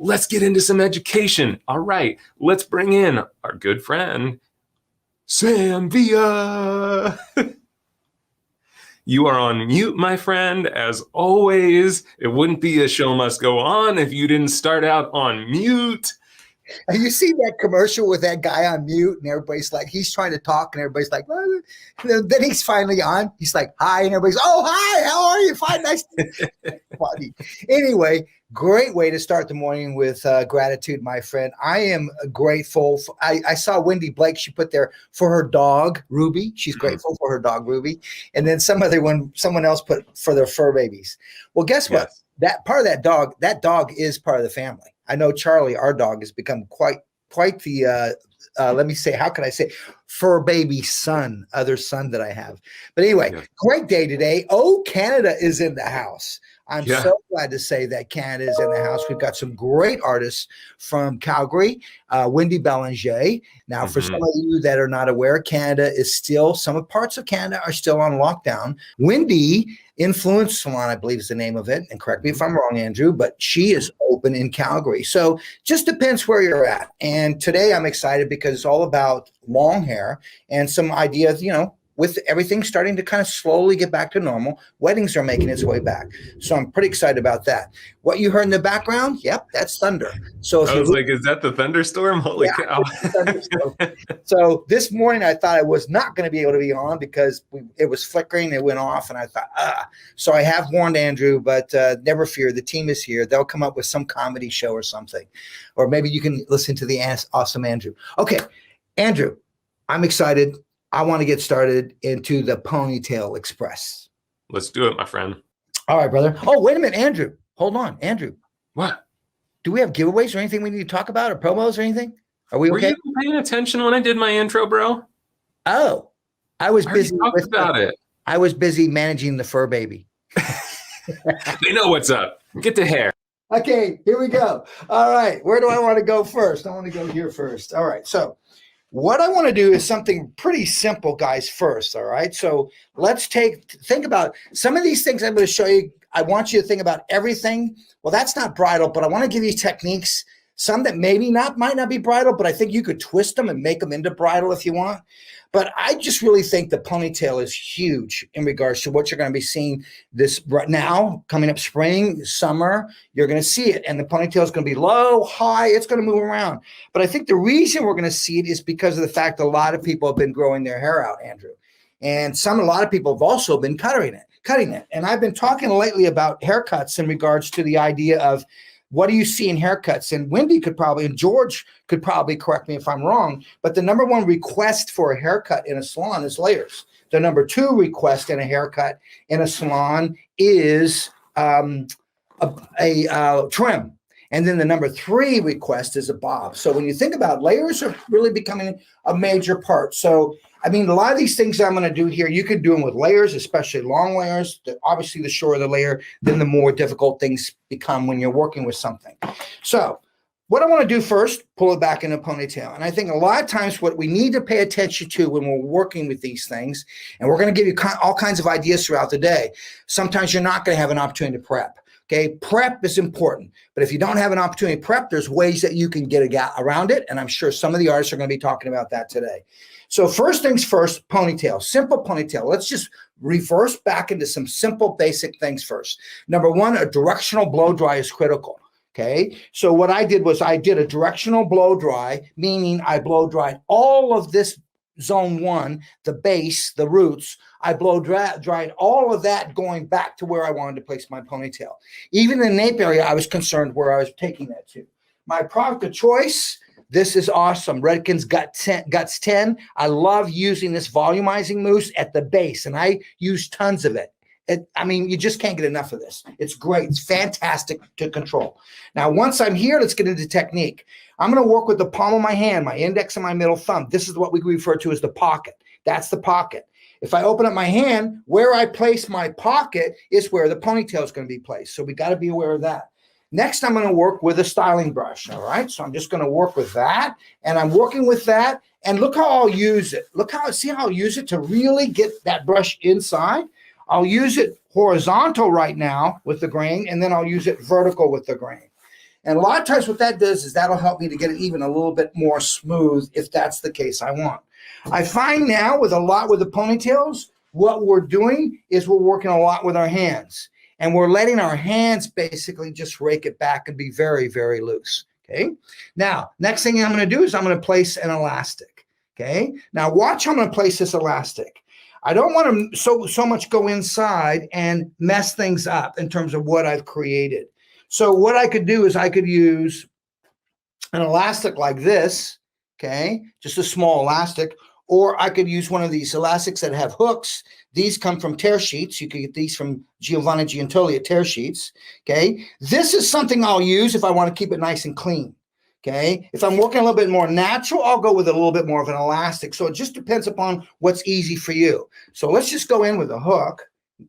let's get into some education. All right, let's bring in our good friend, Sam Villa. You are on mute, my friend, as always. It wouldn't be a show must go on if you didn't start out on mute. You see that commercial with that guy on mute and everybody's like, he's trying to talk and everybody's like, well, then he's finally on. He's like, hi. And everybody's, oh, hi, how are you? Fine, nice to funny. Anyway, great way to start the morning with gratitude, my friend. I am grateful. I saw Wendy Blake. She put there for her dog, Ruby. She's grateful for her dog, Ruby. And then someone else put for their fur babies. Well, guess what? Yes. That dog is part of the family. I know Charlie, our dog, has become quite the, let me say, how can I say, fur baby son, other son that I have. But anyway, Great day today. Oh, Canada is in the house. I'm so glad to say that Canada is in the house. We've got some great artists from Calgary, Wendy Bélanger. Now, for some of you that are not aware, Canada is still, some parts of Canada are still on lockdown. Wendy Influence Salon, I believe is the name of it. And correct me if I'm wrong, Andrew, but she is open in Calgary. So just depends where you're at. And today I'm excited because it's all about long hair and some ideas, with everything starting to kind of slowly get back to normal, weddings are making its way back. So I'm pretty excited about that. What you heard in the background, yep, that's thunder. So I was like, is that the thunderstorm? Holy cow. Thunderstorm. So this morning I thought I was not going to be able to be on because it was flickering. It went off and I thought, So I have warned Andrew, but never fear. The team is here. They'll come up with some comedy show or something. Or maybe you can listen to the awesome Andrew. Okay, Andrew, I'm excited. I want to get started into the Ponytail Express. Let's do it, my friend. All right, brother. Oh, wait a minute, Andrew. Hold on, Andrew. What? Do we have giveaways or anything we need to talk about or promos or anything? Are we okay? Were you paying attention when I did my intro, bro? Oh, I was busy about it. I was busy managing the fur baby. They know what's up. Get to hair. Okay, here we go. All right, where do I want to go first? I want to go here first. All right, so what I want to do is something pretty simple, guys, first, all right? So let's think about some of these things I'm going to show you. I want you to think about everything. Well, that's not bridal, but I want to give you techniques, some that might not be bridal, but I think you could twist them and make them into bridal if you want. But I just really think the ponytail is huge in regards to what you're going to be seeing this right now, coming up spring, summer, you're going to see it. And the ponytail is going to be low, high, it's going to move around. But I think the reason we're going to see it is because of the fact that a lot of people have been growing their hair out, Andrew. And a lot of people have also been cutting it. And I've been talking lately about haircuts in regards to the idea of what do you see in haircuts? And Wendy and George could probably correct me if I'm wrong, but the number one request for a haircut in a salon is layers. The number two request in a haircut in a salon is a trim. And then the number three request is a bob. So when you think about layers are really becoming a major part. So, I mean, a lot of these things I'm going to do here, you could do them with layers, especially long layers. Obviously, the shorter the layer, then the more difficult things become when you're working with something. So what I want to do first, pull it back in a ponytail. And I think a lot of times what we need to pay attention to when we're working with these things, and we're going to give you all kinds of ideas throughout the day. Sometimes you're not going to have an opportunity to prep. Okay, prep is important, but if you don't have an opportunity to prep, there's ways that you can get around it, and I'm sure some of the artists are going to be talking about that today. So first things first, ponytail, simple ponytail. Let's just reverse back into some simple basic things first. Number one, a directional blow dry is critical. Okay, so what I did was I did a directional blow dry, meaning I blow dried all of this zone one, the base, the roots. I blow dried all of that going back to where I wanted to place my ponytail. Even in the nape area, I was concerned where I was taking that to. My product of choice, this is awesome. Redken's Guts 10. I love using this volumizing mousse at the base, and I use tons of it. I mean, you just can't get enough of this. It's great. It's fantastic to control. Now, once I'm here, let's get into technique. I'm going to work with the palm of my hand, my index and my middle thumb. This is what we refer to as the pocket. That's the pocket. If I open up my hand, where I place my pocket is where the ponytail is going to be placed. So we got to be aware of that. Next, I'm going to work with a styling brush. All right. So I'm just going to work with that. And I'm working with that. And look how I'll use it. See how I'll use it to really get that brush inside. I'll use it horizontal right now with the grain, and then I'll use it vertical with the grain. And a lot of times what that does is that'll help me to get it even a little bit more smooth if that's the case I want. I find now with the ponytails, what we're doing is we're working a lot with our hands. And we're letting our hands basically just rake it back and be very, very loose. Okay. Now, next thing I'm going to do is I'm going to place an elastic. Okay. Now watch how I'm going to place this elastic. I don't want to so much go inside and mess things up in terms of what I've created. So what I could do is I could use an elastic like this. Okay. Just a small elastic. Or I could use one of these elastics that have hooks. These come from tear sheets. You could get these from Giovanni Giantoli at Tear Sheets. Okay. This is something I'll use if I want to keep it nice and clean. Okay. If I'm working a little bit more natural, I'll go with a little bit more of an elastic. So it just depends upon what's easy for you. So let's just go in with a hook,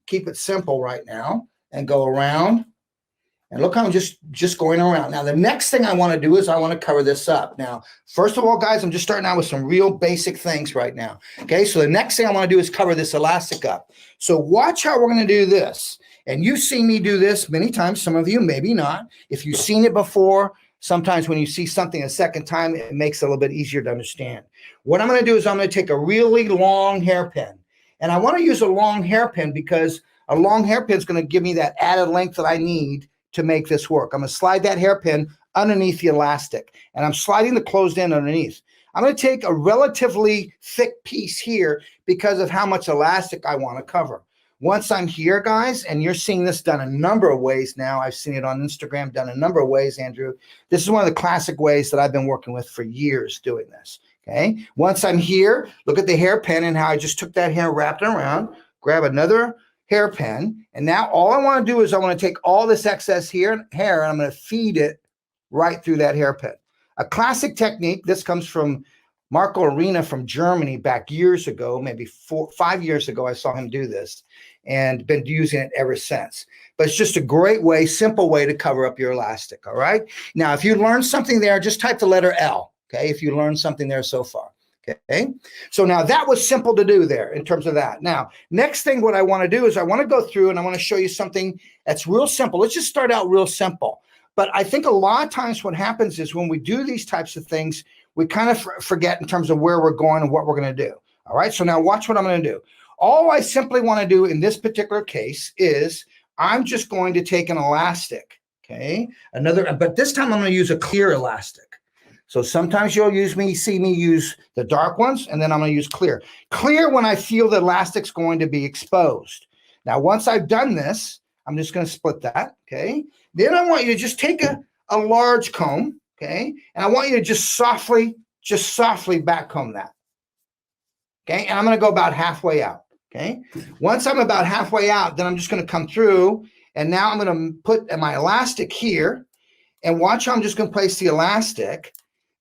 keep it simple right now, and go around. And look how I'm just going around. Now, the next thing I want to do is I want to cover this up. Now, first of all, guys, I'm just starting out with some real basic things right now. Okay, so the next thing I want to do is cover this elastic up. So watch how we're going to do this. And you've seen me do this many times. Some of you, maybe not. If you've seen it before, sometimes when you see something a second time, it makes it a little bit easier to understand. What I'm going to do is I'm going to take a really long hairpin. And I want to use a long hairpin because a long hairpin is going to give me that added length that I need to make this work. I'm going to slide that hairpin underneath the elastic, and I'm sliding the closed end underneath. I'm going to take a relatively thick piece here because of how much elastic I want to cover. Once I'm here, guys, and you're seeing this done a number of ways now. I've seen it on Instagram done a number of ways, Andrew. This is one of the classic ways that I've been working with for years doing this. Okay. Once I'm here, look at the hairpin and how I just took that hair, wrapped it around, grab another hairpin, and now all I want to do is I want to take all this excess hair and I'm going to feed it right through that hairpin. A classic technique. This comes from Marco Arena from Germany back years ago, maybe 5 years ago. I saw him do this and been using it ever since. But it's just a great way, simple way to cover up your elastic. All right. Now, if you learned something there, just type the letter L. Okay. If you learned something there so far. Okay, so now that was simple to do there in terms of that. Now, next thing what I want to do is I want to go through and I want to show you something that's real simple. Let's just start out real simple. But I think a lot of times what happens is when we do these types of things, we kind of forget in terms of where we're going and what we're going to do. All right, so now watch what I'm going to do. All I simply want to do in this particular case is I'm just going to take an elastic, okay, but this time I'm going to use a clear elastic. So sometimes you'll see me use the dark ones, and then I'm going to use clear. Clear when I feel the elastic's going to be exposed. Now, once I've done this, I'm just going to split that, okay? Then I want you to just take a large comb, okay? And I want you to just softly back comb that, okay? And I'm going to go about halfway out, okay? Once I'm about halfway out, then I'm just going to come through, and now I'm going to put my elastic here, and watch how I'm just going to place the elastic.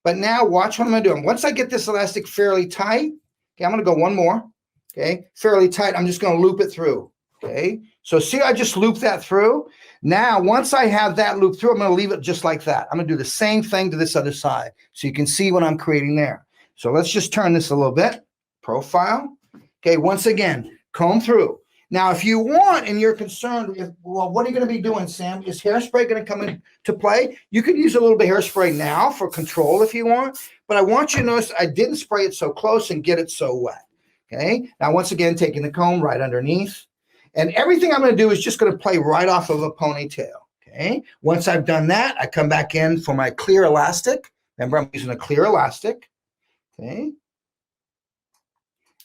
But now watch what I'm going to do. Once I get this elastic fairly tight, okay, I'm going to go one more, okay, fairly tight. I'm just going to loop it through, okay. So see, I just looped that through. Now, once I have that loop through, I'm going to leave it just like that. I'm going to do the same thing to this other side so you can see what I'm creating there. So let's just turn this a little bit. Profile. Okay, once again, comb through. Now, if you want and you're concerned, well, what are you going to be doing, Sam? Is hairspray going to come into play? You could use a little bit of hairspray now for control if you want, but I want you to notice I didn't spray it so close and get it so wet. Okay, now once again, taking the comb right underneath. And everything I'm going to do is just going to play right off of a ponytail. Okay, once I've done that, I come back in for my clear elastic. Remember, I'm using a clear elastic. Okay,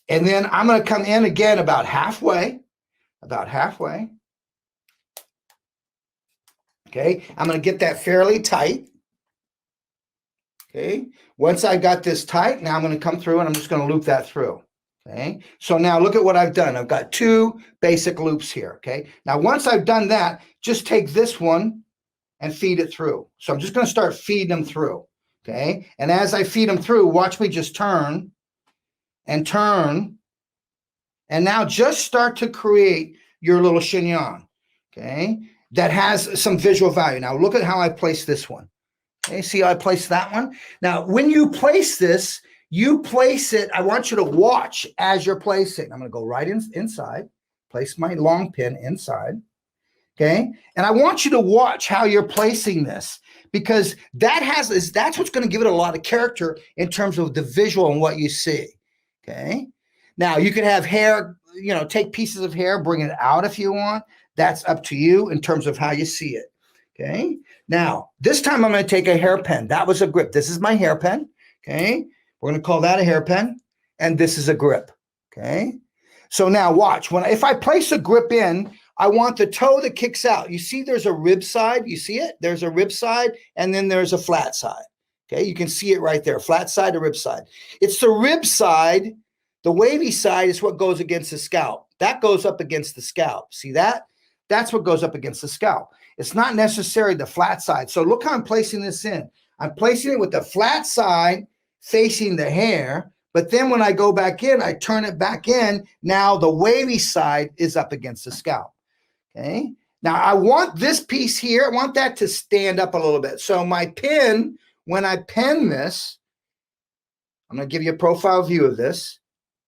and then I'm going to come in again about halfway. Okay, I'm going to get that fairly tight. Okay, once I got this tight, now I'm going to come through and I'm just going to loop that through. Okay, so now look at what I've done. I've got two basic loops here. Okay, now once I've done that, just take this one and feed it through. So I'm just going to start feeding them through. Okay, and as I feed them through, watch me just turn and turn. And now just start to create your little chignon, okay, that has some visual value. Now look at how I place this one. Okay, see how I place that one? Now, when you place this, you place it, I want you to watch as you're placing. I'm going to go right inside, place my long pin inside, okay? And I want you to watch how you're placing this because that's what's going to give it a lot of character in terms of the visual and what you see. Okay. Now you can have hair, take pieces of hair, bring it out if you want. That's up to you in terms of how you see it. Okay. Now this time I'm going to take a hairpin. That was a grip. This is my hairpin. Okay. We're going to call that a hairpin. And this is a grip. Okay. So now watch. If I place a grip in, I want the toe that kicks out. You see there's a rib side. You see it? There's a rib side and then there's a flat side. Okay. You can see it right there. Flat side to rib side. It's the rib side. The wavy side is what goes against the scalp. That goes up against the scalp. See that? That's what goes up against the scalp. It's not necessarily the flat side. So look how I'm placing this in. I'm placing it with the flat side facing the hair. But then when I go back in, I turn it back in. Now the wavy side is up against the scalp. Okay. Now I want this piece here. I want that to stand up a little bit. So my pin, when I pen this, I'm going to give you a profile view of this.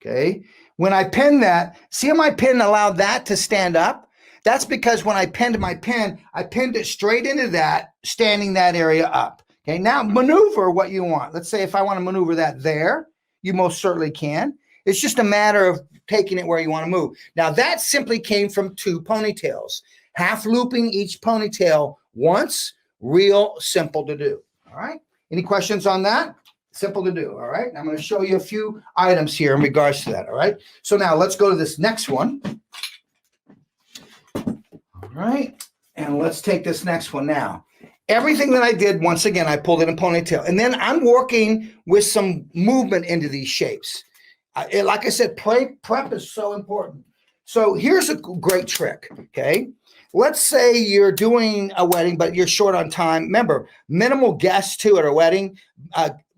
Okay. When I pen that, see how my pen allowed that to stand up? That's because when I penned my pen, I pinned it straight into that, standing that area up. Okay. Now maneuver what you want. Let's say if I want to maneuver that there, you most certainly can. It's just a matter of taking it where you want to move. Now that simply came from 2 ponytails, half looping each ponytail once, real simple to do. All right. Any questions on that? Simple to do. All right. I'm going to show you a few items here in regards to that. All right. So now let's go to this next one. All right. And let's take this next one now. Everything that I did, once again, I pulled in a ponytail. And then I'm working with some movement into these shapes. Like I said, prep is so important. So here's a great trick. Okay. Let's say you're doing a wedding, but you're short on time. Remember, minimal guests too at a wedding.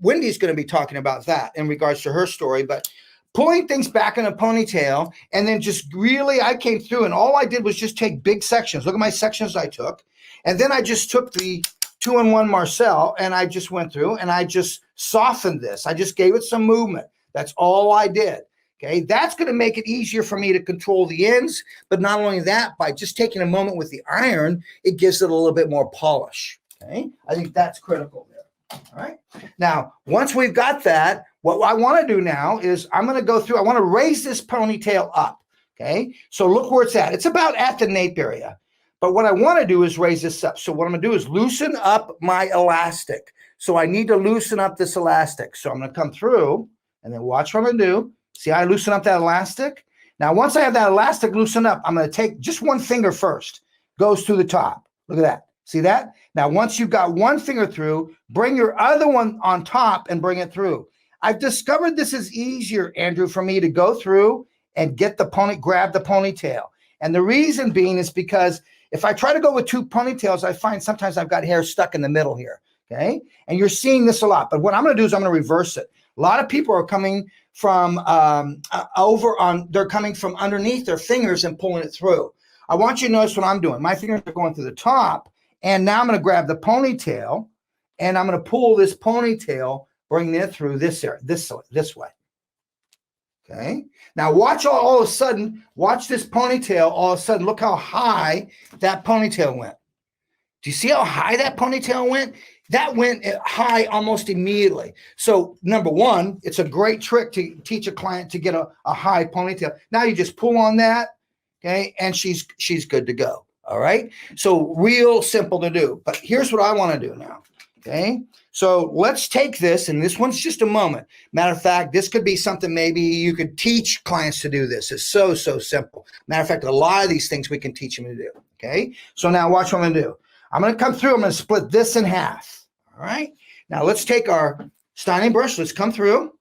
Wendy's going to be talking about that in regards to her story, but pulling things back in a ponytail and then just really, I came through and all I did was just take big sections. Look at my sections I took. And then I just took the 2-in-1 Marcel and I just went through and I just softened this. I just gave it some movement. That's all I did. Okay. That's going to make it easier for me to control the ends. But not only that, by just taking a moment with the iron, it gives it a little bit more polish. Okay. I think that's critical there. All right. Now, once we've got that, what I want to do now is I'm going to go through, I want to raise this ponytail up. Okay. So look where it's at. It's about at the nape area. But what I want to do is raise this up. So what I'm going to do is loosen up my elastic. So I need to loosen up this elastic. So I'm going to come through and then watch what I'm going to do. See how I loosen up that elastic? Now, once I have that elastic loosened up, I'm going to take just one finger first. Goes through the top. Look at that. See that? Now, once you've got one finger through, bring your other one on top and bring it through. I've discovered this is easier, Andrew, for me to go through and get grab the ponytail. And the reason being is because if I try to go with 2 ponytails, I find sometimes I've got hair stuck in the middle here. Okay. And you're seeing this a lot. But what I'm going to do is I'm going to reverse it. A lot of people are coming from they're coming from underneath their fingers and pulling it through. I want you to notice what I'm doing. My fingers are going through the top. And now I'm going to grab the ponytail and I'm going to pull this ponytail, bring it through this area, this way. Okay. Now watch all of a sudden, watch this ponytail. All of a sudden, look how high that ponytail went. Do you see how high that ponytail went? That went high almost immediately. So number one, it's a great trick to teach a client to get a high ponytail. Now you just pull on that. Okay. And she's good to go. All right. So real simple to do, but here's what I want to do now. Okay. So let's take this, and this one's just a moment. Matter of fact, this could be something maybe you could teach clients to do this. It's so simple. Matter of fact, a lot of these things we can teach them to do. Okay. So now watch what I'm going to do. I'm going to come through. I'm going to split this in half. All right. Now let's take our styling brush. Let's come through.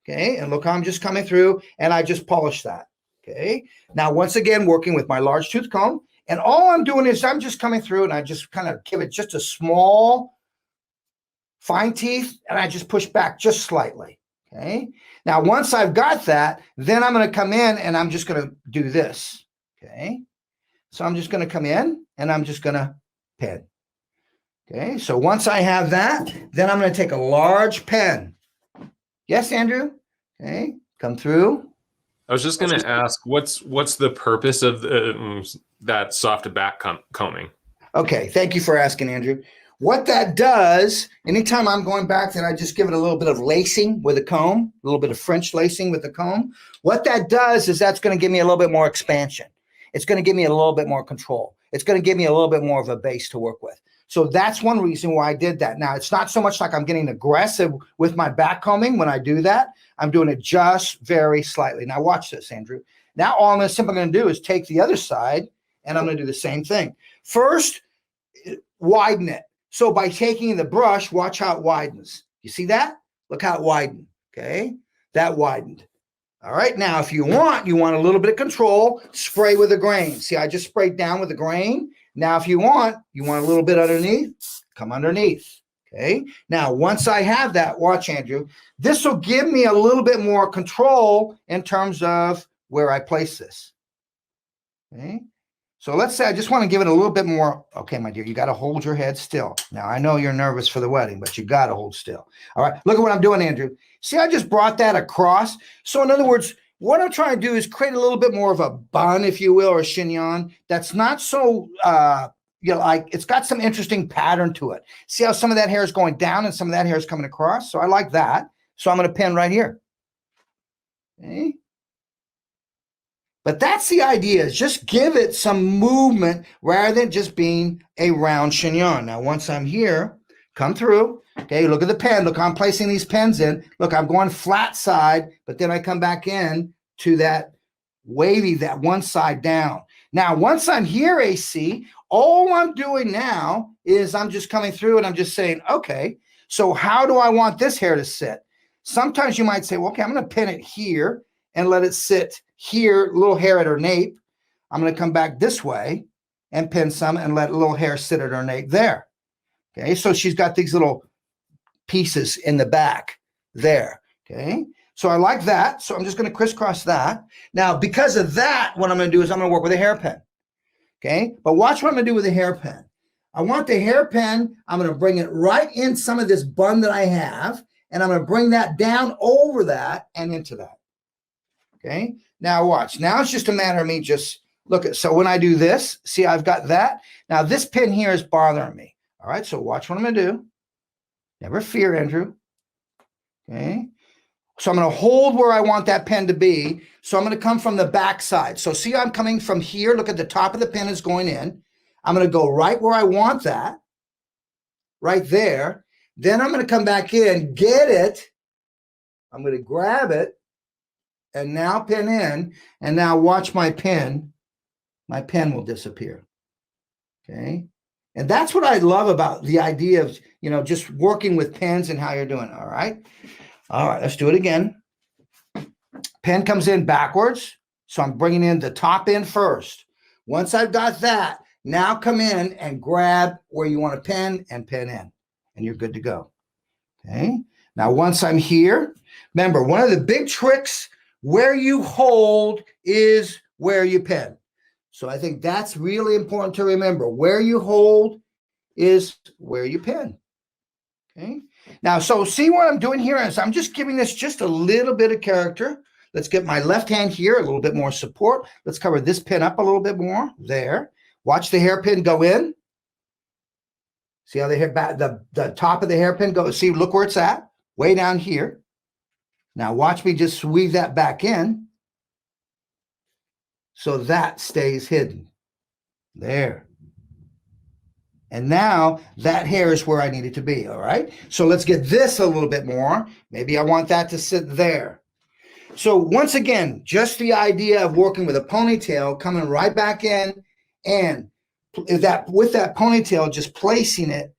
Okay. And look how I'm just coming through and I just polish that. Okay. Now, once again, working with my large tooth comb, and all I'm doing is I'm just coming through and I just kind of give it just a small fine teeth and I just push back just slightly. Okay. Now, once I've got that, then I'm going to come in and I'm just going to do this. Okay. So I'm just going to come in and I'm just going to pin. Okay. So once I have that, then I'm going to take a large pen. Yes, Andrew. Okay. Come through. I was just going to ask, what's the purpose of that soft back combing? Okay, thank you for asking, Andrew. What that does, anytime I'm going back, then I just give it a little bit of lacing with a comb, a little bit of French lacing with the comb. What that does is that's going to give me a little bit more expansion. It's going to give me a little bit more control. It's going to give me a little bit more of a base to work with. So that's one reason why I did that. Now, it's not so much like I'm getting aggressive with my back combing when I do that. I'm doing it just very slightly. Now, watch this, Andrew. Now, all I'm simply going to do is take the other side, and I'm going to do the same thing. First, widen it. So by taking the brush, watch how it widens. You see that? Look how it widened, okay? That widened. All right, now if you want a little bit of control, spray with a grain. See, I just sprayed down with a grain. Now, if you want a little bit underneath, come underneath, okay? Now, once I have that, watch, Andrew, this will give me a little bit more control in terms of where I place this, okay? So let's say I just want to give it a little bit more. Okay, my dear, you got to hold your head still. Now, I know you're nervous for the wedding, but you got to hold still. All right, look at what I'm doing, Andrew. See, I just brought that across. So in other words, what I'm trying to do is create a little bit more of a bun, if you will, or a chignon that's not so, like it's got some interesting pattern to it. See how some of that hair is going down and some of that hair is coming across? So I like that. So I'm going to pin right here. Okay. But that's the idea, is just give it some movement rather than just being a round chignon. Now, once I'm here, come through. Okay, look at the pen. Look how I'm placing these pens in. Look, I'm going flat side, but then I come back in to that wavy, that one side down. Now, once I'm here, AC, all I'm doing now is I'm just coming through and I'm just saying, okay, so how do I want this hair to sit? Sometimes you might say, well, okay, I'm going to pin it here and let it sit here, little hair at her nape. I'm going to come back this way and pin some and let a little hair sit at her nape there. Okay, so she's got these little pieces in the back there. Okay, so I like that. So I'm just going to crisscross that. Now, because of that, what I'm going to do is I'm going to work with a hairpin. Okay, but watch what I'm going to do with a hairpin. I want the hairpin, I'm going to bring it right in some of this bun that I have, and I'm going to bring that down over that and into that. Okay, now watch. Now it's just a matter of me just look at, so when I do this, see, I've got that. Now this pin here is bothering me. All right, so watch what I'm going to do. Never fear, Andrew. Okay, so I'm going to hold where I want that pin to be. So I'm going to come from the back side. So see, I'm coming from here. Look at the top of the pin is going in. I'm going to go right where I want that, right there. Then I'm going to come back in, get it. I'm going to grab it and now pin in. And now watch my pin. My pin will disappear. Okay. And that's what I love about the idea of, just working with pins and how you're doing. All right. All right. Let's do it again. Pin comes in backwards. So I'm bringing in the top end first. Once I've got that, now come in and grab where you want to pin and pin in, and you're good to go. Okay. Now, once I'm here, remember, one of the big tricks, where you hold is where you pin. So I think that's really important to remember. Where you hold is where you pin. Okay. Now, so see what I'm doing here is I'm just giving this just a little bit of character. Let's get my left hand here, a little bit more support. Let's cover this pin up a little bit more. There. Watch the hairpin go in. See how the top of the hairpin goes? See, look where it's at, way down here. Now watch me just weave that back in so that stays hidden. There. And now that hair is where I need it to be, all right? So let's get this a little bit more. Maybe I want that to sit there. So once again, just the idea of working with a ponytail, coming right back in, and with that ponytail, just placing it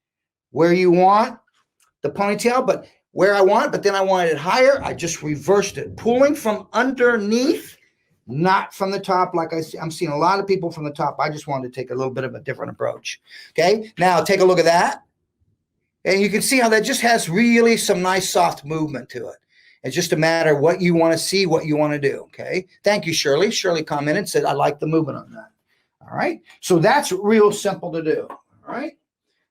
where you want the ponytail, but where I want, but then I wanted it higher. I just reversed it, pulling from underneath, not from the top. Like I'm seeing a lot of people from the top. I just wanted to take a little bit of a different approach. Okay, now take a look at that. And you can see how that just has really some nice soft movement to it. It's just a matter of what you want to see, what you want to do. Okay, thank you, Shirley. Shirley commented and said, I like the movement on that. All right, so that's real simple to do. All right,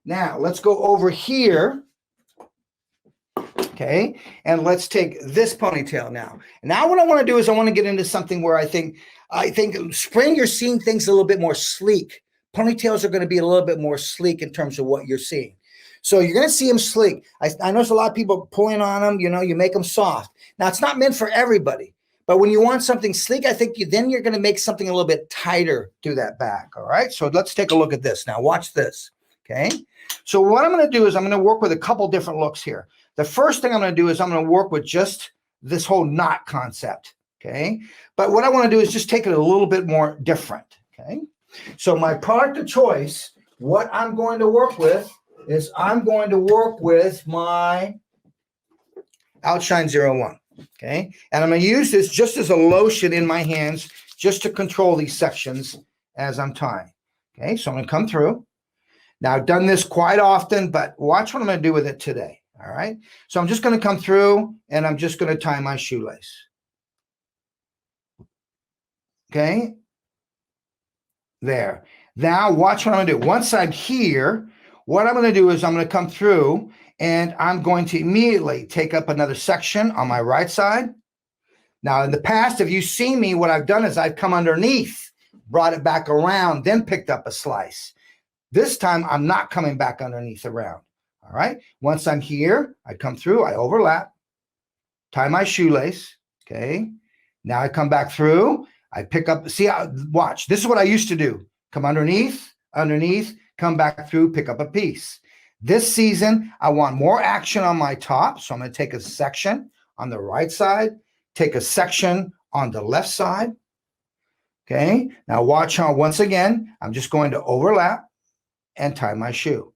now let's go over here. Okay, and let's take this ponytail now. Now what I want to do is I want to get into something where I think spring, you're seeing things a little bit more sleek. Ponytails are going to be a little bit more sleek in terms of what you're seeing. So you're going to see them sleek. I notice a lot of people pulling on them, you make them soft. Now, it's not meant for everybody, but when you want something sleek, I think then you're going to make something a little bit tighter to that back. All right. So let's take a look at this. Now, watch this. Okay. So what I'm going to do is I'm going to work with a couple different looks here. The first thing I'm going to do is I'm going to work with just this whole knot concept. Okay. But what I want to do is just take it a little bit more different. Okay. So my product of choice, what I'm going to work with is I'm going to work with my Outshine 01. Okay. And I'm going to use this just as a lotion in my hands, just to control these sections as I'm tying. Okay. So I'm going to come through. Now, I've done this quite often, but watch what I'm going to do with it today. All right. So I'm just going to come through and I'm just going to tie my shoelace. Okay. There. Now, watch what I'm going to do. Once I'm here, what I'm going to do is I'm going to come through and I'm going to immediately take up another section on my right side. Now, in the past, if you see me, what I've done is I've come underneath, brought it back around, then picked up a slice. This time, I'm not coming back underneath around. All right. Once I'm here, I come through, I overlap, tie my shoelace. Okay. Now I come back through, I pick up, see, watch. This is what I used to do. Come underneath, come back through, pick up a piece. This season, I want more action on my top. So I'm going to take a section on the right side, take a section on the left side. Okay. Now watch how, once again, I'm just going to overlap and tie my shoe.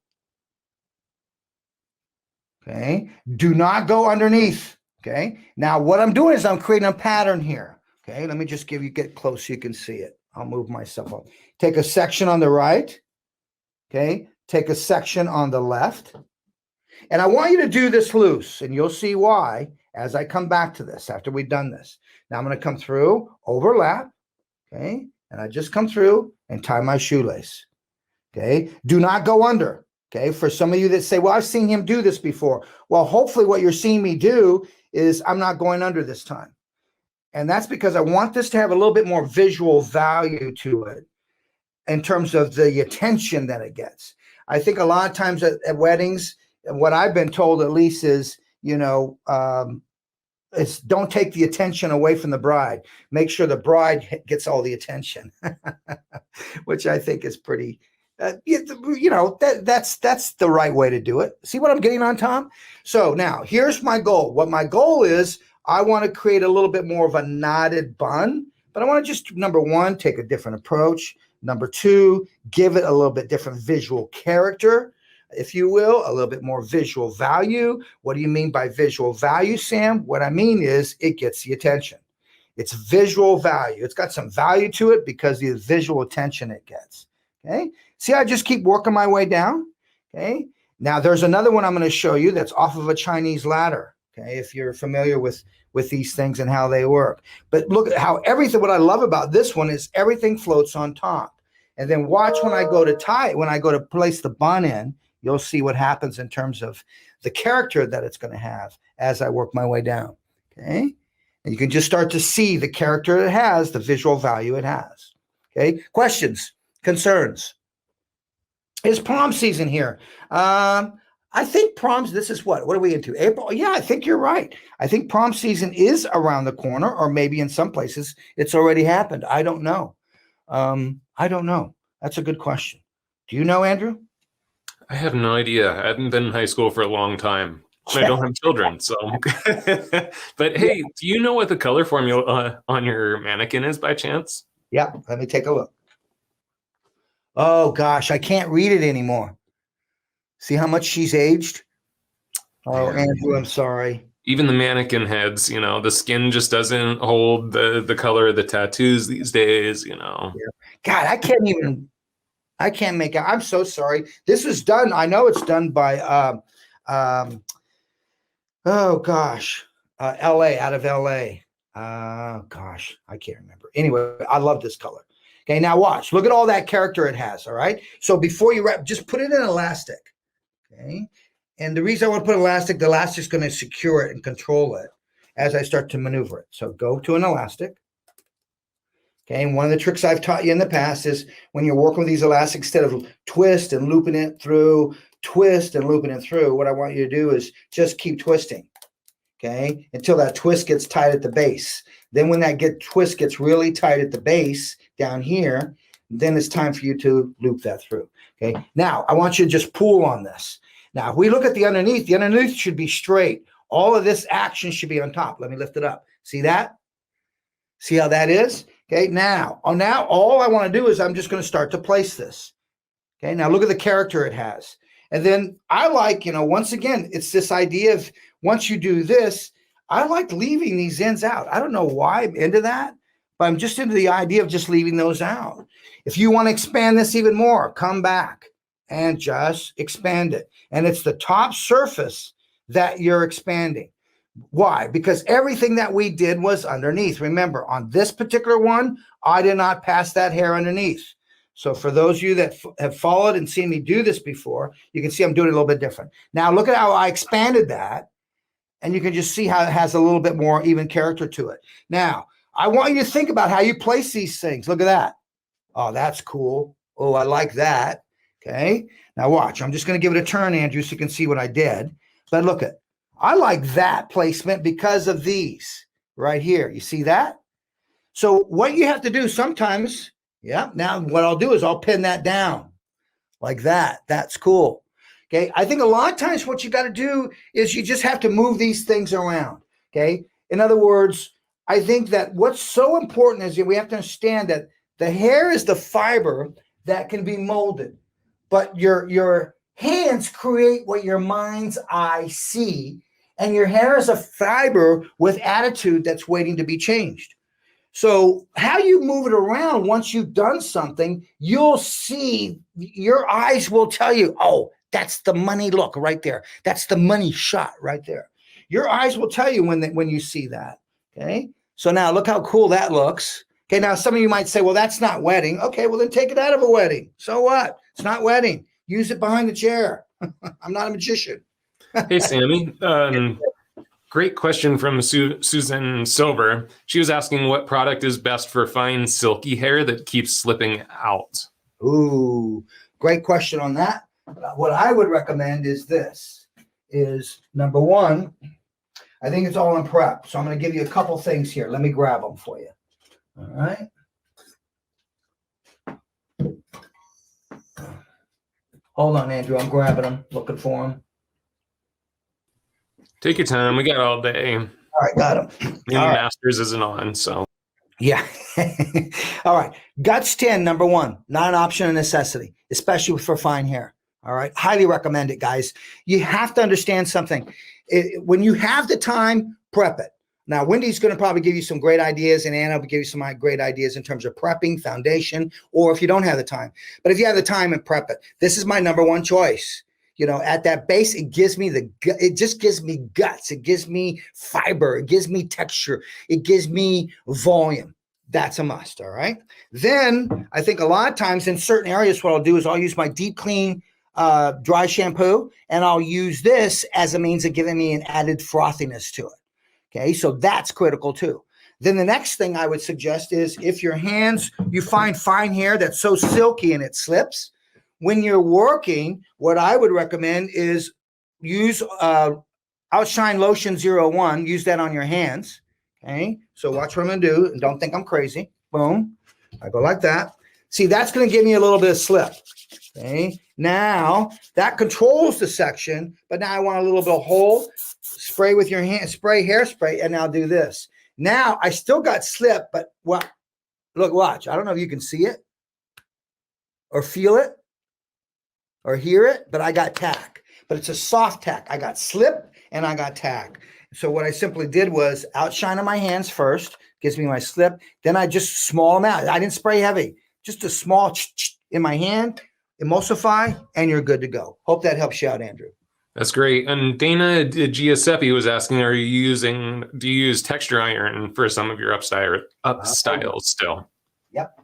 Okay. Do not go underneath. Okay. Now what I'm doing is I'm creating a pattern here. Okay. Let me just get close so you can see it. I'll move myself up. Take a section on the right. Okay. Take a section on the left. And I want you to do this loose, and you'll see why as I come back to this after we've done this. Now I'm going to come through, overlap. Okay. And I just come through and tie my shoelace. Okay. Do not go under. Okay. For some of you that say, well, I've seen him do this before. Well, hopefully what you're seeing me do is I'm not going under this time. And that's because I want this to have a little bit more visual value to it in terms of the attention that it gets. I think a lot of times at weddings, what I've been told at least is, it's don't take the attention away from the bride. Make sure the bride gets all the attention, which I think is pretty, that's the right way to do it. See what I'm getting on, Tom? So now here's my goal. What my goal is, I want to create a little bit more of a knotted bun, but I want to just, number one, take a different approach. Number two, give it a little bit different visual character, if you will, a little bit more visual value. What do you mean by visual value, Sam? What I mean is it gets the attention. It's visual value. It's got some value to it because of the visual attention it gets. Okay. See, I just keep working my way down. Okay. Now there's another one I'm going to show you that's off of a Chinese ladder. Okay. If you're familiar with these things and how they work. But look at how everything, what I love about this one is everything floats on top. And then watch when I go to tie, when I go to place the bun in, you'll see what happens in terms of the character that it's going to have as I work my way down. Okay. And you can just start to see the character it has, the visual value it has. Okay. Questions, concerns? It's prom season here. I think proms, this is what are we into? April? Yeah, I think you're right. I think prom season is around the corner, or maybe in some places it's already happened. I don't know. I don't know. That's a good question. Do you know, Andrew? I have no idea. I haven't been in high school for a long time. I don't have children, so. But hey, do you know what the color formula on your mannequin is by chance? Yeah, let me take a look. Oh gosh, I can't read it anymore. See how much she's aged? Oh, Andrew, I'm sorry. Even the mannequin heads, the skin just doesn't hold the color of the tattoos these days, Yeah. God, I can't make it. I'm so sorry. This is done. I know it's done by, LA, out of LA. Gosh, I can't remember. Anyway, I love this color. Okay, now watch. Look at all that character it has, all right? So before you wrap, just put it in elastic, okay? And the reason I want to put elastic, the elastic's going to secure it and control it as I start to maneuver it. So go to an elastic. Okay, and one of the tricks I've taught you in the past is when you're working with these elastics, instead of twist and looping it through, twist and looping it through. What I want you to do is just keep twisting, okay, until that twist gets tight at the base. Then when that twist gets really tight at the base down here, then it's time for you to loop that through, okay? Now, I want you to just pull on this. Now, if we look at the underneath should be straight. All of this action should be on top. Let me lift it up. See that? See how that is? Okay, now all I want to do is I'm just going to start to place this. Okay, now look at the character it has. And then I like, once again, it's this idea of once you do this, I like leaving these ends out. I don't know why I'm into that, but I'm just into the idea of just leaving those out. If you want to expand this even more, come back and just expand it. And it's the top surface that you're expanding. Why? Because everything that we did was underneath. Remember, on this particular one, I did not pass that hair underneath. So for those of you that have followed and seen me do this before, you can see I'm doing it a little bit different. Now look at how I expanded that, and you can just see how it has a little bit more even character to it. Now, I want you to think about how you place these things. Look at that. Oh, that's cool. Oh, I like that. Okay. Now watch. I'm just going to give it a turn, Andrew, so you can see what I did. But look at, I like that placement because of these right here. You see that? So what you have to do sometimes, now what I'll do is I'll pin that down like that. That's cool. Okay. I think a lot of times what you got to do is you just have to move these things around. Okay. In other words, I think that what's so important is that we have to understand that the hair is the fiber that can be molded, but your hands create what your mind's eye see, and your hair is a fiber with attitude that's waiting to be changed. So how you move it around once you've done something, you'll see, your eyes will tell you, oh, that's the money look right there. That's the money shot right there. Your eyes will tell you when you see that, okay? So now look how cool that looks. Okay, now some of you might say, well, that's not wedding. Okay, well, then take it out of a wedding. So what? It's not wedding. Use it behind the chair. I'm not a magician. Hey, Sammy. Great question from Susan Silver. She was asking what product is best for fine silky hair that keeps slipping out. Ooh, great question on that. What I would recommend is this, is number one, I think it's all in prep. So I'm going to give you a couple things here. Let me grab them for you. All right. Hold on, Andrew. I'm grabbing them, looking for them. Take your time. We got all day. All right, got them. And Masters isn't on, so. Yeah. All right. Guts 10, number one, not an option, a necessity, especially for fine hair. All right. Highly recommend it, guys. You have to understand something. When you have the time, prep it. Now, Wendy's going to probably give you some great ideas, and Anna will give you some great ideas in terms of prepping, foundation, or if you don't have the time. But if you have the time, and prep it. This is my number one choice. At that base, it gives me it just gives me guts. It gives me fiber. It gives me texture. It gives me volume. That's a must, all right? Then I think a lot of times in certain areas, what I'll do is I'll use my deep clean dry shampoo, and I'll use this as a means of giving me an added frothiness to it. Okay, so that's critical too. Then the next thing I would suggest is if your hands, you find fine hair that's so silky and it slips, when you're working, what I would recommend is use Outshine Lotion 01. Use that on your hands. Okay, so watch what I'm going to do, and don't think I'm crazy. Boom. I go like that. See, that's going to give me a little bit of slip. Okay, now that controls the section, but now I want a little bit of hold. Spray with your hand, spray hairspray, and now do this. Now I still got slip, but what? Look, watch. I don't know if you can see it or feel it or hear it, but I got tack. But it's a soft tack. I got slip and I got tack. So what I simply did was outshine on my hands first, gives me my slip. Then I just small amount. I didn't spray heavy, just a small in my hand, emulsify, and you're good to go. Hope that helps you out, Andrew. That's great. And Dana Giuseppe was asking, do you use texture iron for some of your upstyles still? Yep.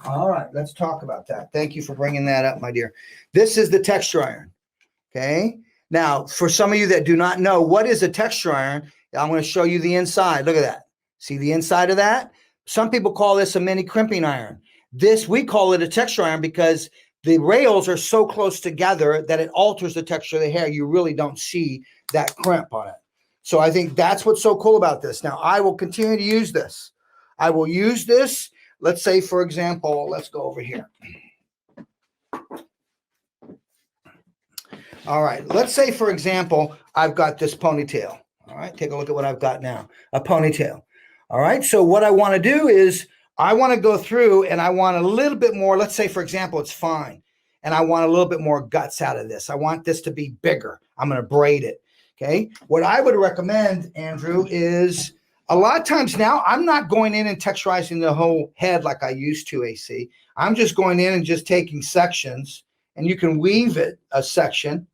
All right, let's talk about that. Thank you for bringing that up, my dear. This is the texture iron. Okay. Now, for some of you that do not know what is a texture iron, I'm going to show you the inside. Look at that. See the inside of that? Some people call this a mini crimping iron. We call it a texture iron because the rails are so close together that it alters the texture of the hair. You really don't see that crimp on it. So I think that's what's so cool about this. Now I will continue to use this. I will use this. Let's say, for example, let's go over here. All right. Let's say, for example, I've got this ponytail. All right. Take a look at what I've got now, a ponytail. All right. So what I want to do is I want to go through and I want a little bit more. Let's say, for example, it's fine. And I want a little bit more guts out of this. I want this to be bigger. I'm going to braid it. Okay. What I would recommend, Andrew, is a lot of times now I'm not going in and texturizing the whole head like I used to, AC. I'm just going in and just taking sections, and you can weave it a section.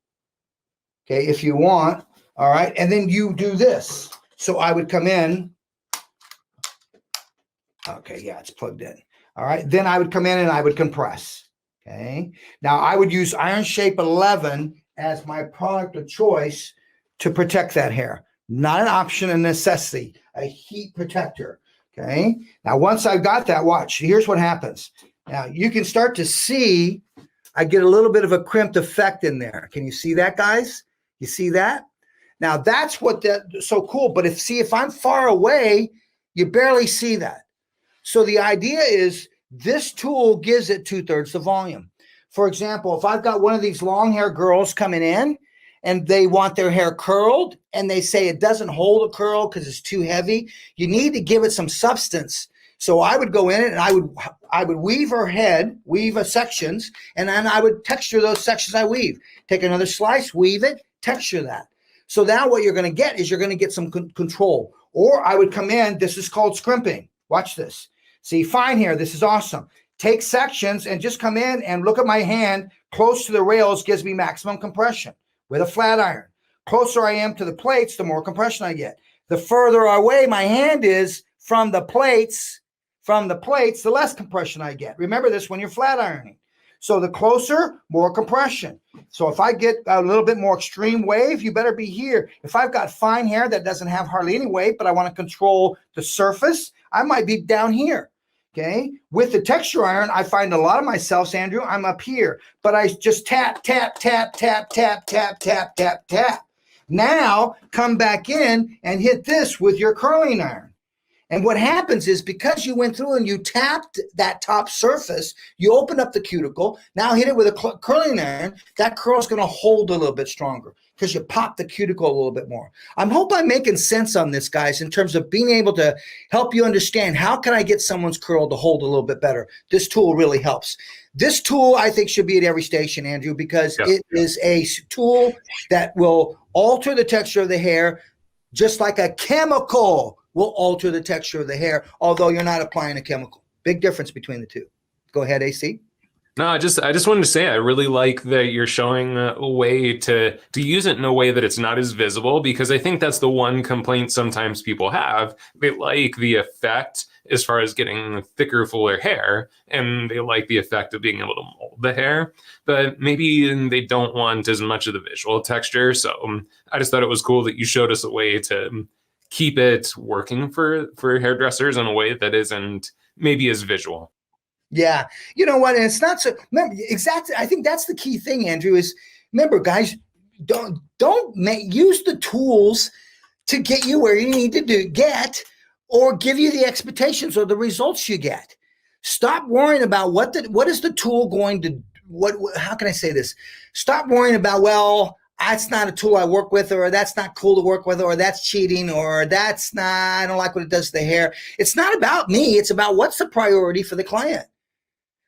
Okay. If you want. All right. And then you do this. So I would come in. Okay. Yeah, it's plugged in. All right. Then I would come in and I would compress. Okay. Now I would use Iron Shape 11 as my product of choice to protect that hair. Not an option, a necessity, a heat protector. Okay. Now, once I've got that, watch, here's what happens. Now you can start to see, I get a little bit of a crimped effect in there. Can you see that, guys? You see that? Now that's what that's so cool. But if I'm far away, you barely see that. So the idea is this tool gives it 2/3 the volume. For example, if I've got one of these long hair girls coming in and they want their hair curled and they say it doesn't hold a curl because it's too heavy, you need to give it some substance. So I would go in it and I would weave her head, weave sections, and then I would texture those sections I weave. Take another slice, weave it, texture that. So now what you're going to get is you're going to get some control. Or I would come in, this is called scrimping. Watch this. See, fine here, this is awesome. Take sections and just come in and look at my hand. Close to the rails gives me maximum compression with a flat iron. Closer I am to the plates, the more compression I get. The further away my hand is from the plates, the less compression I get. Remember this when you're flat ironing. So the closer, more compression. So if I get a little bit more extreme wave, you better be here. If I've got fine hair that doesn't have hardly any wave, but I want to control the surface, I might be down here. Okay. With the texture iron, I find a lot of myself, Andrew, I'm up here, but I just tap, tap, tap, tap, tap, tap, tap, tap, tap. Now come back in and hit this with your curling iron. And what happens is because you went through and you tapped that top surface, you open up the cuticle, now hit it with a curling iron, that curl is going to hold a little bit stronger because you pop the cuticle a little bit more. I hope I'm making sense on this, guys, in terms of being able to help you understand how can I get someone's curl to hold a little bit better. This tool really helps. This tool, I think, should be at every station, Andrew, because it is a tool that will alter the texture of the hair just like a chemical will alter the texture of the hair, although you're not applying a chemical. Big difference between the two. Go ahead, AC. No, I just wanted to say I really like that you're showing a way to use it in a way that it's not as visible, because I think that's the one complaint sometimes people have. They like the effect as far as getting thicker, fuller hair, and they like the effect of being able to mold the hair, but maybe they don't want as much of the visual texture. So I just thought it was cool that you showed us a way to keep it working for hairdressers in a way that isn't maybe as visual. Yeah. You know what? And it's not so, remember, exactly. I think that's the key thing, Andrew, is remember, guys, don't use the tools to get you where you need to get or give you the expectations or the results you get. Stop worrying about what is the tool going to, how can I say this? Stop worrying about, well, that's not a tool I work with, or that's not cool to work with, or that's cheating, or I don't like what it does to the hair. It's not about me. It's about what's the priority for the client.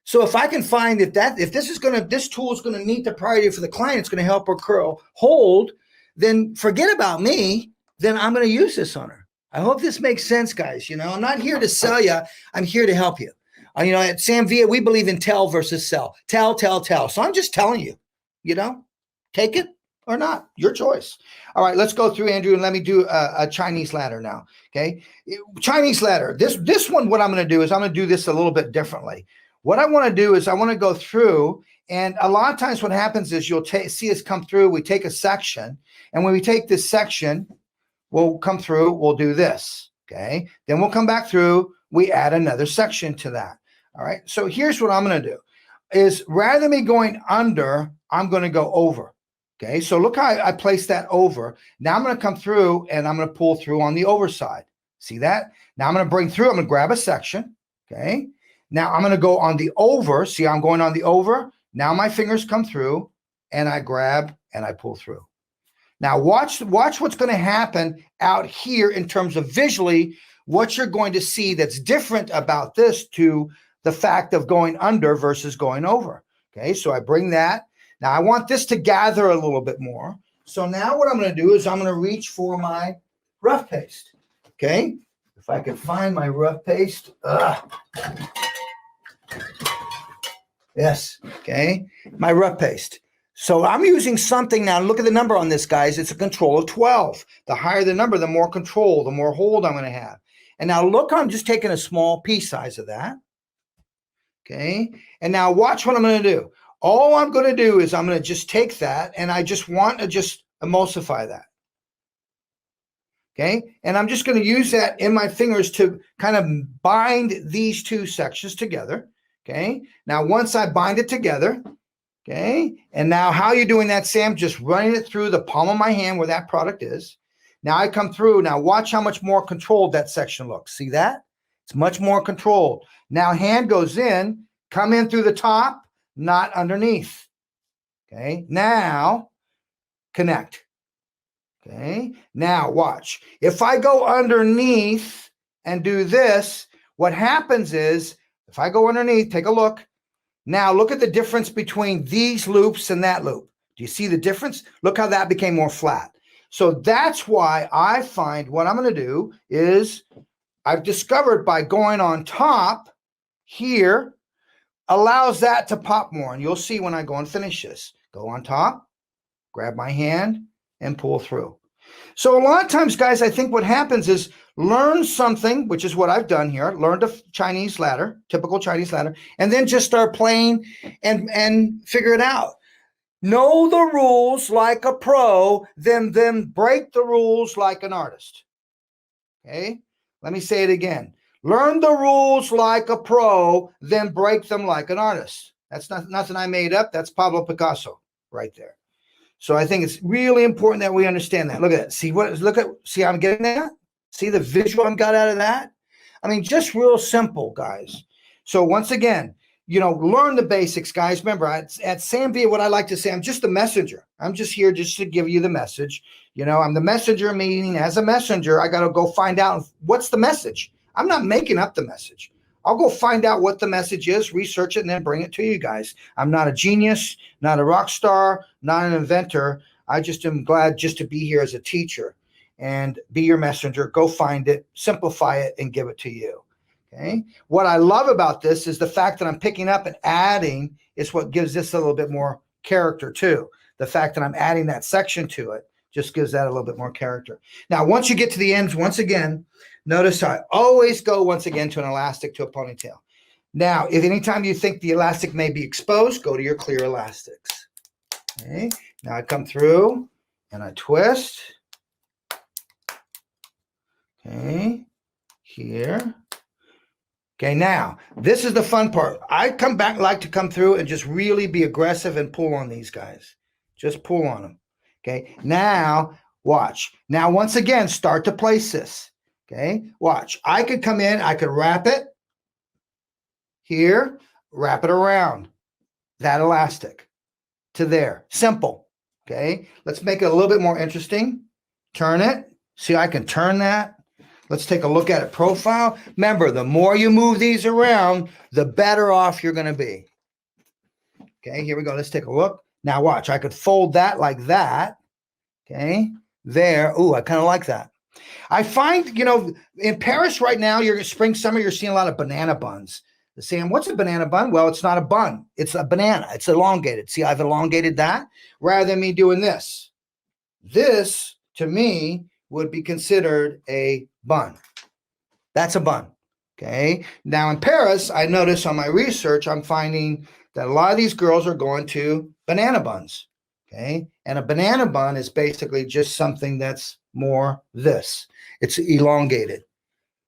So if I can find if this tool is going to meet the priority for the client, it's going to help her curl hold, then forget about me. Then I'm going to use this on her. I hope this makes sense, guys. You know, I'm not here to sell you. I'm here to help you. You know, at Sam Villa, we believe in tell versus sell. Tell. So I'm just telling you, you know, take it or not, your choice. All right, let's go through, Andrew, and let me do a Chinese ladder now. Okay, Chinese ladder. This one, what I'm going to do is I'm going to do this a little bit differently. What I want to do is I want to go through, and a lot of times what happens is you'll see us come through. We take a section, and when we take this section, we'll come through. We'll do this. Okay, then we'll come back through. We add another section to that. All right. So here's what I'm going to do. is rather than me going under, I'm going to go over. Okay, so look how I place that over. Now I'm going to come through and I'm going to pull through on the overside. See that? Now I'm going to bring through, I'm going to grab a section. Okay, now I'm going to go on the over. See, I'm going on the over. Now my fingers come through and I grab and I pull through. Now watch what's going to happen out here in terms of visually what you're going to see that's different about this to the fact of going under versus going over. Okay, so I bring that. Now I want this to gather a little bit more. So now what I'm going to do is I'm going to reach for my rough paste. Okay, if I can find my rough paste. Yes, okay, my rough paste. So I'm using something now. Look at the number on this, guys. It's a control of 12. The higher the number, the more control, the more hold I'm going to have. And now look, I'm just taking a small piece size of that. Okay, and now watch what I'm going to do. All I'm going to do is I'm going to just take that and I just want to just emulsify that. Okay, and I'm just going to use that in my fingers to kind of bind these two sections together. Okay, now once I bind it together, okay, and now how are you doing that, Sam? Just running it through the palm of my hand where that product is. Now I come through. Now watch how much more controlled that section looks. See that? It's much more controlled. Now hand goes in, come in through the top, not underneath. Okay, now connect. Okay, now watch. If I go underneath and do this, what happens is, if I go underneath, take a look. Now look at the difference between these loops and that loop. Do you see the difference? Look how that became more flat. So that's why I find what I'm going to do is I've discovered by going on top here allows that to pop more. And you'll see when I go and finish this. Go on top, grab my hand, and pull through. So a lot of times, guys, I think what happens is learn something, which is what I've done here. Learn the Chinese ladder, typical Chinese ladder, and then just start playing and figure it out. Know the rules like a pro, then break the rules like an artist. Okay? Let me say it again. Learn the rules like a pro, then break them like an artist. That's nothing I made up. That's Pablo Picasso right there. So I think it's really important that we understand that. Look at that. See how I'm getting that? See the visual I got out of that? I mean, just real simple, guys. So once again, learn the basics, guys. Remember, at Sam Villa, what I like to say, I'm just the messenger. I'm just here just to give you the message. I'm the messenger, meaning as a messenger, I got to go find out what's the message. I'm not making up the message. I'll go find out what the message is, research it, and then bring it to you guys. I'm not a genius, not a rock star, not an inventor. I just am glad just to be here as a teacher and be your messenger. Go find it, simplify it, and give it to you. Okay. What I love about this is the fact that I'm picking up and adding is what gives this a little bit more character too. The fact that I'm adding that section to it just gives that a little bit more character. Now, once you get to the ends, once again, notice I always go once again to an elastic to a ponytail. Now, if anytime you think the elastic may be exposed, go to your clear elastics. Okay. Now I come through and I twist. Okay. Here. Okay, now, this is the fun part. I like to come through and just really be aggressive and pull on these guys. Just pull on them. Okay, now, watch. Now, once again, start to place this. Okay, watch. I could come in, I could wrap it here, wrap it around that elastic to there. Simple. Okay, let's make it a little bit more interesting. Turn it. See, I can turn that. Let's take a look at it profile. Remember, the more you move these around, the better off you're going to be. Okay, here we go. Let's take a look. Now watch. I could fold that like that. Okay, there. Ooh, I kind of like that. I find, in Paris right now, spring, summer, you're seeing a lot of banana buns. They're saying, what's a banana bun? Well, it's not a bun. It's a banana. It's elongated. See, I've elongated that rather than me doing this. This, to me, would be considered a bun. That's a bun. Okay. Now in Paris, I notice on my research, I'm finding that a lot of these girls are going to banana buns. Okay. And a banana bun is basically just something that's more this. It's elongated.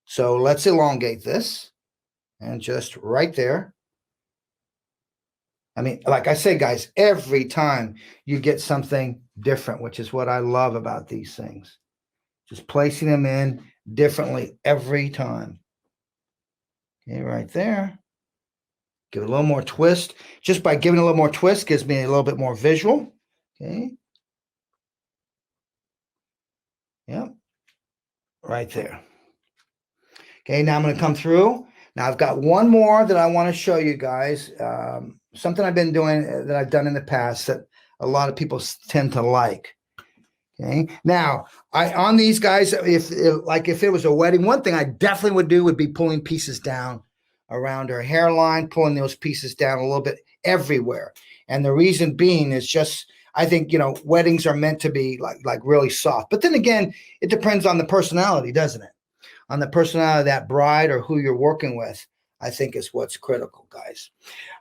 So let's elongate this and just right there. I mean, like I say, guys, every time you get something different, which is what I love about these things. Just placing them in differently every time. Okay, right there. Give it a little more twist. Just by giving a little more twist gives me a little bit more visual. Okay. Yep. Right there. Okay, now I'm going to come through. Now I've got one more that I want to show you guys. Something I've been doing that I've done in the past that a lot of people tend to like. Okay. Now, on these guys, if it was a wedding, one thing I definitely would do would be pulling pieces down around her hairline, pulling those pieces down a little bit everywhere. And the reason being is just, I think, weddings are meant to be like really soft. But then again, it depends on the personality, doesn't it? On the personality of that bride or who you're working with, I think is what's critical, guys.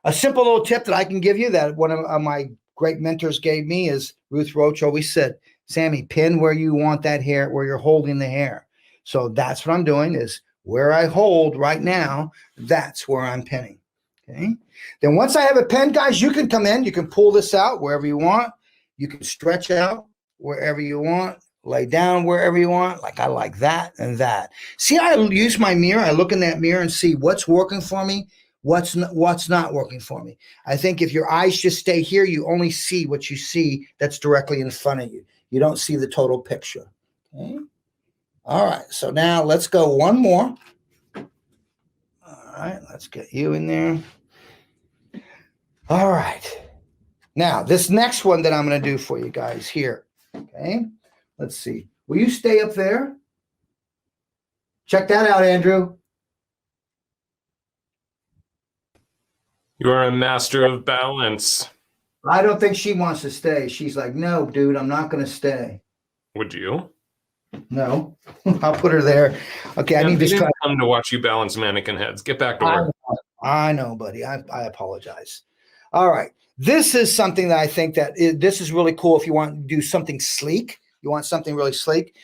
A simple little tip that I can give you that one of my great mentors gave me is Ruth Roach always said, Sammy, pin where you want that hair, where you're holding the hair. So that's what I'm doing is where I hold right now, that's where I'm pinning. Okay. Then once I have it pinned, guys, you can come in, you can pull this out wherever you want. You can stretch out wherever you want, lay down wherever you want. Like I like that and that. See, I use my mirror. I look in that mirror and see what's working for me, what's not working for me. I think if your eyes just stay here, you only see what you see that's directly in front of you. You don't see the total picture. Okay. All right. So now let's go one more. All right. Let's get you in there. All right. Now, this next one that I'm going to do for you guys here. Okay. Let's see. Will you stay up there? Check that out, Andrew. You are a master of balance. I don't think she wants to stay. She's like, no, dude, I'm not going to stay. Would you? No, I'll put her there. Okay, I need They to didn't come to watch you balance mannequin heads. Get back to work. I know, buddy. I apologize. All right. This is something that I think that this is really cool if you want to do something sleek. You want something really sleek.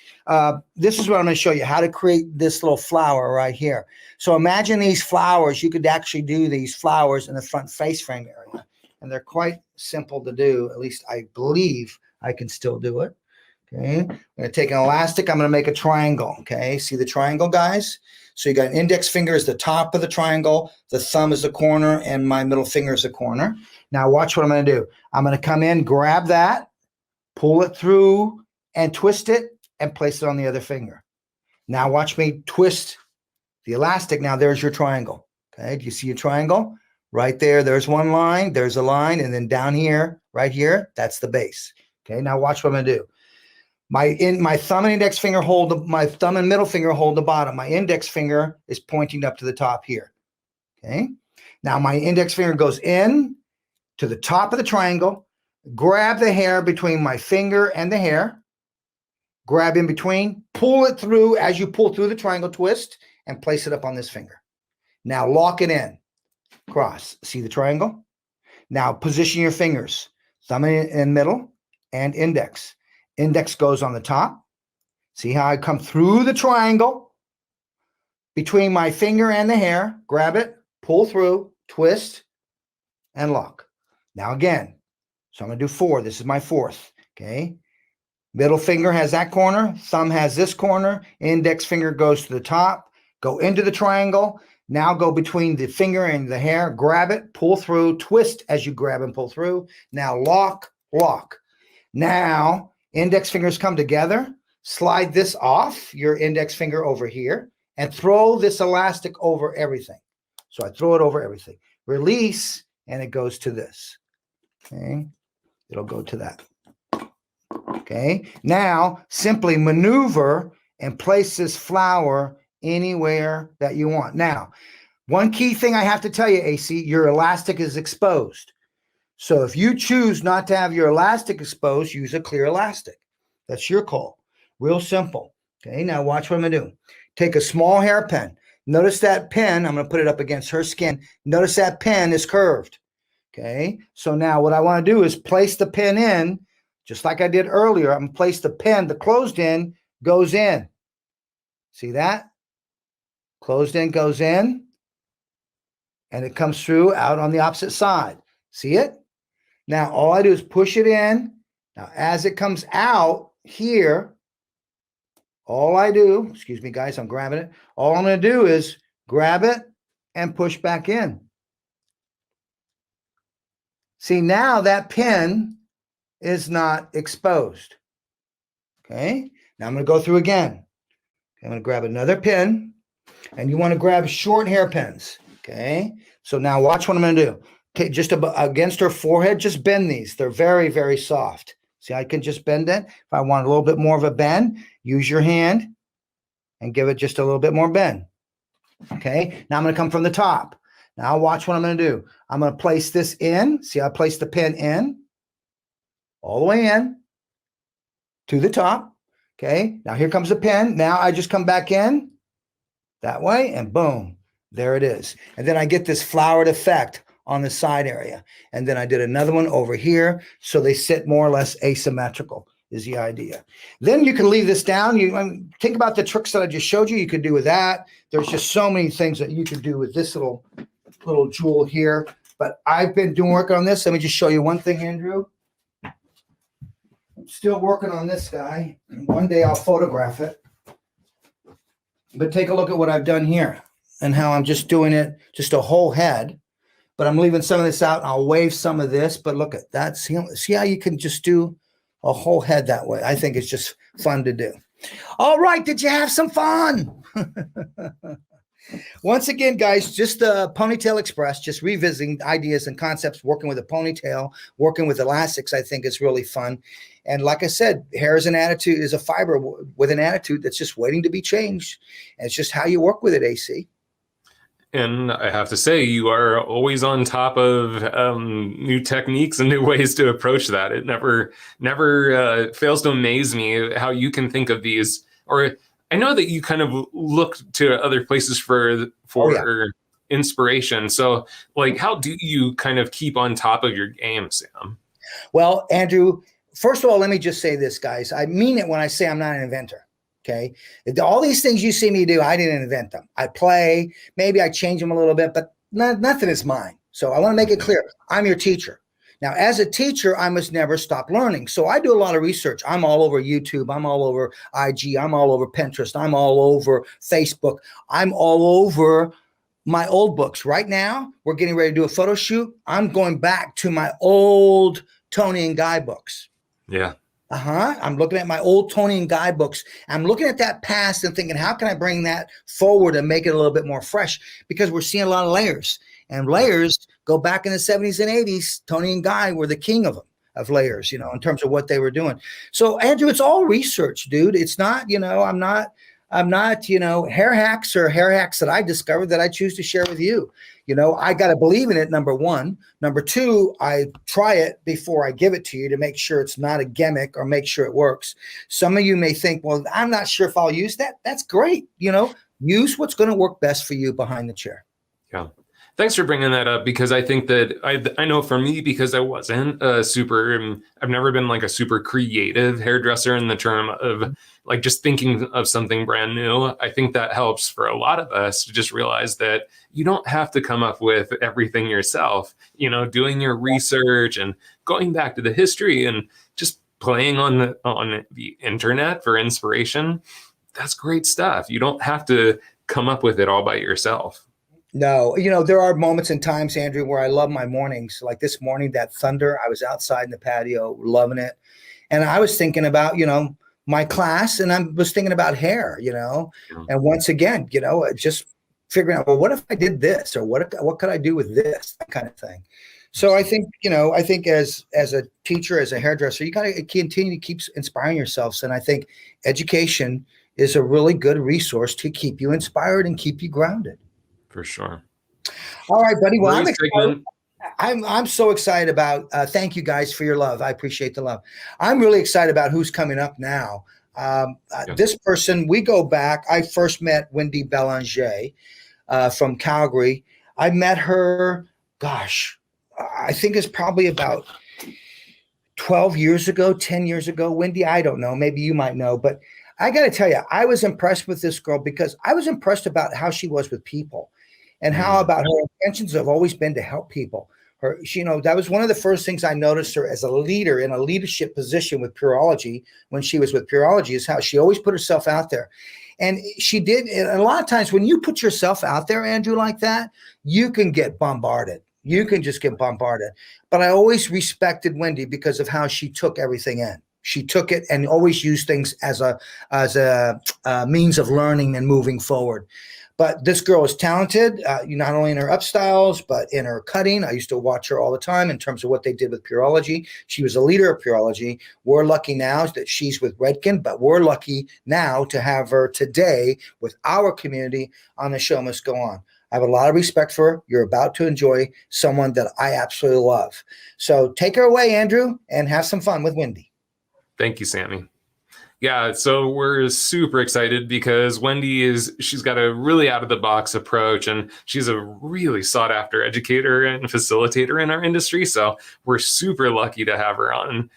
This is what I'm going to show you, how to create this little flower right here. So imagine these flowers. You could actually do these flowers in the front face frame area. And they're quite simple to do. At least I believe I can still do it. Okay. I'm going to take an elastic. I'm going to make a triangle. Okay. See the triangle, guys? So you got an index finger is the top of the triangle. The thumb is the corner and my middle finger is the corner. Now watch what I'm going to do. I'm going to come in, grab that, pull it through and twist it and place it on the other finger. Now watch me twist the elastic. Now there's your triangle. Okay. Do you see your triangle? Right there, there's one line, there's a line, and then down here, right here, that's the base. Okay, now watch what I'm gonna do. My thumb and index finger hold my thumb and middle finger hold the bottom. My index finger is pointing up to the top here. Okay, now my index finger goes in to the top of the triangle, grab the hair between my finger and the hair, grab in between, pull it through as you pull through the triangle, twist, and place it up on this finger. Now lock it in. Cross. See the triangle? Now position your fingers, thumb in middle and index. Index goes on the top. See how I come through the triangle between my finger and the hair, grab it, pull through, twist, and lock. Now again, so I'm going to do 4. This is my 4th. Okay. Middle finger has that corner. Thumb has this corner. Index finger goes to the top. Go into the triangle. Now go between the finger and the hair, grab it, pull through, twist as you grab and pull through. Now lock, lock. Now index fingers come together, slide this off your index finger over here and throw this elastic over everything. So I throw it over everything. Release and it goes to this. Okay. It'll go to that. Okay. Now simply maneuver and place this flower anywhere that you want. Now, one key thing I have to tell you, AC, your elastic is exposed. So if you choose not to have your elastic exposed, use a clear elastic. That's your call. Real simple. Okay, now watch what I'm going to do. Take a small hairpin. Notice that pin, I'm going to put it up against her skin. Notice that pin is curved. Okay, so now what I want to do is place the pin in, just like I did earlier. I'm going to place the pin, the closed in goes in. See that? Closed in goes in, and it comes through out on the opposite side. See it? Now, all I do is push it in. Now, as it comes out here, all I do, excuse me, guys, I'm grabbing it. All I'm going to do is grab it and push back in. See, now that pin is not exposed. Okay. Now I'm going to go through again. I'm going to grab another pin, and you want to grab short hairpins. Okay. So now watch what I'm going to do. Okay. Just against her forehead, just bend these. They're very, very soft. See, I can just bend it. If I want a little bit more of a bend, use your hand and give it just a little bit more bend. Okay. Now I'm going to come from the top. Now watch what I'm going to do. I'm going to place this in. See, I placed the pin in all the way in to the top. Okay. Now here comes the pin. Now I just come back in that way and boom, there it is. And then I get this flowered effect on the side area. And then I did another one over here. So they sit more or less asymmetrical is the idea. Then you can leave this down. You think about the tricks that I just showed you. You could do with that. There's just so many things that you could do with this little jewel here. But I've been doing work on this. Let me just show you one thing, Andrew. I'm still working on this guy. One day I'll photograph it. But take a look at what I've done here and how I'm just doing it, just a whole head. But I'm leaving some of this out, and I'll wave some of this. But look at that. See how you can just do a whole head that way? I think it's just fun to do. All right. Did you have some fun? Once again, guys, just the Ponytail Express, just revisiting ideas and concepts, working with a ponytail, working with elastics, I think is really fun. And like I said, hair is an attitude, is a fiber with an attitude that's just waiting to be changed. And it's just how you work with it, AC. And I have to say, you are always on top of new techniques and new ways to approach that. It never fails to amaze me how you can think of these. Or I know that you kind of look to other places for inspiration. So, like, how do you kind of keep on top of your game, Sam? Well, Andrew, first of all, let me just say this, guys. I mean it when I say I'm not an inventor. Okay. All these things you see me do, I didn't invent them. I play, maybe I change them a little bit, but nothing is mine. So I want to make it clear. I'm your teacher. Now, as a teacher, I must never stop learning. So I do a lot of research. I'm all over YouTube. I'm all over IG. I'm all over Pinterest. I'm all over Facebook. I'm all over my old books. Right now, we're getting ready to do a photo shoot. I'm going back to my old Tony and Guy books. Yeah. I'm looking at my old Tony and Guy books. I'm looking at that past and thinking, how can I bring that forward and make it a little bit more fresh? Because we're seeing a lot of layers. And layers go back in the 70s and 80s. Tony and Guy were the king of layers, in terms of what they were doing. So, Andrew, it's all research, dude. It's not, I'm not, hair hacks or hair hacks that I discovered that I choose to share with you. I got to believe in it, number one. Number two, I try it before I give it to you to make sure it's not a gimmick or make sure it works. Some of you may think, well, I'm not sure if I'll use that. That's great. Use what's going to work best for you behind the chair. Yeah. Thanks for bringing that up, because I think that I know for me, because I wasn't I've never been like a super creative hairdresser in the term of like just thinking of something brand new. I think that helps for a lot of us to just realize that you don't have to come up with everything yourself, doing your research and going back to the history and just playing on the internet for inspiration. That's great stuff. You don't have to come up with it all by yourself. No, there are moments and times, Andrew, where I love my mornings. Like this morning, that thunder, I was outside in the patio, loving it. And I was thinking about, my class, and I was thinking about hair, and once again, just figuring out, well, what if I did this, or what could I do with this, that kind of thing. So I think, as a teacher, as a hairdresser, you got to continue to keep inspiring yourselves. And I think education is a really good resource to keep you inspired and keep you grounded. For sure. All right, buddy. Well, I'm so excited about, thank you guys for your love. I appreciate the love. I'm really excited about who's coming up now. This person, we go back. I first met Wendy Bélanger from Calgary. I met her, I think it's probably about 12 years ago, 10 years ago. Wendy, I don't know. Maybe you might know. But I got to tell you, I was impressed with this girl because I was impressed about how she was with people. And how about her intentions have always been to help people. She, that was one of the first things I noticed her as a leader in a leadership position with Pureology when she was with Pureology, is how she always put herself out there. And she did. And a lot of times when you put yourself out there, Andrew, like that, you can get bombarded. You can just get bombarded. But I always respected Wendy because of how she took everything in. She took it and always used things as a means of learning and moving forward. But this girl is talented, not only in her upstyles, but in her cutting. I used to watch her all the time in terms of what they did with Pureology. She was a leader of Pureology. We're lucky now that she's with Redken, but we're lucky now to have her today with our community on The Show Must Go On. I have a lot of respect for her. You're about to enjoy someone that I absolutely love. So take her away, Andrew, and have some fun with Wendy. Thank you, Sammy. Yeah, so we're super excited because she's got a really out of the box approach, and she's a really sought after educator and facilitator in our industry. So we're super lucky to have her on.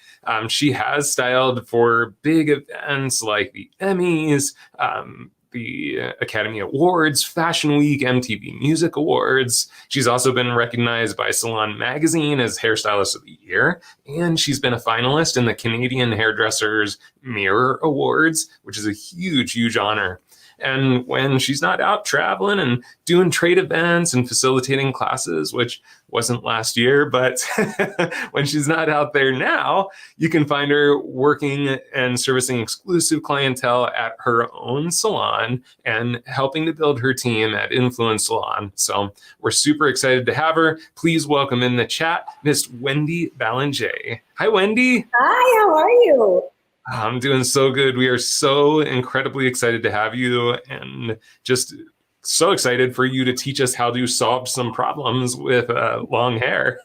She has styled for big events like the Emmys, the Academy Awards, Fashion Week, MTV Music Awards. She's also been recognized by Salon Magazine as Hairstylist of the Year, and she's been a finalist in the Canadian Hairdressers Mirror Awards, which is a huge, huge honor. And when she's not out traveling and doing trade events and facilitating classes, which wasn't last year, but when she's not out there now, you can find her working and servicing exclusive clientele at her own salon and helping to build her team at Influence Salon. So we're super excited to have her. Please welcome in the chat, Miss Wendy Bélanger. Hi, Wendy. Hi, how are you? I'm doing so good. We are so incredibly excited to have you, and just so excited for you to teach us how to solve some problems with long hair.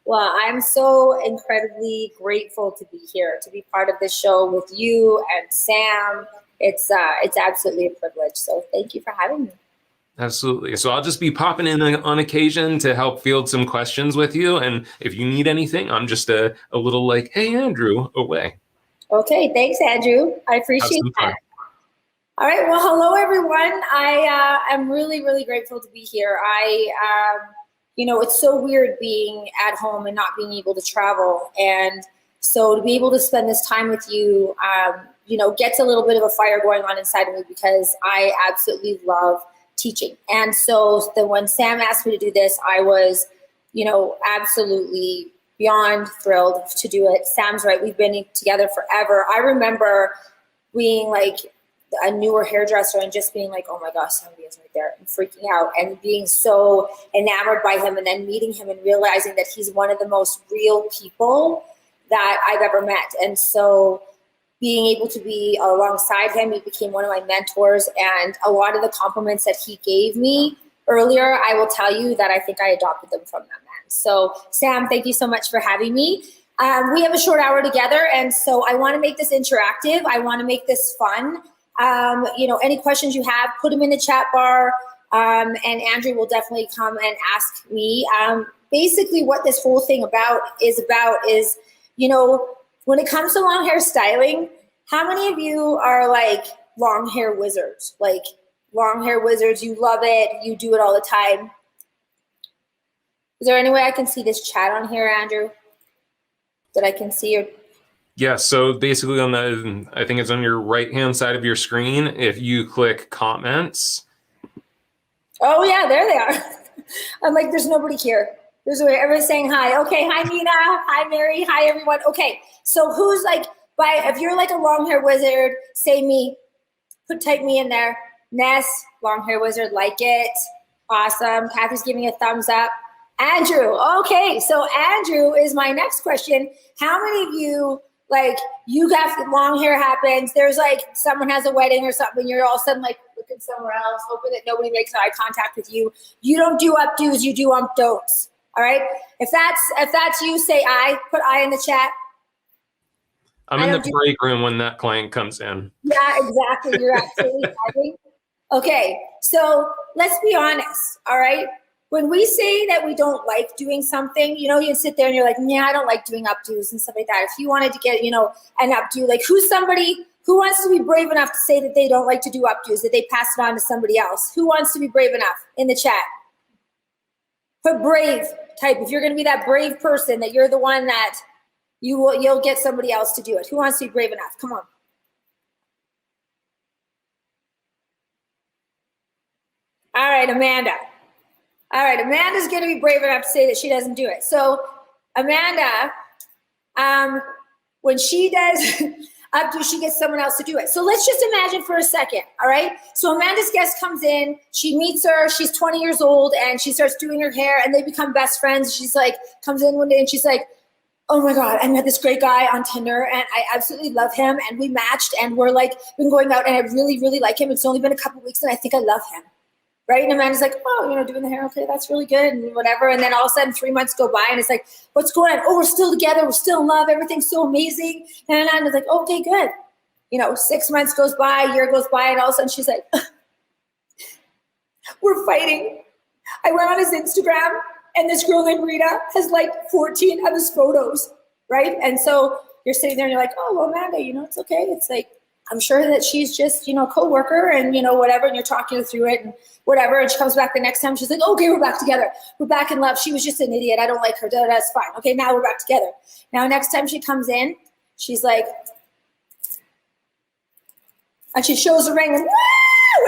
Well, I'm so incredibly grateful to be here, to be part of this show with you and Sam. It's absolutely a privilege. So thank you for having me. Absolutely. So I'll just be popping in on occasion to help field some questions with you. And if you need anything, I'm just a little like, hey, Andrew, away. Okay, thanks, Andrew. I appreciate that. All right, well, hello, everyone. I am really, really grateful to be here. It's so weird being at home and not being able to travel. And so to be able to spend this time with you, gets a little bit of a fire going on inside of me because I absolutely love teaching. And so when Sam asked me to do this, I was, absolutely beyond thrilled to do it. Sam's right. We've been together forever. I remember being like a newer hairdresser and just being like, oh my gosh, somebody is right there, and freaking out and being so enamored by him, and then meeting him and realizing that he's one of the most real people that I've ever met. And so being able to be alongside him, he became one of my mentors, and a lot of the compliments that he gave me earlier, I will tell you that I think I adopted them from that man. So Sam, thank you so much for having me. We have a short hour together, and so I want to make this interactive. I want to make this fun. Any questions you have, put them in the chat bar, and Andrew will definitely come and ask me. Basically what this whole thing is, when it comes to long hair styling, how many of you are like long hair wizards? Like long hair wizards, you love it, you do it all the time. Is there any way I can see this chat on here, Andrew? That I can see? Or yeah, so basically I think it's on your right-hand side of your screen. If you click comments. Oh yeah, there they are. I'm like, there's nobody here. Everyone's saying hi. Okay, hi Nina, hi Mary, hi everyone. Okay, so who's like, if you're like a long hair wizard, say me, type me in there. Ness, long hair wizard, like it. Awesome. Kathy's giving a thumbs up. Andrew, okay, so Andrew is my next question. How many of you, like, you got long hair happens, there's like someone has a wedding or something, you're all of a sudden like looking somewhere else, hoping that nobody makes eye contact with you. You don't do updos, you do umpdos. All right. If that's you, say I. Put I in the chat. I'm in the break room when that client comes in. Yeah, exactly. You're absolutely right. Okay, so let's be honest. All right. When we say that we don't like doing something, you sit there and you're like, yeah, I don't like doing updos and stuff like that. If you wanted to get, an updo, like who's somebody who wants to be brave enough to say that they don't like to do updos, that they pass it on to somebody else? Who wants to be brave enough in the chat? Put brave type. If you're going to be that brave person, that you're the one that you'll get somebody else to do it. Who wants to be brave enough? Come on. All right, Amanda. All right, Amanda's going to be brave enough to say that she doesn't do it. So Amanda, when she does updo, she gets someone else to do it. So let's just imagine for a second, all right? So Amanda's guest comes in, she meets her, she's 20 years old, and she starts doing her hair, and they become best friends. She's like, comes in one day, and she's like, oh my God, I met this great guy on Tinder, and I absolutely love him, and we matched, and we're like, been going out, and I really, really like him. It's only been a couple weeks, and I think I love him. Right? And Amanda's like, oh, you know, doing the hair, okay, that's really good, and whatever. And then all of a sudden 3 months go by, and it's like, what's going on? Oh, we're still together, we're still in love, everything's so amazing. And Amanda's like, okay, good. You know, 6 months goes by, a year goes by, and all of a sudden she's like, we're fighting. I went on his Instagram, and this girl named Rita has like 14 of his photos, right? And so you're sitting there and you're like, oh, well, Amanda, you know, it's okay. It's like, I'm sure that she's just, you know, a coworker and, you know, whatever, and you're talking her through it and whatever. And she comes back the next time. She's like, okay, we're back together. We're back in love. She was just an idiot. I don't like her. That's fine. Okay, now we're back together. Now, next time she comes in, she's like, and she shows the ring and woo!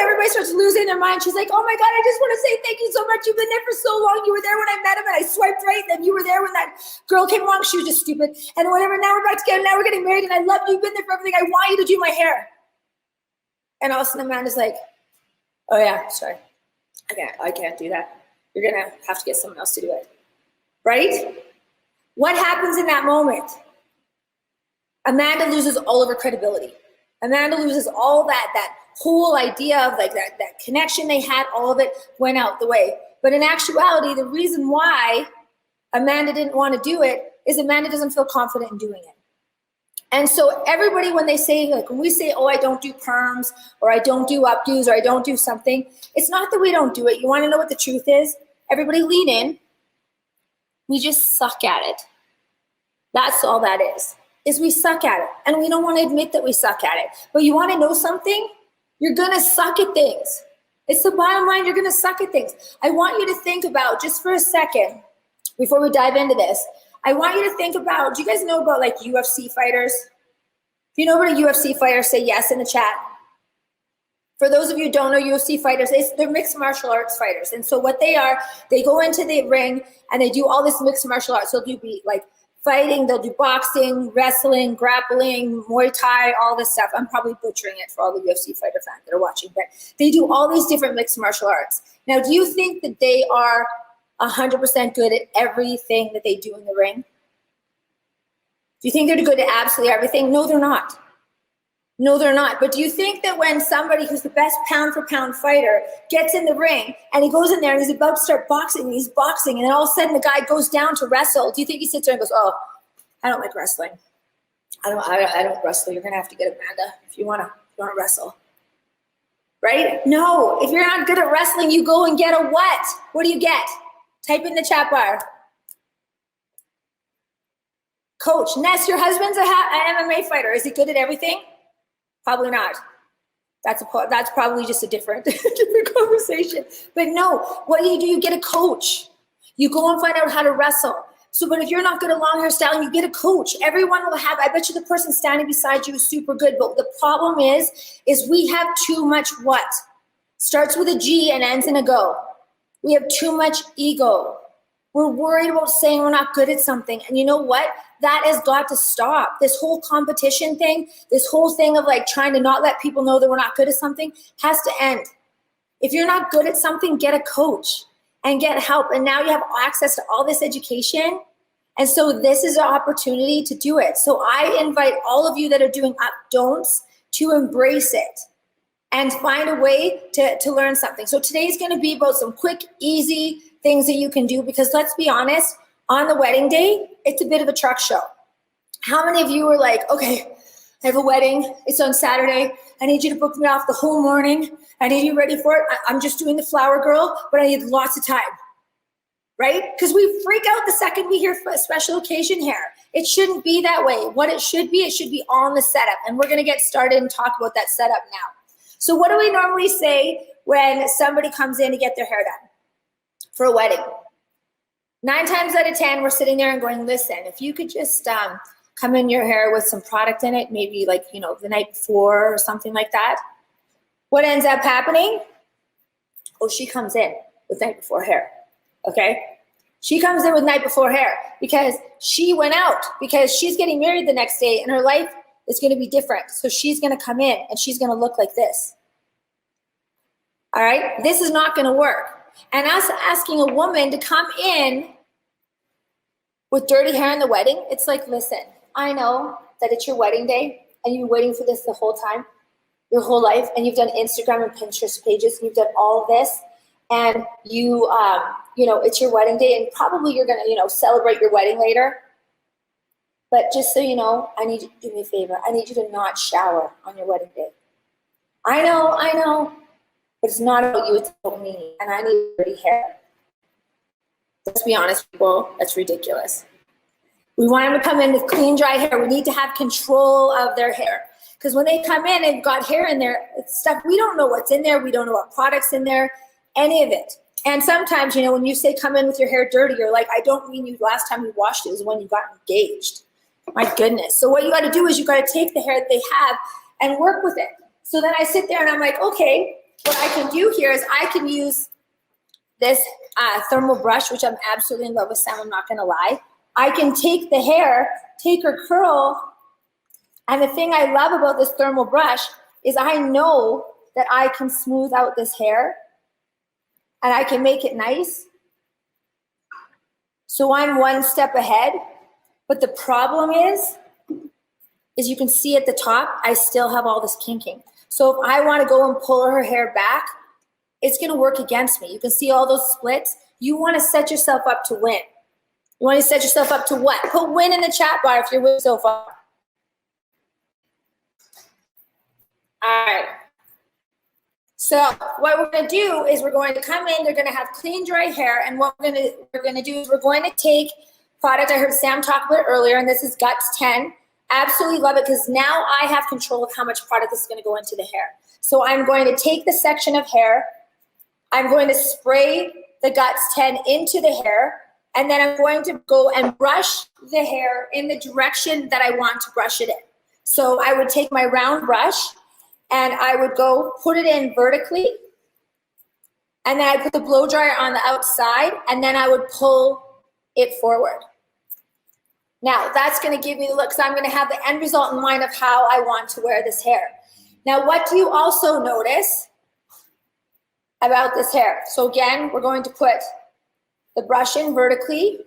Everybody starts losing their mind. She's like, oh my God, I just want to say thank you so much. You've been there for so long. You were there when I met him and I swiped right. Then you were there when that girl came along. She was just stupid. And whatever, now we're back together. Now we're getting married and I love you. You've been there for everything. I want you to do my hair. And all of a sudden Amanda's like, oh yeah, sorry. I can't do that. You're going to have to get someone else to do it. Right? What happens in that moment? Amanda loses all of her credibility. Amanda loses all that whole idea of like that connection they had, all of it went out the way. But in actuality, the reason why Amanda didn't want to do it is Amanda doesn't feel confident in doing it. And so everybody, when they say, like when we say, oh, I don't do perms or I don't do updos or I don't do something, it's not that we don't do it. You want to know what the truth is? Everybody lean in. We just suck at it. That's all that is we suck at it. And we don't want to admit that we suck at it. But you want to know something? You're going to suck at things. It's the bottom line. You're going to suck at things. I want you to think about, just for a second, before we dive into this, I want you to think about, do you guys know about like UFC fighters? If you know what a UFC fighter, say yes in the chat. For those of you who don't know UFC fighters, they're mixed martial arts fighters. And so what they are, they go into the ring and they do all this mixed martial arts. So they'll do like fighting, they'll do boxing, wrestling, grappling, Muay Thai, all this stuff. I'm probably butchering it for all the UFC fighter fans that are watching, but they do all these different mixed martial arts. Now, do you think that they are 100% good at everything that they do in the ring? Do you think they're good at absolutely everything? No, they're not. No, they're not. But do you think that when somebody who's the best pound for pound fighter gets in the ring and he goes in there and he's about to start boxing and he's boxing and then all of a sudden the guy goes down to wrestle, do you think he sits there and goes, oh, I don't like wrestling. I don't wrestle. You're going to have to get Amanda if you want to wrestle. Right? No, if you're not good at wrestling, you go and get a what? What do you get? Type in the chat bar. Coach. Ness, your husband's an MMA fighter. Is he good at everything? Probably not. That's probably just a different conversation. But no, what do? You get a coach. You go and find out how to wrestle. So, but if you're not good at long hair styling, you get a coach. Everyone will have, I bet you the person standing beside you is super good. But the problem is we have too much what? Starts with a G and ends in a go. We have too much ego. We're worried about saying we're not good at something. And you know what? That has got to stop. This whole competition thing, this whole thing of like trying to not let people know that we're not good at something has to end. If you're not good at something, get a coach and get help. And now you have access to all this education. And so this is an opportunity to do it. So I invite all of you that are doing don'ts to embrace it and find a way to learn something. So today's going to be about some quick, easy things that you can do, because let's be honest, on the wedding day, it's a bit of a truck show. How many of you were like, okay, I have a wedding. It's on Saturday. I need you to book me off the whole morning. I need you ready for it. I'm just doing the flower girl, but I need lots of time, right? Because we freak out the second we hear a special occasion hair. It shouldn't be that way. What it should be on the setup. And we're going to get started and talk about that setup now. So what do we normally say when somebody comes in to get their hair done for a wedding? 9 times out of 10, we're sitting there and going, listen, if you could just come in your hair with some product in it, maybe like, you know, the night before or something like that. What ends up happening? Oh, she comes in with night before hair, okay? She comes in with night before hair because she went out, because she's getting married the next day and her life is gonna be different. So she's gonna come in and she's gonna look like this. All right, this is not gonna work. And us asking a woman to come in with dirty hair in the wedding, it's like, listen, I know that it's your wedding day and you've been waiting for this the whole time, your whole life, and you've done Instagram and Pinterest pages, and you've done all of this, and you know, it's your wedding day, and probably you're gonna, you know, celebrate your wedding later. But just so you know, I need you to do me a favor. I need you to not shower on your wedding day. I know. But it's not about you, it's about me, and I need dirty hair. Let's be honest, people, that's ridiculous. We want them to come in with clean, dry hair. We need to have control of their hair. Because when they come in and got hair in there, it's stuff, we don't know what's in there, we don't know what product's in there, any of it. And sometimes, you know, when you say come in with your hair dirty, you're like, I don't mean you last time you washed it was when you got engaged. My goodness. So what you gotta do is you gotta take the hair that they have and work with it. So then I sit there and I'm like, okay, what I can do here is I can use this thermal brush, which I'm absolutely in love with, Sam, I'm not gonna lie. I can take the hair, take her curl, and the thing I love about this thermal brush is I know that I can smooth out this hair and I can make it nice. So I'm one step ahead, but the problem is you can see at the top, I still have all this kinking. So if I want to go and pull her hair back, it's going to work against me. You can see all those splits. You want to set yourself up to win. You want to set yourself up to what? Put win in the chat bar if you're winning so far. All right. So what we're going to do is we're going to come in. They're going to have clean, dry hair. And what we're going to do is we're going to take product I heard Sam talk about earlier, and this is Guts 10. Absolutely love it because now I have control of how much product is going to go into the hair. So I'm going to take the section of hair, I'm going to spray the Guts 10 into the hair, and then I'm going to go and brush the hair in the direction that I want to brush it in. So I would take my round brush and I would go put it in vertically, and then I put the blow dryer on the outside, and then I would pull it forward. Now that's going to give me the look, so I'm going to have the end result in mind of how I want to wear this hair. Now what do you also notice about this hair? So again, we're going to put the brush in vertically.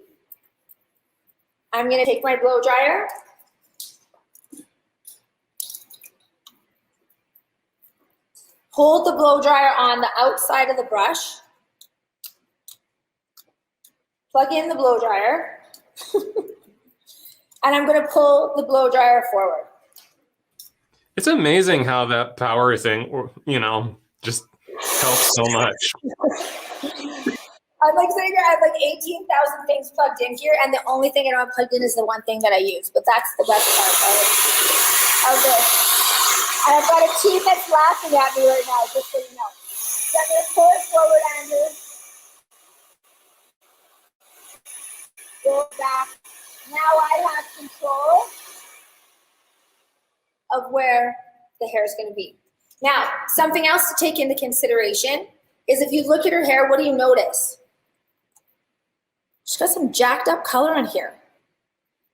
I'm going to take my blow dryer. Hold the blow dryer on the outside of the brush. Plug in the blow dryer. And I'm going to pull the blow dryer forward. It's amazing how that power thing, you know, just helps so much. I'm like sitting here, I have like 18,000 things plugged in here, and the only thing I don't have plugged in is the one thing that I use. But that's the best part of this. And I've got a team that's laughing at me right now, just so you know. So I'm going to pull it forward, Andrew. Go back. Now I have control of where the hair is going to be. Now, something else to take into consideration is if you look at her hair, what do you notice? She's got some jacked up color in here.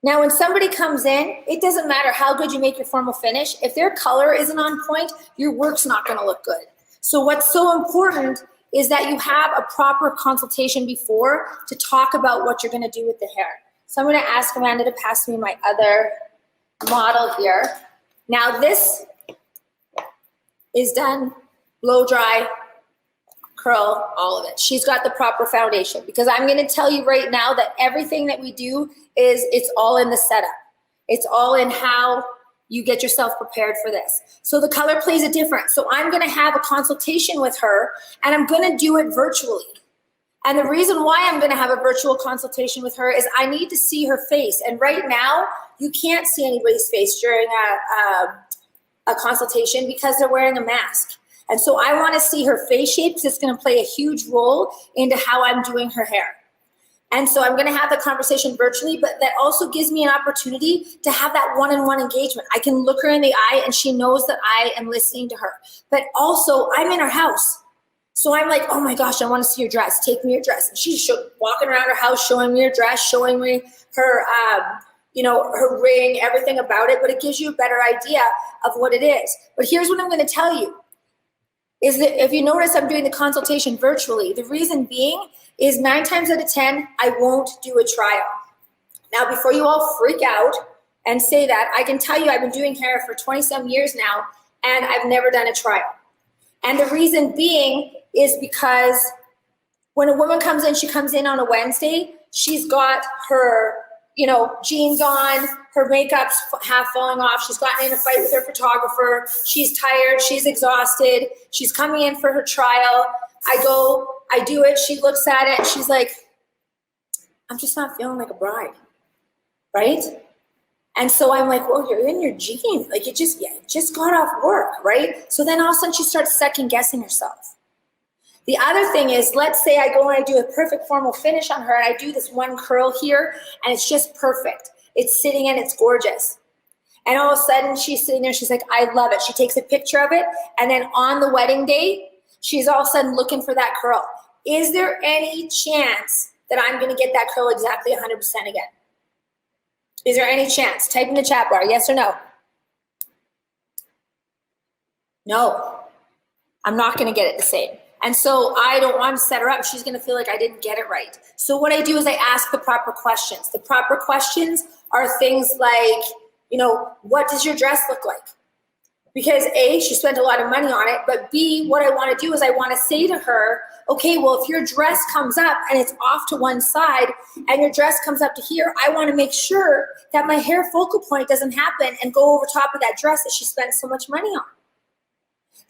Now, when somebody comes in, it doesn't matter how good you make your formal finish. If their color isn't on point, your work's not going to look good. So what's so important is that you have a proper consultation before to talk about what you're going to do with the hair. So I'm going to ask Amanda to pass me my other model here. Now this is done blow dry, curl, all of it. She's got the proper foundation because I'm going to tell you right now that everything that we do it's all in the setup. It's all in how you get yourself prepared for this. So the color plays a difference. So I'm going to have a consultation with her and I'm going to do it virtually. And the reason why I'm going to have a virtual consultation with her is I need to see her face. And right now, you can't see anybody's face during a consultation because they're wearing a mask. And so I want to see her face shape because it's going to play a huge role into how I'm doing her hair. And so I'm going to have the conversation virtually, but that also gives me an opportunity to have that one-on-one engagement. I can look her in the eye and she knows that I am listening to her. But also I'm in her house. So I'm like, oh my gosh, I want to see your dress. Take me your dress. And she's walking around her house, showing me her dress, showing me her, her ring, everything about it. But it gives you a better idea of what it is. But here's what I'm going to tell you. Is that if you notice I'm doing the consultation virtually, the reason being is 9 times out of 10, I won't do a trial. Now, before you all freak out and say that, I can tell you I've been doing hair for 20-some years now, and I've never done a trial. And the reason being is because when a woman comes in, she comes in on a Wednesday, she's got her jeans on, her makeup's half falling off. She's gotten in a fight with her photographer. She's tired, she's exhausted. She's coming in for her trial. I go, I do it. She looks at it. She's like, I'm just not feeling like a bride, right? And so I'm like, well, you're in your jeans. Like you just got off work, right? So then all of a sudden she starts second guessing herself. The other thing is, let's say I go and I do a perfect formal finish on her and I do this one curl here and it's just perfect. It's sitting and it's gorgeous. And all of a sudden she's sitting there, she's like, I love it. She takes a picture of it. And then on the wedding day, she's all of a sudden looking for that curl. Is there any chance that I'm going to get that curl exactly 100% again? Is there any chance? Type in the chat bar, yes or no? No, I'm not going to get it the same. And so I don't want to set her up. She's going to feel like I didn't get it right. So what I do is I ask the proper questions. The proper questions are things like, what does your dress look like? Because A, she spent a lot of money on it, but B, what I want to do is I want to say to her, okay, well, if your dress comes up and it's off to one side and your dress comes up to here, I want to make sure that my hair focal point doesn't happen and go over top of that dress that she spent so much money on.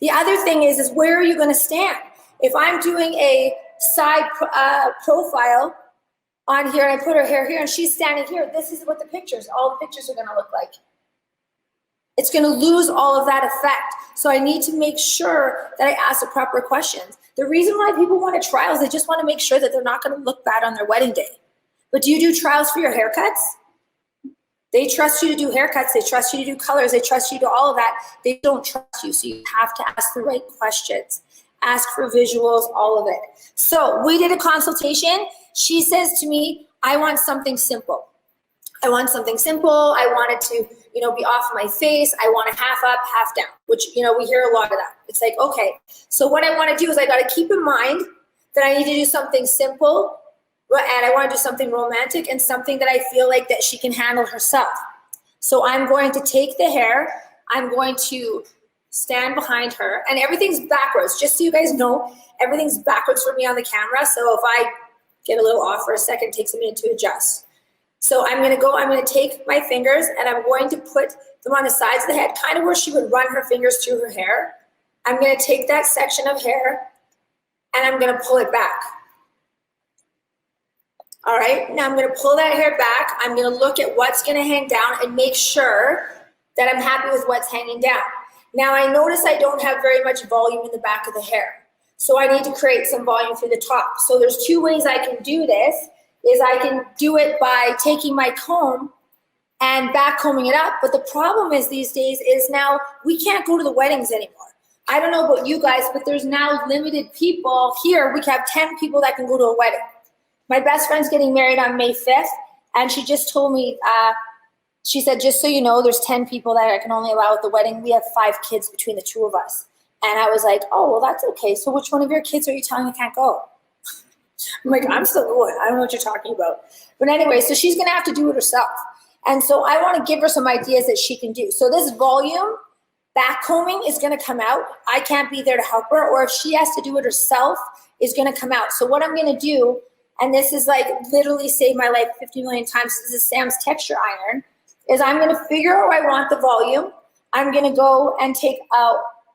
The other thing is where are you going to stand? If I'm doing a side profile on here and I put her hair here and she's standing here, this is what all the pictures are going to look like. It's going to lose all of that effect. So I need to make sure that I ask the proper questions. The reason why people want to trial is they just want to make sure that they're not going to look bad on their wedding day. But do you do trials for your haircuts? They trust you to do haircuts. They trust you to do colors. They trust you to all of that. They don't trust you. So you have to ask the right questions. Ask for visuals, all of it. So we did a consultation. She says to me, I want something simple. I want something simple. I want it to, be off my face. I want it half up, half down, which, we hear a lot of that. It's like, okay. So what I want to do is I got to keep in mind that I need to do something simple and I want to do something romantic and something that I feel like that she can handle herself. So I'm going to take the hair. I'm going to stand behind her and everything's backwards. Just so you guys know, everything's backwards for me on the camera. So if I get a little off for a second, it takes a minute to adjust. So I'm going to take my fingers and I'm going to put them on the sides of the head, kind of where she would run her fingers through her hair. I'm going to take that section of hair and I'm going to pull it back. All right, now I'm going to pull that hair back. I'm going to look at what's going to hang down and make sure that I'm happy with what's hanging down. Now I notice I don't have very much volume in the back of the hair. So I need to create some volume through the top. So there's 2 ways I can do this. Is I can do it by taking my comb and back combing it up. But the problem is these days is now we can't go to the weddings anymore. I don't know about you guys, but there's now limited people here. We can have 10 people that can go to a wedding. My best friend's getting married on May 5th. And she just told me, she said, just so you know, there's 10 people that I can only allow at the wedding. We have 5 kids between the 2 of us. And I was like, oh, well, that's okay. So which one of your kids are you telling I can't go? I'm like, I'm still going. I don't know what you're talking about. But anyway, so she's going to have to do it herself. And so I want to give her some ideas that she can do. So this volume, back combing is going to come out. I can't be there to help her. Or if she has to do it herself, is going to come out. So what I'm going to do, and this is like literally saved my life 50 million times. This is Sam's texture iron, is I'm going to figure out where I want the volume. I'm going to go and take a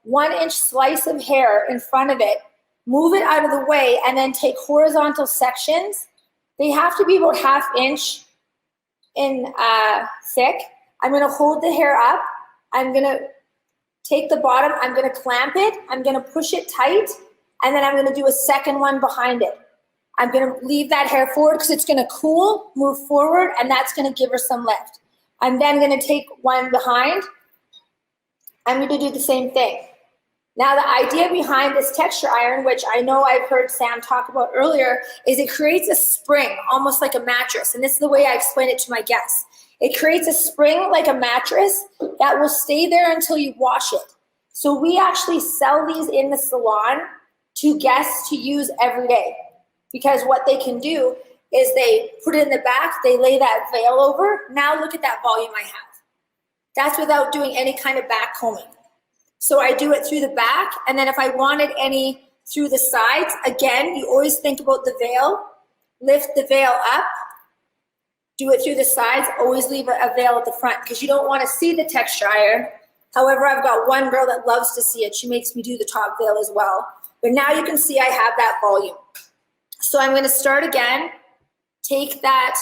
1-inch slice of hair in front of it, move it out of the way, and then take horizontal sections. They have to be about 1/2 inch in thick. I'm going to hold the hair up. I'm going to take the bottom. I'm going to clamp it. I'm going to push it tight. And then I'm going to do a second one behind it. I'm gonna leave that hair forward because it's gonna cool, move forward, and that's gonna give her some lift. I'm then gonna take one behind. I'm gonna do the same thing. Now the idea behind this texture iron, which I know I've heard Sam talk about earlier, is it creates a spring, almost like a mattress. And this is the way I explain it to my guests. It creates a spring like a mattress that will stay there until you wash it. So we actually sell these in the salon to guests to use every day. Because what they can do is they put it in the back, they lay that veil over. Now look at that volume I have. That's without doing any kind of back combing. So I do it through the back, and then if I wanted any through the sides, again, you always think about the veil. Lift the veil up, do it through the sides, always leave a veil at the front because you don't want to see the texture iron. However, I've got one girl that loves to see it. She makes me do the top veil as well. But now you can see I have that volume. So I'm going to start again, take that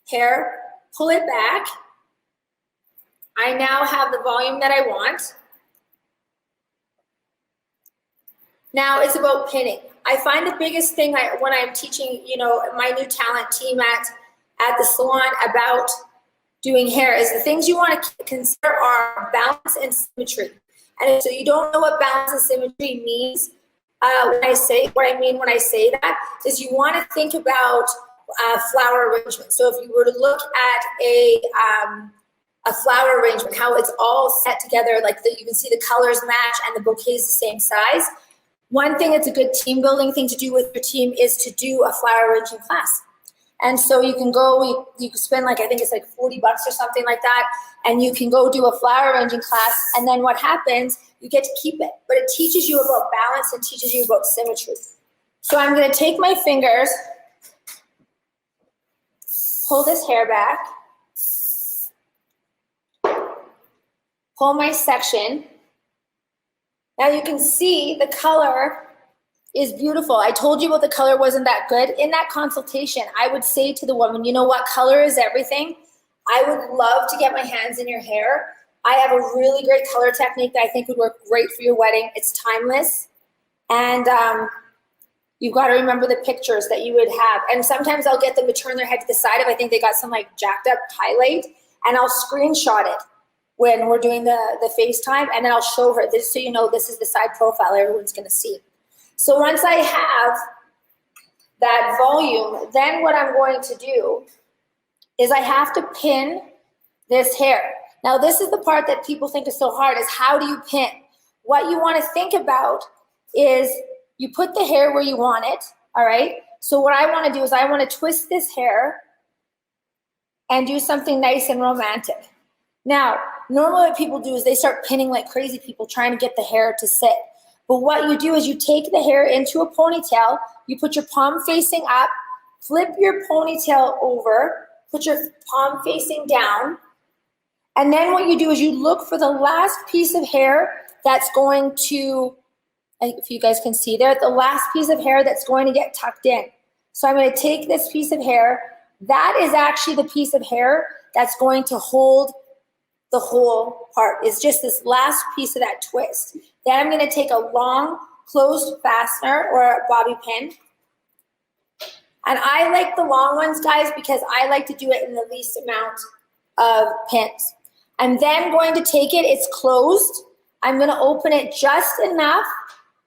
hair, pull it back. I now have the volume that I want. Now it's about pinning. I find the biggest thing when I'm teaching, my new talent team at the salon about doing hair is the things you want to consider are balance and symmetry. And so you don't know what balance and symmetry means. What I mean when I say that is you want to think about flower arrangement. So if you were to look at a flower arrangement, how it's all set together, you can see the colors match and the bouquet is the same size. One thing that's a good team building thing to do with your team is to do a flower arranging class. And so you can go, you can spend I think it's $40 or something like that, and you can go do a flower arranging class, and then what happens, you get to keep it. But it teaches you about balance and teaches you about symmetry. So I'm gonna take my fingers, pull this hair back, pull my section. Now you can see the color is beautiful. I told you about the color wasn't that good. In that consultation, I would say to the woman, you know what, color is everything. I would love to get my hands in your hair. I have a really great color technique that I think would work great for your wedding. It's timeless. And you've got to remember the pictures that you would have. And sometimes I'll get them to turn their head to the side if I think they got some jacked up highlight, and I'll screenshot it when we're doing the FaceTime, and then I'll show her this so you know this is the side profile everyone's gonna see. So once I have that volume, then what I'm going to do is I have to pin this hair. Now this is the part that people think is so hard, is how do you pin? What you wanna think about is you put the hair where you want it, all right? So what I wanna do is I wanna twist this hair and do something nice and romantic. Now, normally what people do is they start pinning like crazy people trying to get the hair to sit. But what you do is you take the hair into a ponytail, you put your palm facing up, flip your ponytail over, put your palm facing down, and then what you do is you look for the last piece of hair that's going to, if you guys can see there, the last piece of hair that's going to get tucked in. So I'm going to take this piece of hair. That is actually the piece of hair that's going to hold the whole part. Is just this last piece of that twist. Then I'm going to take a long closed fastener or a bobby pin. And I like the long ones, guys, because I like to do it in the least amount of pins. I'm then going to take it, it's closed. I'm going to open it just enough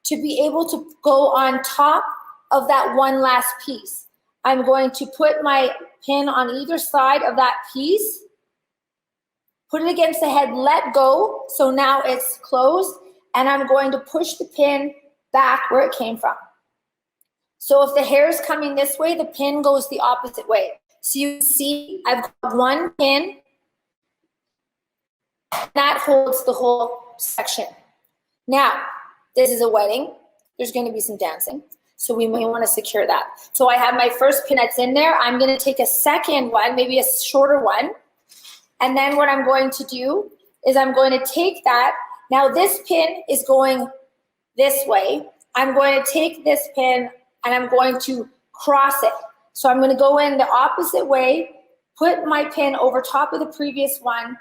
to be able to go on top of that one last piece. I'm going to put my pin on either side of that piece, put it against the head, let go, so now it's closed, and I'm going to push the pin back where it came from. So if the hair is coming this way, the pin goes the opposite way. So you see I've got one pin, that holds the whole section. Now, this is a wedding. There's going to be some dancing, so we may want to secure that. So I have my first pin that's in there. I'm going to take a second one, maybe a shorter one, and then what I'm going to do is I'm going to take that. Now this pin is going this way. I'm going to take this pin and I'm going to cross it. So I'm going to go in the opposite way, put my pin over top of the previous one,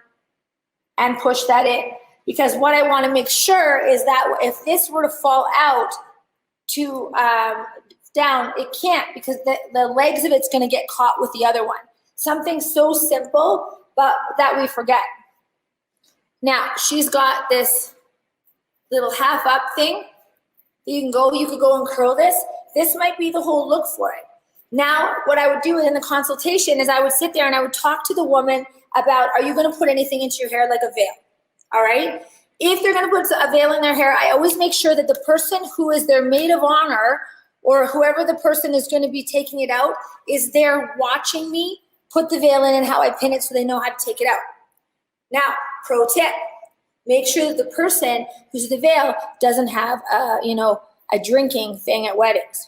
and push that in. Because what I want to make sure is that if this were to fall out to down, it can't, because the legs of it's gonna get caught with the other one. Something so simple, but that we forget. Now, she's got this little half up thing. You could go and curl this. This might be the whole look for it. Now, what I would do in the consultation is I would sit there and I would talk to the woman about, are you gonna put anything into your hair like a veil, all right? If they're gonna put a veil in their hair, I always make sure that the person who is their maid of honor, or whoever the person is gonna be taking it out, is there watching me put the veil in and how I pin it so they know how to take it out. Now, pro tip, make sure that the person who's the veil doesn't have a drinking thing at weddings,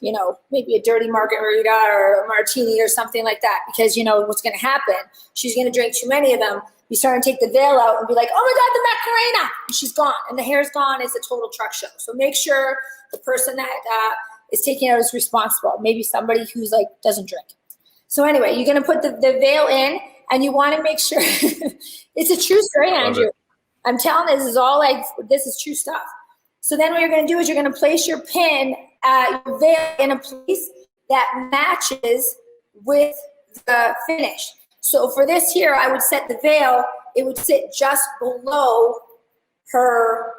maybe a dirty margarita or a martini or something like that, because you know what's gonna happen. She's gonna drink too many of them. You start to take the veil out and be like, oh my God, the Macarena, and she's gone, and the hair's gone. It's a total truck show. So make sure the person that is taking it out is responsible. Maybe somebody who's like, doesn't drink. So anyway, you're gonna put the veil in, and you wanna make sure, it's a true story, Andrew. I'm telling you, this is true stuff. So then what you're gonna do is you're gonna place your pin, your veil in a place that matches with the finish. So for this here, I would set the veil, it would sit just below her,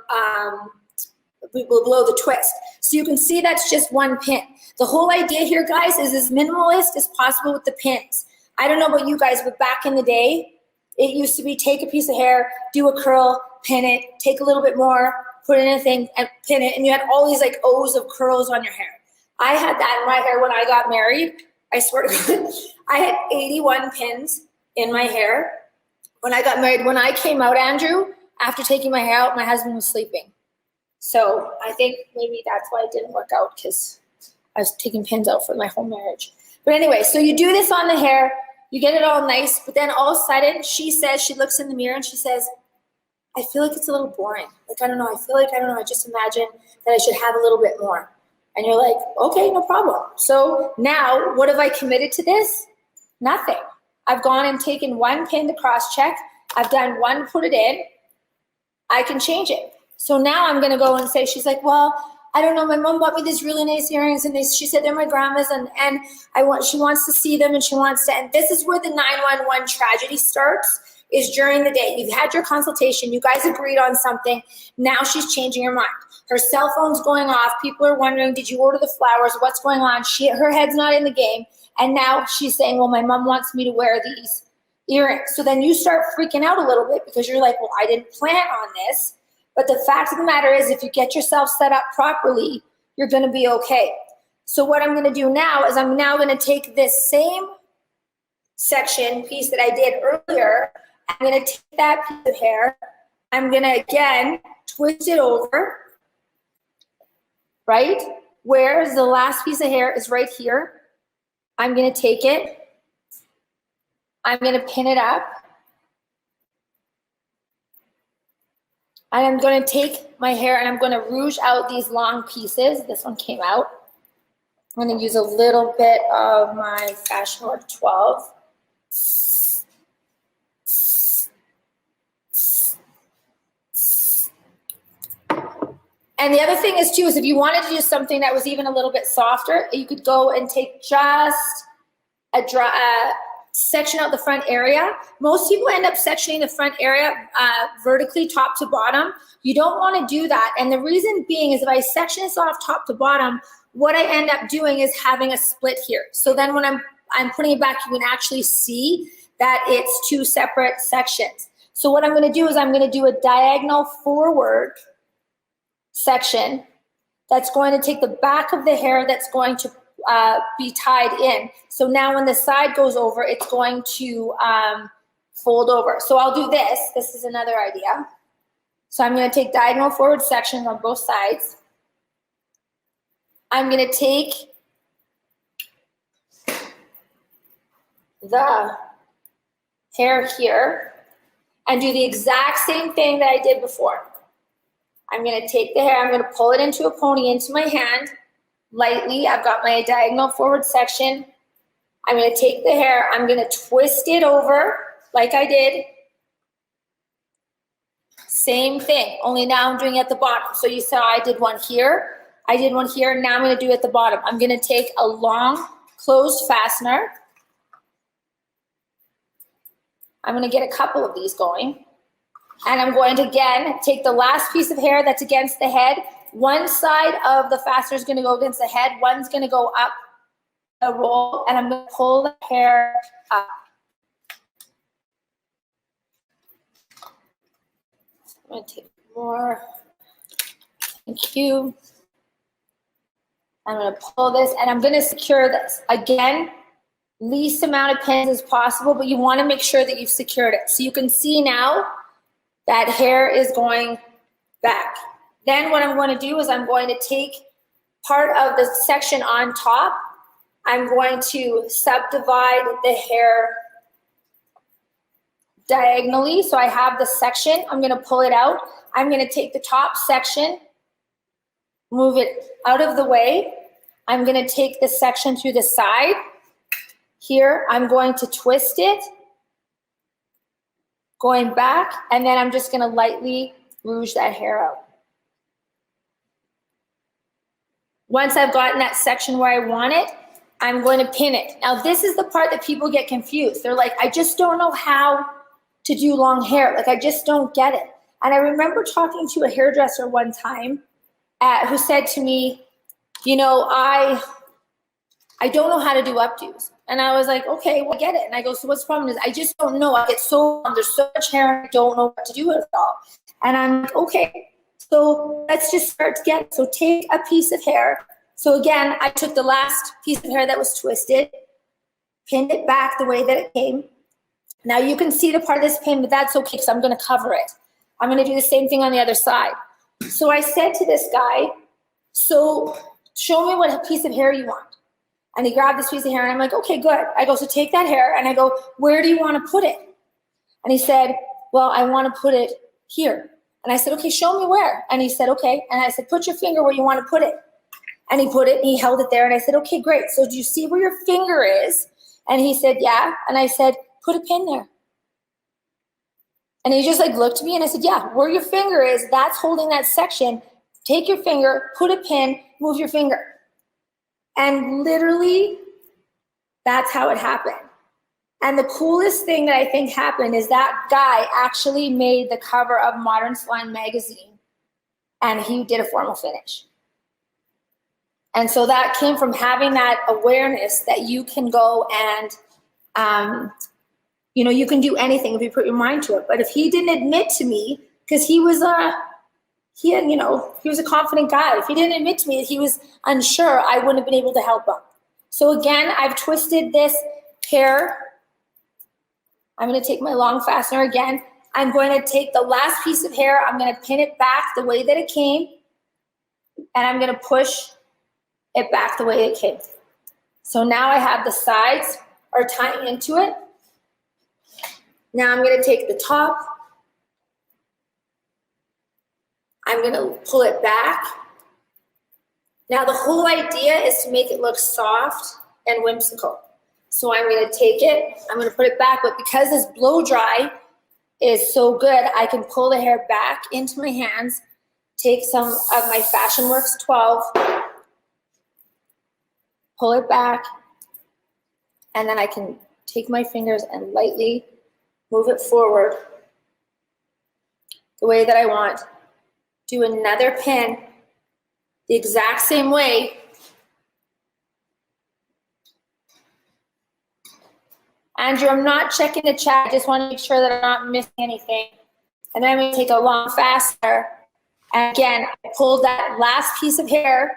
below the twist. So you can see that's just one pin. The whole idea here, guys, is as minimalist as possible with the pins. I don't know about you guys, but back in the day, it used to be take a piece of hair, do a curl, pin it, take a little bit more, put it in a thing and pin it, and you had all these like O's of curls on your hair. I had that in my hair when I got married. I swear to God, I had 81 pins in my hair when I got married. When I came out, Andrew, after taking my hair out, my husband was sleeping. So I think maybe that's why it didn't work out, because I was taking pins out for my whole marriage. But anyway, so you do this on the hair, you get it all nice, but then all of a sudden she looks in the mirror and she says, I feel like it's a little boring. Like, I don't know, I just imagine that I should have a little bit more. And you're like, okay, no problem. So now, what have I committed to this? Nothing. I've gone and taken one pin to cross check. I've done one, put it in. I can change it. So now I'm gonna go and say, she's like, well, I don't know, my mom bought me these really nice earrings, and she said they're my grandma's, and she wants to see them, and and this is where the 911 tragedy starts, is during the day. You've had your consultation, you guys agreed on something, now she's changing her mind. Her cell phone's going off, people are wondering, did you order the flowers, what's going on? Her head's not in the game, and now she's saying, well, my mom wants me to wear these earrings. So then you start freaking out a little bit, because you're like, well, I didn't plan on this. But the fact of the matter is, if you get yourself set up properly, you're gonna be okay. So what I'm gonna do now is I'm now gonna take this same piece that I did earlier, I'm gonna take that piece of hair, I'm gonna again twist it over, right? Where's the last piece of hair is right here. I'm gonna take it, I'm gonna pin it up, and I'm gonna take my hair and I'm gonna rouge out these long pieces. This one came out. I'm gonna use a little bit of my Fashion Work 12. And the other thing is too, is if you wanted to do something that was even a little bit softer, you could go and take just a section out the front area. Most people end up sectioning the front area vertically, top to bottom. You don't want to do that. And the reason being is if I section this off top to bottom, what I end up doing is having a split here. So then when I'm putting it back, you can actually see that it's two separate sections. So what I'm going to do is I'm going to do a diagonal forward section that's going to take the back of the hair that's going to be tied in. So now when the side goes over, it's going to fold over. So I'll do this. This is another idea. So I'm going to take diagonal forward sections on both sides. I'm going to take the hair here and do the exact same thing that I did before. I'm going to take the hair, I'm going to pull it into a pony into my hand lightly. I've got my diagonal forward section. I'm going to take the hair, I'm going to twist it over like I did. Same thing, only now I'm doing it at the bottom. So you saw I did one here, I did one here. Now I'm going to do it at the bottom. I'm going to take a long closed fastener. I'm going to get a couple of these going. And I'm going to, again, take the last piece of hair that's against the head. One side of the fastener is going to go against the head. One's going to go up a roll, and I'm going to pull the hair up. I'm going to take more. Thank you. I'm going to pull this, and I'm going to secure this. Again, least amount of pins as possible, but you want to make sure that you've secured it. So you can see now that hair is going back. Then what I'm going to do is I'm going to take part of the section on top. I'm going to subdivide the hair diagonally. So I have the section. I'm going to pull it out. I'm going to take the top section, move it out of the way. I'm going to take the section through the side. Here, I'm going to twist it, going back, and then I'm just going to lightly rouge that hair out. Once I've gotten that section where I want it, I'm going to pin it. Now, this is the part that people get confused. They're like, I just don't know how to do long hair. Like, I just don't get it. And I remember talking to a hairdresser one time who said to me, you know, I don't know how to do updos. And I was like, okay, well, I get it. And I go, so what's the problem is I just don't know. I get so, there's so much hair, I don't know what to do with it all. And I'm like, okay, so let's just start together. So take a piece of hair. So again, I took the last piece of hair that was twisted, pinned it back the way that it came. Now you can see the part of this pin, but that's okay because I'm going to cover it. I'm going to do the same thing on the other side. So I said to this guy, so show me what piece of hair you want. And he grabbed this piece of hair, and I'm like, okay, good. I go, so take that hair, and I go, where do you want to put it? And he said, well, I want to put it here. And I said, okay, show me where. And he said, okay. And I said, put your finger where you want to put it. And he put it, and he held it there, and I said, okay, great. So do you see where your finger is? And he said, yeah. And I said, put a pin there. And he just like looked at me, and I said, yeah, where your finger is, that's holding that section. Take your finger, put a pin, move your finger. And literally, that's how it happened. And the coolest thing that I think happened is that guy actually made the cover of Modern Salon magazine, and he did a formal finish. And so that came from having that awareness that you can go and, you know, you can do anything if you put your mind to it. But if he didn't admit to me, because he was he was a confident guy. If he didn't admit to me that he was unsure, I wouldn't have been able to help him. So again, I've twisted this hair. I'm going to take my long fastener again. I'm going to take the last piece of hair. I'm going to pin it back the way that it came. And I'm going to push it back the way it came. So now I have the sides are tying into it. Now I'm going to take the top. I'm going to pull it back. Now the whole idea is to make it look soft and whimsical. So I'm going to take it, I'm going to put it back, but because this blow dry is so good, I can pull the hair back into my hands, take some of my Fashion Works 12, pull it back, and then I can take my fingers and lightly move it forward the way that I want. Do another pin the exact same way. Andrew, I'm not checking the chat. I just want to make sure that I'm not missing anything. And then I'm going to take a long fastener. And again, I pull that last piece of hair,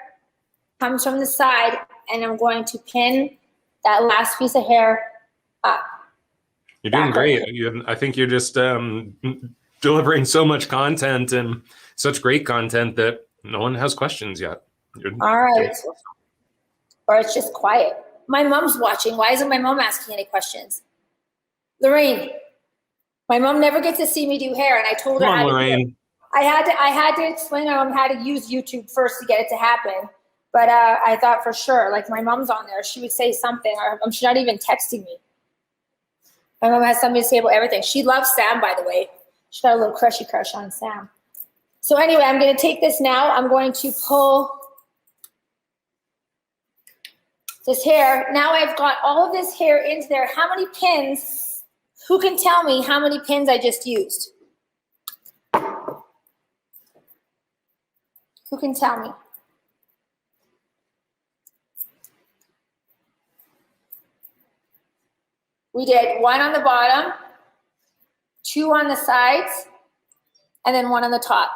comes from the side, and I'm going to pin that last piece of hair up. You're doing great. I think you're just delivering so much content and such great content that no one has questions yet. All right. Or it's just quiet. My mom's watching. Why isn't my mom asking any questions? Lorraine, my mom never gets to see me do hair, and I told her how to do it. I had to explain to my mom how to use YouTube first to get it to happen. But I thought for sure, like my mom's on there, she would say something, or she's not even texting me. My mom has something to say about everything. She loves Sam, by the way. She got a little crushy crush on Sam. So anyway, I'm going to take this now. I'm going to pull this hair. Now I've got all of this hair into there. How many pins? Who can tell me how many pins I just used? Who can tell me? We did 1 on the bottom, 2 on the sides, and then 1 on the top.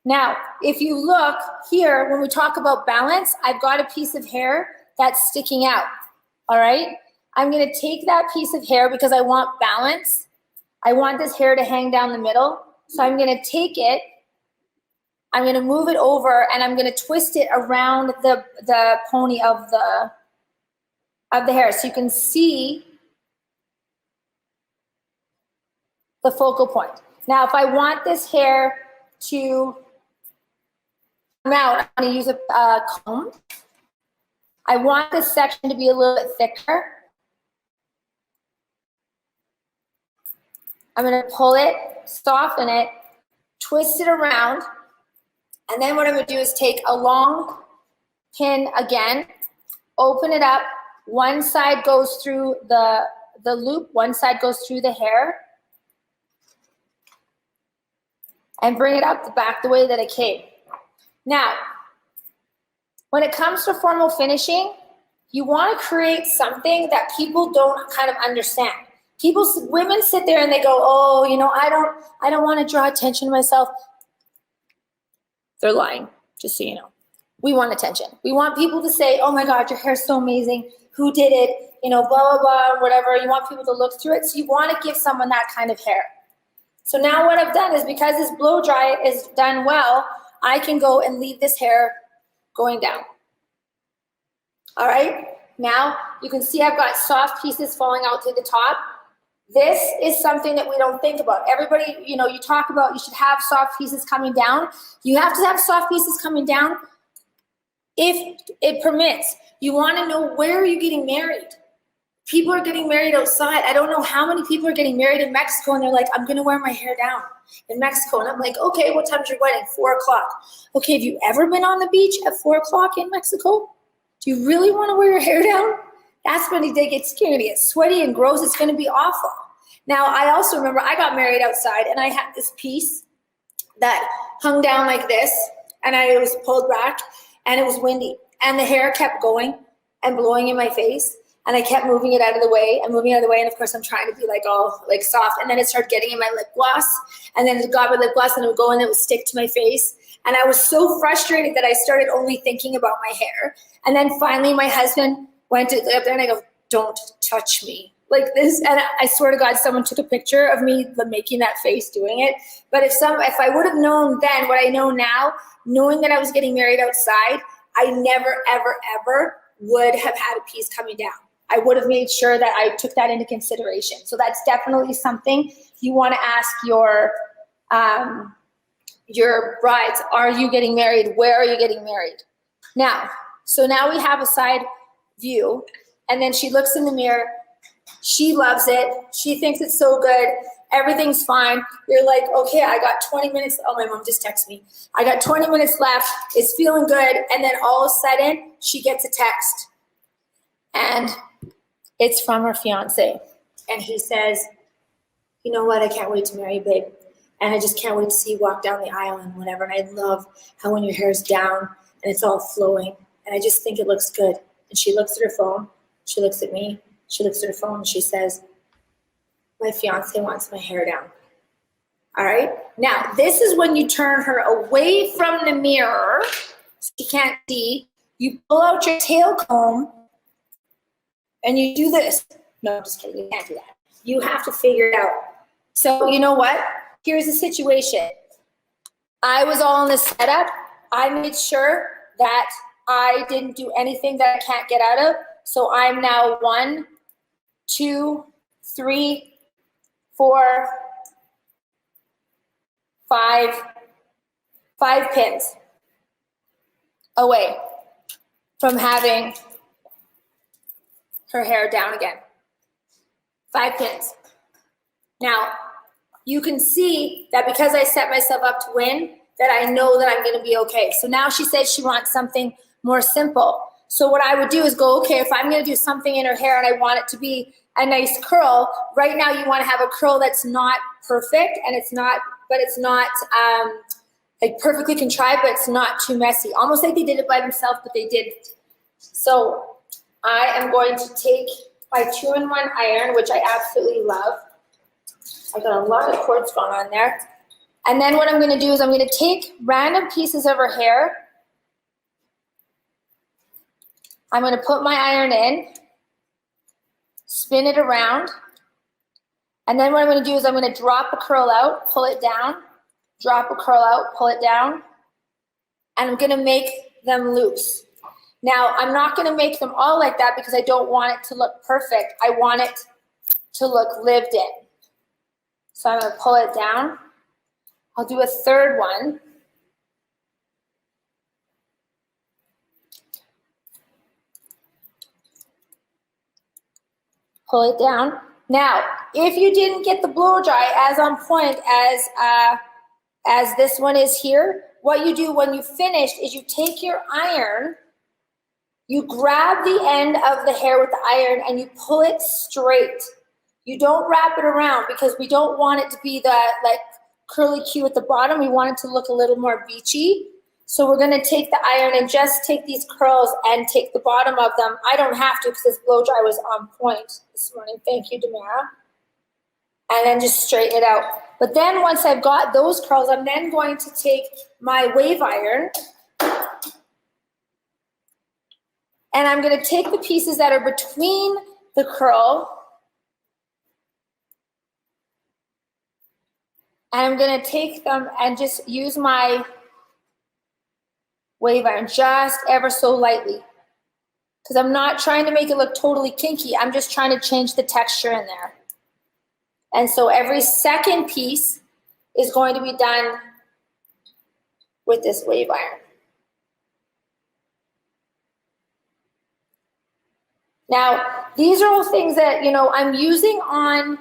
Now, if you look here, when we talk about balance, I've got a piece of hair that's sticking out, all right? I'm gonna take that piece of hair because I want balance. I want this hair to hang down the middle. So I'm gonna take it, I'm gonna move it over, and I'm gonna twist it around the pony of the hair. So you can see the focal point. Now, if I want this hair to come out, I'm going to use a comb. I want this section to be a little bit thicker. I'm going to pull it, soften it, twist it around, and then what I'm going to do is take a long pin again, open it up. One side goes through the loop, one side goes through the hair, and bring it up the back the way that it came. Now, when it comes to formal finishing, you want to create something that people don't kind of understand. Women sit there and they go, oh, you know, I don't want to draw attention to myself. They're lying, just so you know. We want attention. We want people to say, oh my God, your hair's so amazing. Who did it? You know, blah, blah, blah, whatever. You want people to look through it. So you want to give someone that kind of hair. So now what I've done is, because this blow dry is done well, I can go and leave this hair going down. All right, now you can see I've got soft pieces falling out to the top. This is something that we don't think about. Everybody, you know, you talk about you should have soft pieces coming down. You have to have soft pieces coming down if it permits. You want to know, where are you getting married? People are getting married outside. I don't know how many people are getting married in Mexico and they're like, I'm going to wear my hair down in Mexico. And I'm like, okay, what time's your wedding? 4 o'clock. Okay, have you ever been on the beach at 4 o'clock in Mexico? Do you really want to wear your hair down? That's when they get scared. It gets sweaty and gross. It's going to be awful. Now, I also remember I got married outside and I had this piece that hung down like this and it was pulled back and it was windy. And the hair kept going and blowing in my face. And I kept moving it out of the way and moving it out of the way. And of course, I'm trying to be like all like soft. And then it started getting in my lip gloss. And then it got my lip gloss and it would go and it would stick to my face. And I was so frustrated that I started only thinking about my hair. And then finally, my husband went up there and I go, don't touch me like this. And I swear to God, someone took a picture of me making that face doing it. But if I would have known then what I know now, knowing that I was getting married outside, I never, ever, ever would have had a piece coming down. I would have made sure that I took that into consideration. So that's definitely something you want to ask your brides. Are you getting married? Where are you getting married? Now, so now we have a side view, and then she looks in the mirror. She loves it. She thinks it's so good. Everything's fine. You're like, okay, I got 20 minutes. Oh, my mom just texted me. I got 20 minutes left. It's feeling good. And then all of a sudden, she gets a text. And it's from her fiance. And he says, you know what? I can't wait to marry you, babe. And I just can't wait to see you walk down the aisle and whatever. And I love how when your hair's down and it's all flowing. And I just think it looks good. And she looks at her phone. She looks at me. She looks at her phone and she says, my fiance wants my hair down. All right. Now, this is when you turn her away from the mirror so she can't see. You pull out your tail comb and you do this. No, I'm just kidding. You can't do that. You have to figure it out. So you know what? Here's the situation. I was all in the setup. I made sure that I didn't do anything that I can't get out of. So I'm now 1, 2, 3, 4, 5 pins away from having her hair down again. 5 pins. Now, you can see that because I set myself up to win, that I know that I'm going to be okay. So now she says she wants something more simple. So what I would do is go, okay, if I'm going to do something in her hair and I want it to be a nice curl, right now you want to have a curl that's not perfect and it's not like perfectly contrived, but it's not too messy. Almost like they did it by themselves, but they didn't. So I am going to take my 2-in-1 iron, which I absolutely love. I got a lot of cords going on there. And then what I'm going to do is I'm going to take random pieces of her hair. I'm going to put my iron in, spin it around, and then what I'm going to do is I'm going to drop a curl out, pull it down, drop a curl out, pull it down, and I'm going to make them loose. Now, I'm not going to make them all like that because I don't want it to look perfect. I want it to look lived in. So I'm going to pull it down. I'll do a third one. Pull it down. Now, if you didn't get the blow dry as on point as this one is here, what you do when you finished is you take your iron, you grab the end of the hair with the iron and you pull it straight. You don't wrap it around because we don't want it to be that like curly Q at the bottom. We want it to look a little more beachy. So we're going to take the iron and just take these curls and take the bottom of them. I don't have to because this blow dry was on point this morning. Thank you, Damara. And then just straighten it out. But then once I've got those curls, I'm then going to take my wave iron and I'm going to take the pieces that are between the curl and I'm going to take them and just use my wave iron just ever so lightly because I'm not trying to make it look totally kinky. I'm just trying to change the texture in there. And so every second piece is going to be done with this wave iron. Now, these are all things that, you know, I'm using on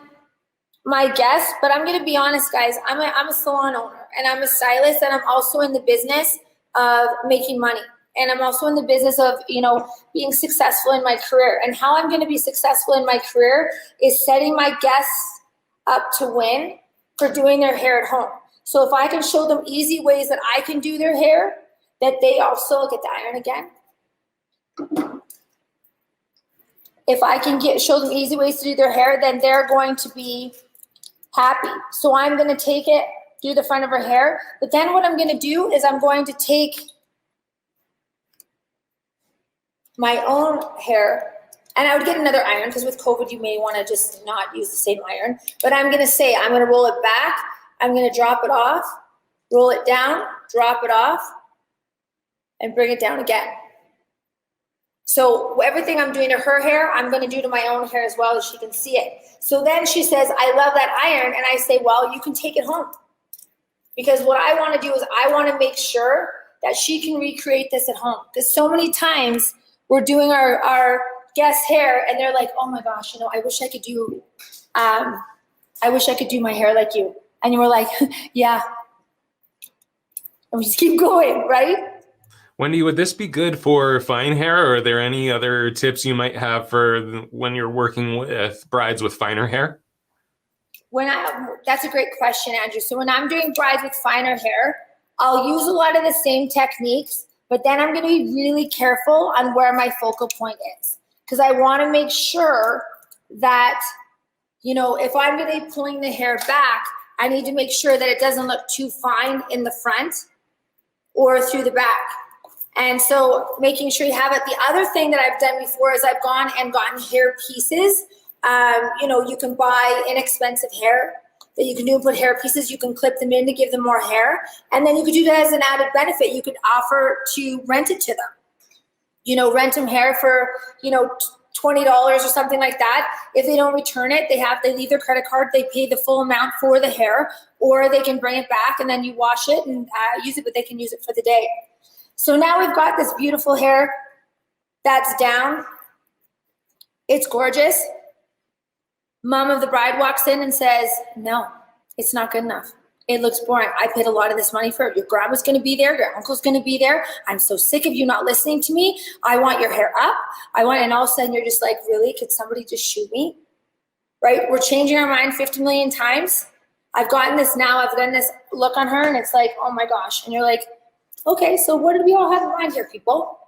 my guests, but I'm going to be honest, guys, I'm a salon owner and I'm a stylist and I'm also in the business of making money. And I'm also in the business of, you know, being successful in my career. And how I'm going to be successful in my career is setting my guests up to win for doing their hair at home. So if I can show them easy ways that I can do their hair, that they also get the iron again. If I can show them easy ways to do their hair, then they're going to be happy. So I'm going to take it, do the front of her hair. But then what I'm going to do is I'm going to take my own hair, and I would get another iron because with COVID you may want to just not use the same iron. But I'm going to say I'm going to roll it back. I'm going to drop it off, roll it down, drop it off, and bring it down again. So everything I'm doing to her hair, I'm going to do to my own hair as well, as she can see it. So then she says, I love that iron. And I say, well, you can take it home. Because what I want to do is I want to make sure that she can recreate this at home. Because so many times we're doing our guest hair and they're like, oh my gosh, you know, I wish I could do my hair like you. And you were like, yeah. And we just keep going, right? Wendy, would this be good for fine hair, or are there any other tips you might have for when you're working with brides with finer hair? That's a great question, Andrew. So when I'm doing brides with finer hair, I'll use a lot of the same techniques, but then I'm going to be really careful on where my focal point is. Because I want to make sure that, you know, if I'm going to be pulling the hair back, I need to make sure that it doesn't look too fine in the front or through the back. And so making sure you have it. The other thing that I've done before is I've gone and gotten hair pieces. You know, you can buy inexpensive hair that you can do and put hair pieces. You can clip them in to give them more hair. And then you could do that as an added benefit. You could offer to rent it to them. You know, rent them hair for, you know, $20 or something like that. If they don't return it, they leave their credit card, they pay the full amount for the hair, or they can bring it back and then you wash it and use it, but they can use it for the day. So now we've got this beautiful hair that's down. It's gorgeous. Mom of the bride walks in and says, no, it's not good enough. It looks boring. I paid a lot of this money for it. Your grandma's going to be there. Your uncle's going to be there. I'm so sick of you not listening to me. I want your hair up. And all of a sudden you're just like, really? Could somebody just shoot me? Right? We're changing our mind 50 million times. I've gotten this now. I've gotten this look on her and it's like, oh my gosh. And you're like, okay, so what did we all have in mind here, people?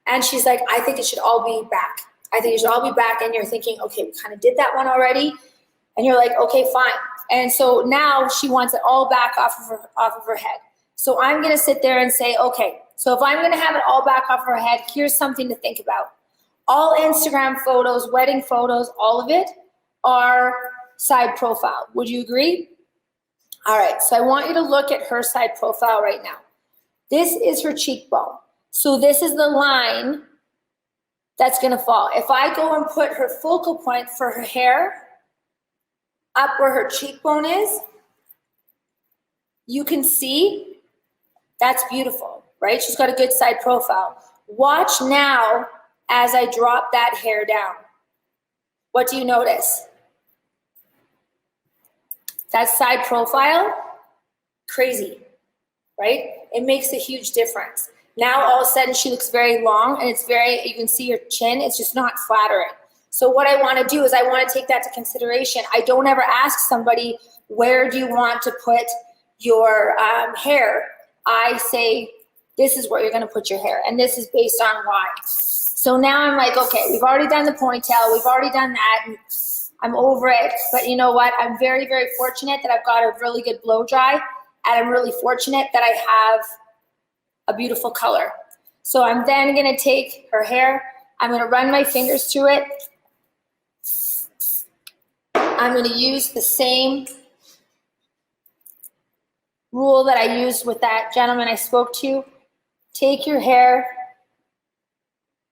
And she's like, I think it should all be back. I think it should all be back. And you're thinking, okay, we kind of did that one already. And you're like, okay, fine. And so now she wants it all back off of her head. So I'm going to sit there and say, okay, so if I'm going to have it all back off her head, here's something to think about. All Instagram photos, wedding photos, all of it are side profile. Would you agree? All right, so I want you to look at her side profile right now. This is her cheekbone. So this is the line that's going to fall. If I go and put her focal point for her hair up where her cheekbone is, you can see that's beautiful, right? She's got a good side profile. Watch now as I drop that hair down. What do you notice? That side profile, crazy, right? It makes a huge difference. Now all of a sudden she looks very long and it's very, you can see her chin, it's just not flattering. So what I want to do is I want to take that to consideration. I don't ever ask somebody, where do you want to put your hair? I say, this is where you're going to put your hair. And this is based on why. So now I'm like, okay, we've already done the ponytail. We've already done that. And I'm over it. But you know what? I'm very, very fortunate that I've got a really good blow dry. And I'm really fortunate that I have a beautiful color. So I'm then going to take her hair. I'm going to run my fingers through it. I'm going to use the same rule that I used with that gentleman I spoke to. Take your hair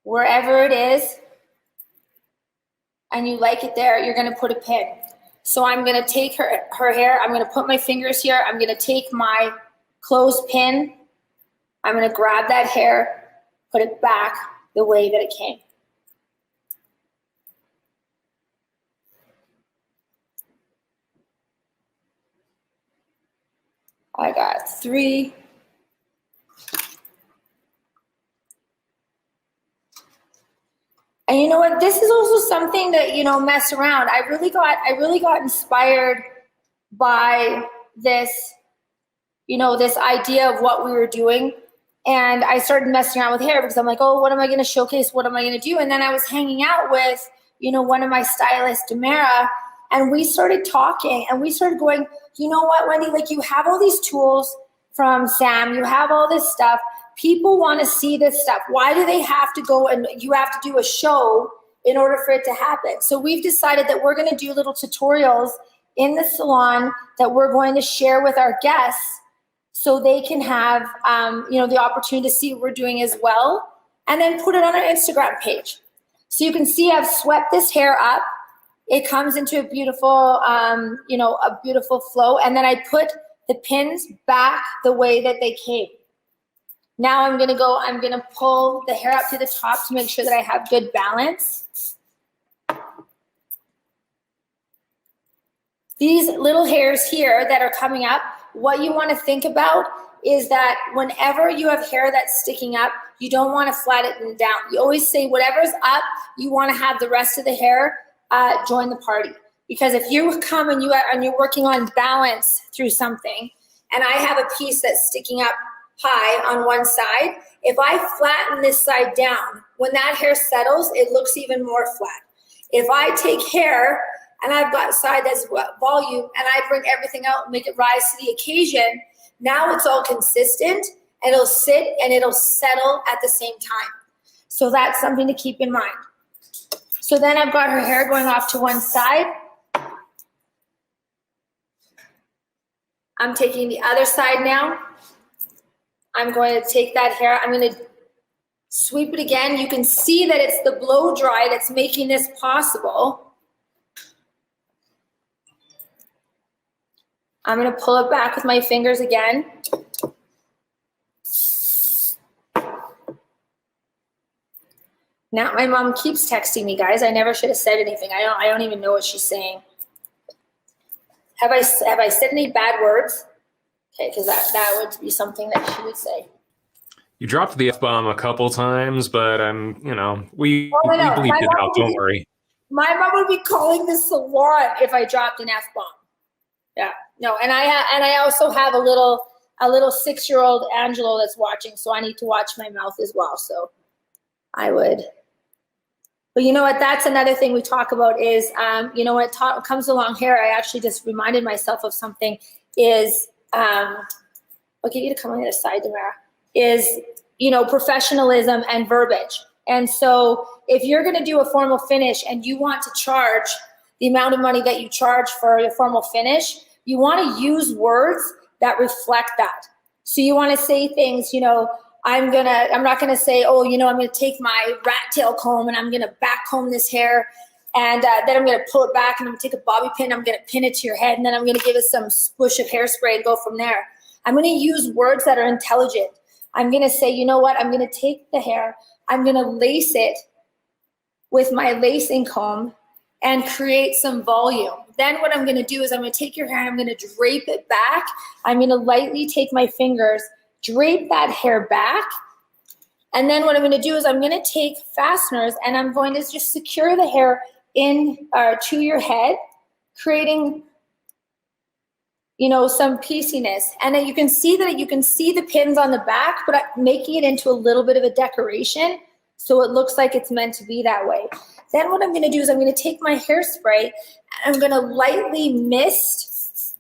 wherever it is and you like it there, you're going to put a pin. So I'm going to take her hair. I'm going to put my fingers here. I'm going to take my closed pin. I'm going to grab that hair, put it back the way that it came. I got 3. And you know what? This is also something that, you know, mess around. I really got inspired by this, you know, this idea of what we were doing. And I started messing around with hair because I'm like, oh, what am I going to showcase? What am I going to do? And then I was hanging out with, you know, one of my stylists, Demara, and we started talking and we started going, you know what, Wendy, like you have all these tools from Sam, you have all this stuff. People want to see this stuff. Why do they have to go and you have to do a show in order for it to happen? So we've decided that we're going to do little tutorials in the salon that we're going to share with our guests so they can have, you know, the opportunity to see what we're doing as well, and then put it on our Instagram page. So you can see I've swept this hair up. It comes into a beautiful, you know, a beautiful flow. And then I put the pins back the way that they came. Now I'm gonna pull the hair up to the top to make sure that I have good balance. These little hairs here that are coming up, what you want to think about is that whenever you have hair that's sticking up, you don't want to flatten it down. You always say whatever's up, you want to have the rest of the hair join the party. Because if you come and you're working on balance through something, and I have a piece that's sticking up high on one side, if I flatten this side down, when that hair settles, it looks even more flat. If I take hair and I've got a side that's volume and I bring everything out and make it rise to the occasion, now it's all consistent and it'll sit and it'll settle at the same time. So that's something to keep in mind. So then I've got her hair going off to one side. I'm taking the other side now. I'm going to take that hair. I'm going to sweep it again. You can see that it's the blow dry that's making this possible. I'm going to pull it back with my fingers again. Now my mom keeps texting me, guys. I never should have said anything. I don't even know what she's saying. Have I said any bad words? Okay, because that would be something that she would say. You dropped the F-bomb a couple times, but we bleeped it out. Don't worry. My mom would be calling the salon if I dropped an F-bomb. Yeah, no, and I also have a little 6-year-old Angelo that's watching, so I need to watch my mouth as well. So I would. But you know what? That's another thing we talk about is, you know, when it comes along here, I actually just reminded myself of something is, I'll get you to come on the other side, Damara, is, you know, professionalism and verbiage. And so if you're going to do a formal finish and you want to charge the amount of money that you charge for your formal finish, you want to use words that reflect that. So you want to say things, you know, I'm not gonna say, oh, you know, I'm gonna take my rat tail comb and I'm gonna back comb this hair, and then I'm gonna pull it back and I'm gonna take a bobby pin, I'm gonna pin it to your head, and then I'm gonna give it some squish of hairspray and go from there. I'm gonna use words that are intelligent. I'm gonna say, you know what, I'm gonna take the hair, I'm gonna lace it with my lacing comb and create some volume. Then what I'm gonna do is I'm gonna take your hair and I'm gonna drape it back. I'm gonna lightly take my fingers, drape that hair back, and then what I'm going to do is I'm going to take fasteners and I'm going to just secure the hair in to your head, creating, you know, some pieciness. And then you can see the pins on the back, but I'm making it into a little bit of a decoration so it looks like it's meant to be that way. Then what I'm going to do is I'm going to take my hairspray and I'm going to lightly mist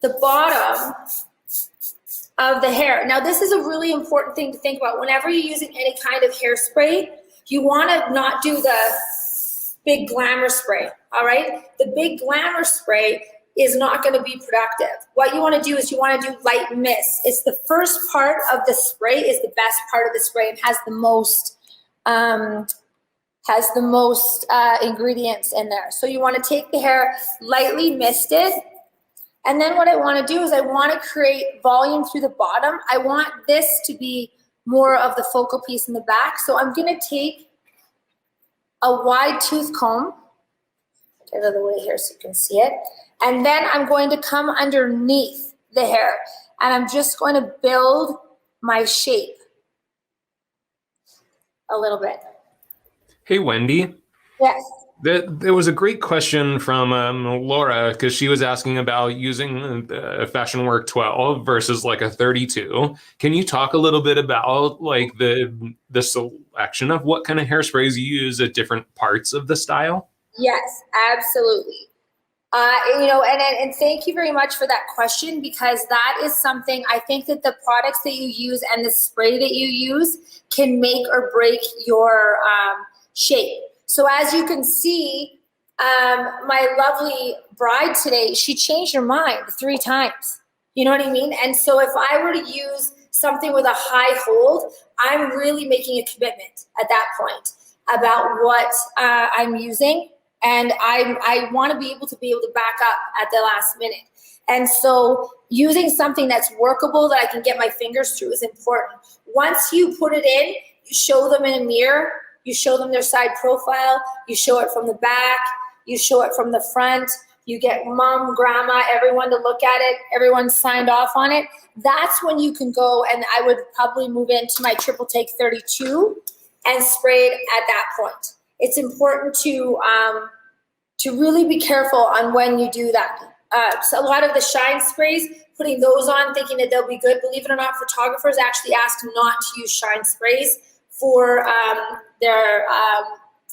the bottom of the hair. Now, this is a really important thing to think about. Whenever you're using any kind of hairspray, you want to not do the big glamour spray, all right? The big glamour spray is not going to be productive. What you want to do is you want to do light mist. It's the first part of the spray is the best part of the spray and has the most ingredients in there. So you want to take the hair lightly misted. And then what I want to do is I want to create volume through the bottom. I want this to be more of the focal piece in the back. So I'm going to take a wide tooth comb, get out of the way here so you can see it. And then I'm going to come underneath the hair and I'm just going to build my shape a little bit. Hey, Wendy. Yes. There was a great question from Laura because she was asking about using Fashion Work 12 versus like a 32. Can you talk a little bit about like the selection of what kind of hairsprays you use at different parts of the style? Yes, absolutely. You know, and thank you very much for that question, because that is something I think that the products that you use and the spray that you use can make or break your shape. So as you can see, my lovely bride today, she changed her mind 3 times. You know what I mean? And so if I were to use something with a high hold, I'm really making a commitment at that point about what I'm using. And I want to be able to back up at the last minute. And so using something that's workable that I can get my fingers through is important. Once you put it in, you show them in a mirror, you show them their side profile, you show it from the back, you show it from the front, you get mom, grandma, everyone to look at it, everyone signed off on it. That's when you can go, and I would probably move into my triple take 32 and spray it at that point. It's important to really be careful on when you do that. So a lot of the shine sprays, putting those on thinking that they'll be good. Believe it or not, photographers actually ask not to use shine sprays for their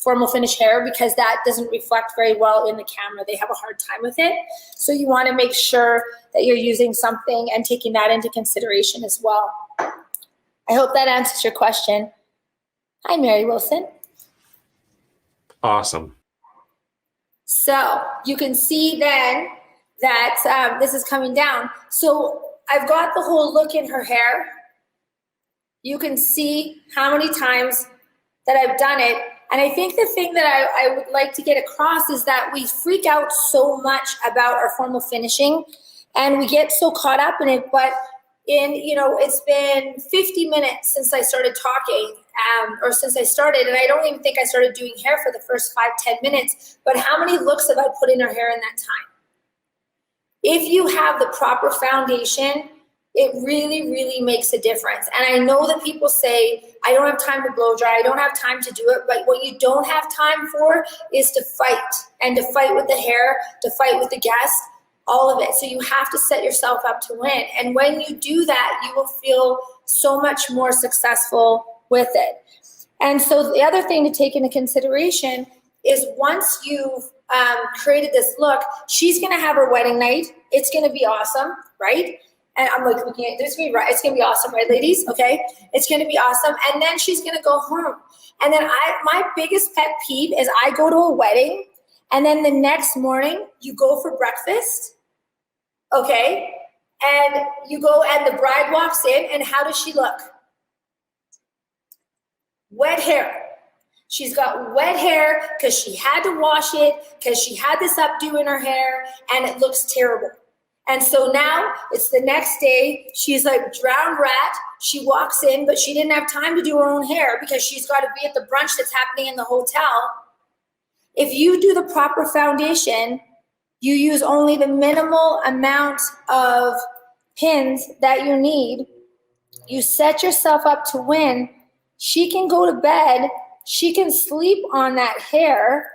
formal finish hair because that doesn't reflect very well in the camera. They have a hard time with it. So you want to make sure that you're using something and taking that into consideration as well. I hope that answers your question. Hi, Mary Wilson. Awesome. So you can see then that this is coming down. So I've got the whole look in her hair. You can see how many times that I've done it. And I think the thing that I would like to get across is that we freak out so much about our formal finishing and we get so caught up in it. But it's been 50 minutes since I started talking or since I started. And I don't even think I started doing hair for the first 5-10 minutes. But how many looks have I put in her hair in that time? If you have the proper foundation, it really, really makes a difference. And I know that people say, I don't have time to blow dry, I don't have time to do it, but what you don't have time for is to fight, and to fight with the hair, to fight with the guest, all of it. So you have to set yourself up to win. And when you do that, you will feel so much more successful with it. And so the other thing to take into consideration is once you've created this look, she's gonna have her wedding night. It's gonna be awesome, right? And I'm like looking at this, it's gonna be awesome, right, ladies? Okay, it's gonna be awesome. And then she's gonna go home. And then my biggest pet peeve is I go to a wedding, and then the next morning you go for breakfast, okay? And you go, and the bride walks in, and how does she look? Wet hair. She's got wet hair because she had to wash it, because she had this updo in her hair, and it looks terrible. And so now it's the next day, she's like drowned rat. She walks in, but she didn't have time to do her own hair because she's got to be at the brunch that's happening in the hotel. If you do the proper foundation, you use only the minimal amount of pins that you need, you set yourself up to win. She can go to bed, she can sleep on that hair,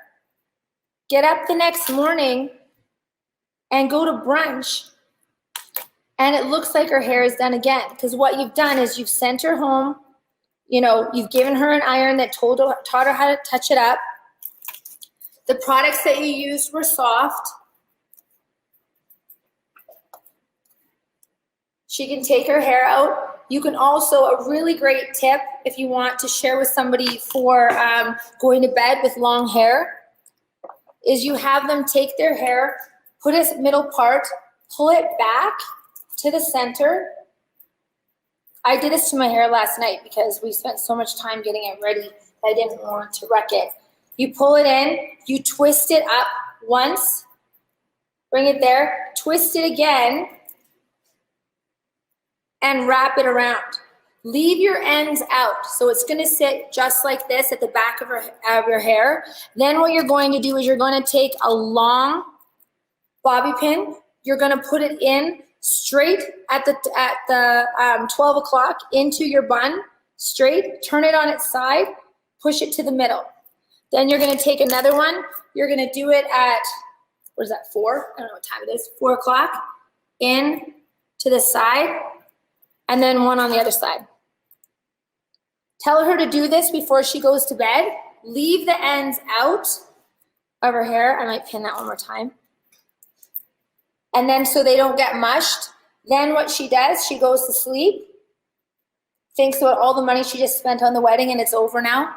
get up the next morning and go to brunch, and it looks like her hair is done again. Because what you've done is you've sent her home, you know, you've given her an iron that taught her how to touch it up. The products that you used were soft. She can take her hair out. You can also, a really great tip if you want to share with somebody for going to bed with long hair, is you have them take their hair, put it middle part, pull it back to the center. I did this to my hair last night because we spent so much time getting it ready. I didn't want to wreck it. You pull it in, you twist it up once, bring it there, twist it again, and wrap it around. Leave your ends out. So it's gonna sit just like this at the back of your hair. Then what you're going to do is you're gonna take a long bobby pin, you're gonna put it in straight at the 12 o'clock into your bun, straight, turn it on its side, push it to the middle. Then you're gonna take another one, you're gonna do it at, what is that, 4? I don't know what time it is, 4 o'clock, in to the side, and then one on the other side. Tell her to do this before she goes to bed. Leave the ends out of her hair. I might pin that one more time. And then so they don't get mushed. Then what she does, she goes to sleep, thinks about all the money she just spent on the wedding and it's over now.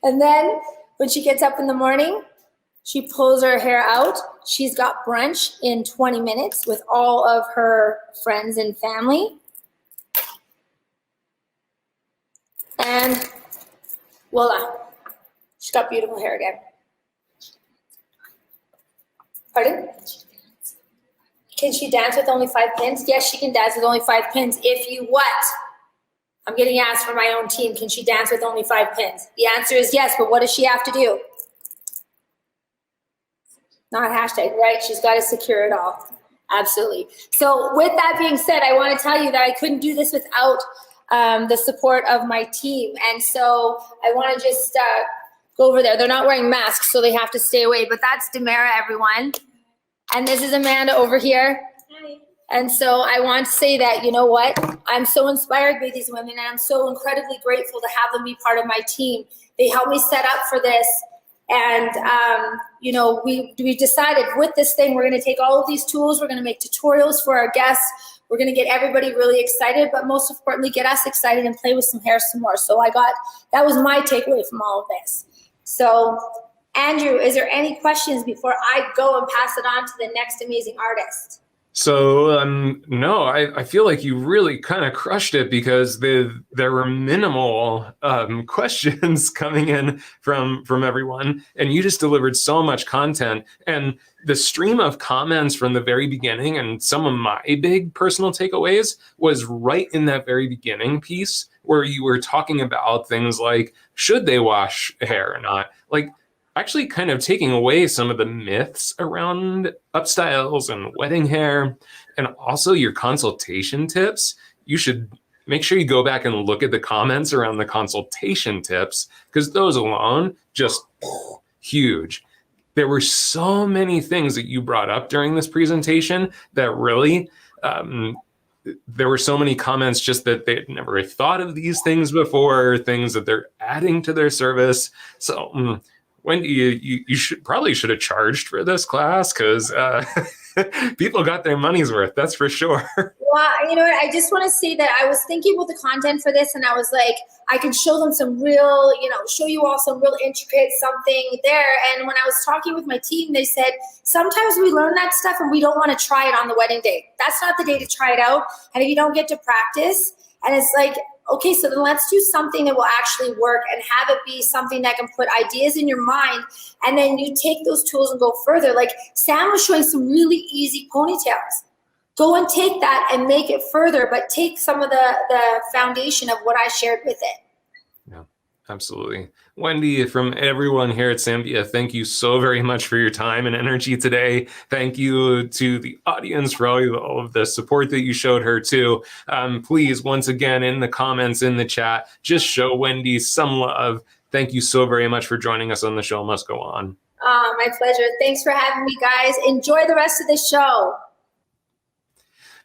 And then when she gets up in the morning, she pulls her hair out. She's got brunch in 20 minutes with all of her friends and family. And voila, she's got beautiful hair again. Pardon? Can she dance with only 5 pins? Yes, she can dance with only 5 pins. If you what? I'm getting asked for my own team, can she dance with only 5 pins? The answer is yes, but what does she have to do? Not hashtag, right? She's got to secure it all. Absolutely. So with that being said, I want to tell you that I couldn't do this without the support of my team. And so I want to just go over there. They're not wearing masks, so they have to stay away. But that's Demara, everyone. And this is Amanda over here. Hi. And so I want to say that, you know what? I'm so inspired by these women, and I'm so incredibly grateful to have them be part of my team. They helped me set up for this. And, you know, we decided with this thing, we're going to take all of these tools. We're going to make tutorials for our guests. We're going to get everybody really excited, but most importantly, get us excited and play with some hair some more. So that was my takeaway from all of this. So Andrew, is there any questions before I go and pass it on to the next amazing artist? So no, I feel like you really kind of crushed it because there were minimal questions coming in from everyone, and you just delivered so much content. And the stream of comments from the very beginning, and some of my big personal takeaways was right in that very beginning piece where you were talking about things like, should they wash hair or not? Like, actually kind of taking away some of the myths around upstyles and wedding hair, and also your consultation tips. You should make sure you go back and look at the comments around the consultation tips, because those alone just huge. There were so many things that you brought up during this presentation that really, there were so many comments just that they'd never thought of these things before, things that they're adding to their service. So Wendy, you should have charged for this class, because people got their money's worth, that's for sure. Well, you know what, I just want to say that I was thinking about the content for this, and I was like, I can show them some real, show you all some real intricate something there. And when I was talking with my team, they said, sometimes we learn that stuff and we don't want to try it on the wedding day. That's not the day to try it out. And if you don't get to practice, and it's like, okay, so then let's do something that will actually work and have it be something that can put ideas in your mind. And then you take those tools and go further. Like Sam was showing some really easy ponytails. Go and take that and make it further, but take some of the foundation of what I shared with it. Yeah, absolutely. Wendy, from everyone here at Sambia, thank you so very much for your time and energy today. Thank you to the audience for all of the support that you showed her too. Please, once again, in the comments, in the chat, just show Wendy some love. Thank you so very much for joining us on The Show Must Go On. My pleasure. Thanks for having me, guys. Enjoy the rest of the show.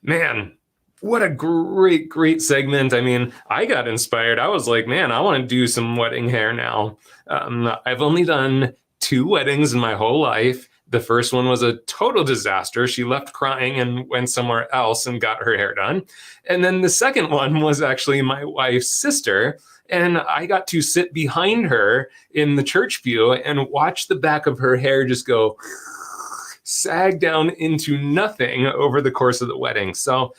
Man, what a great segment. I mean, I got inspired. I was like, man, I want to do some wedding hair now. I've only done 2 weddings in my whole life. The first one was a total disaster. She left crying and went somewhere else and got her hair done. And then the second one was actually my wife's sister. And I got to sit behind her in the church pew and watch the back of her hair just go sag down into nothing over the course of the wedding. So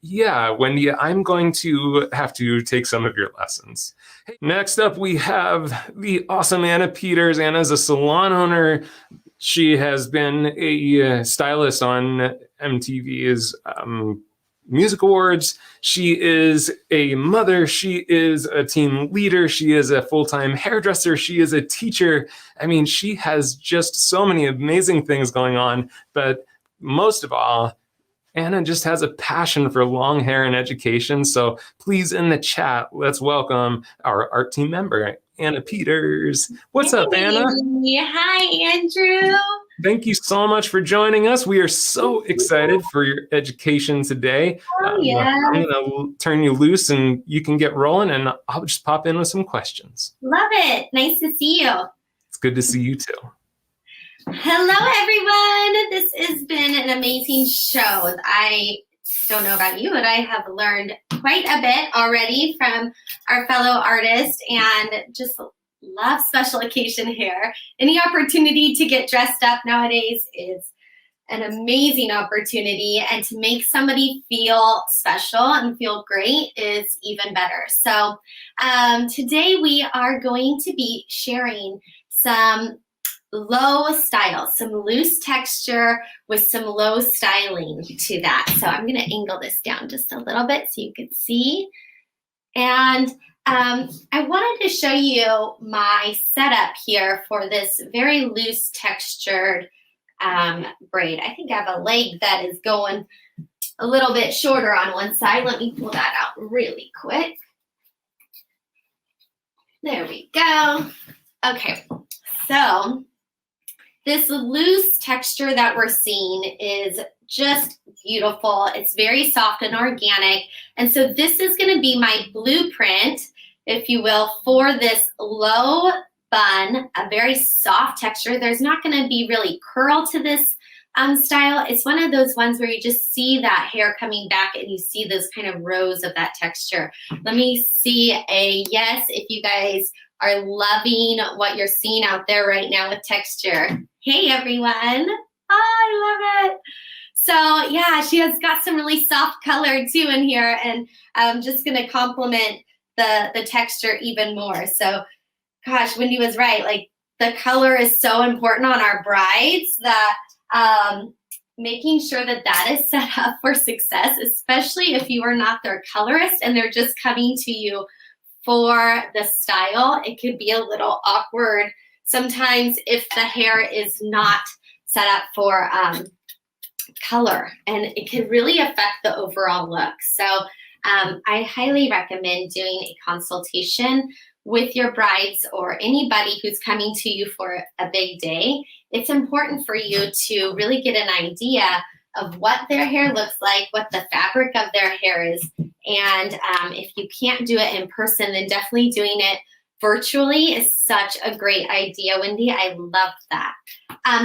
yeah, Wendy, I'm going to have to take some of your lessons. Next up, we have the awesome Anna Peters. Anna's a salon owner. She has been a stylist on MTV's Music Awards. She is a mother. She is a team leader. She is a full-time hairdresser. She is a teacher. I mean, she has just so many amazing things going on. But most of all, Anna just has a passion for long hair and education. So please, in the chat, let's welcome our ArTeam member, Anna Peters. What's up, Anna? Hi, Andrew. Thank you so much for joining us. We are so excited for your education today. Yeah. I'm going to turn you loose and you can get rolling, and I'll just pop in with some questions. Love it. Nice to see you. It's good to see you too. Hello, everyone. This has been an amazing show. I don't know about you, but I have learned quite a bit already from our fellow artists, and just love special occasion hair. Any opportunity to get dressed up nowadays is an amazing opportunity, and to make somebody feel special and feel great is even better. So today we are going to be sharing some low style, some loose texture with some low styling to that. So I'm going to angle this down just a little bit so you can see. And I wanted to show you my setup here for this very loose textured braid. I think I have a leg that is going a little bit shorter on one side. Let me pull that out really quick. There we go. Okay, so this loose texture that we're seeing is just beautiful. It's very soft and organic. And so this is going to be my blueprint, if you will, for this low bun, a very soft texture. There's not going to be really curl to this style. It's one of those ones where you just see that hair coming back and you see those kind of rows of that texture. Let me see a yes if you guys are loving what you're seeing out there right now with texture. Hey everyone. Oh, I love it. So yeah, she has got some really soft color too in here, and I'm just gonna compliment the texture even more. So gosh, Wendy was right. Like, the color is so important on our brides that making sure that that is set up for success, especially if you are not their colorist and they're just coming to you for the style. It could be a little awkward sometimes if the hair is not set up for color, and it can really affect the overall look. So I highly recommend doing a consultation with your brides or anybody who's coming to you for a big day. It's important for you to really get an idea of what their hair looks like, what the fabric of their hair is. And if you can't do it in person, then definitely doing it virtually is such a great idea, Wendy. I love that.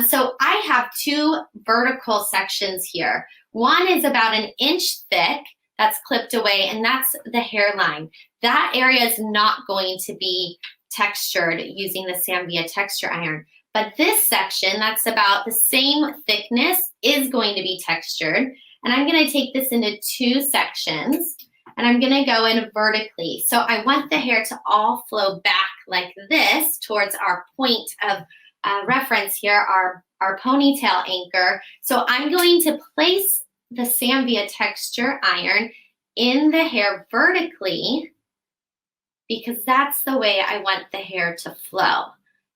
So I have 2 vertical sections here. One is about 1 inch thick that's clipped away, and that's the hairline. That area is not going to be textured using the Sambia texture iron. But this section that's about the same thickness is going to be textured. And I'm going to take this into 2 sections, and I'm going to go in vertically. So I want the hair to all flow back like this towards our point of reference here, our ponytail anchor. So I'm going to place the Sambia texture iron in the hair vertically because that's the way I want the hair to flow.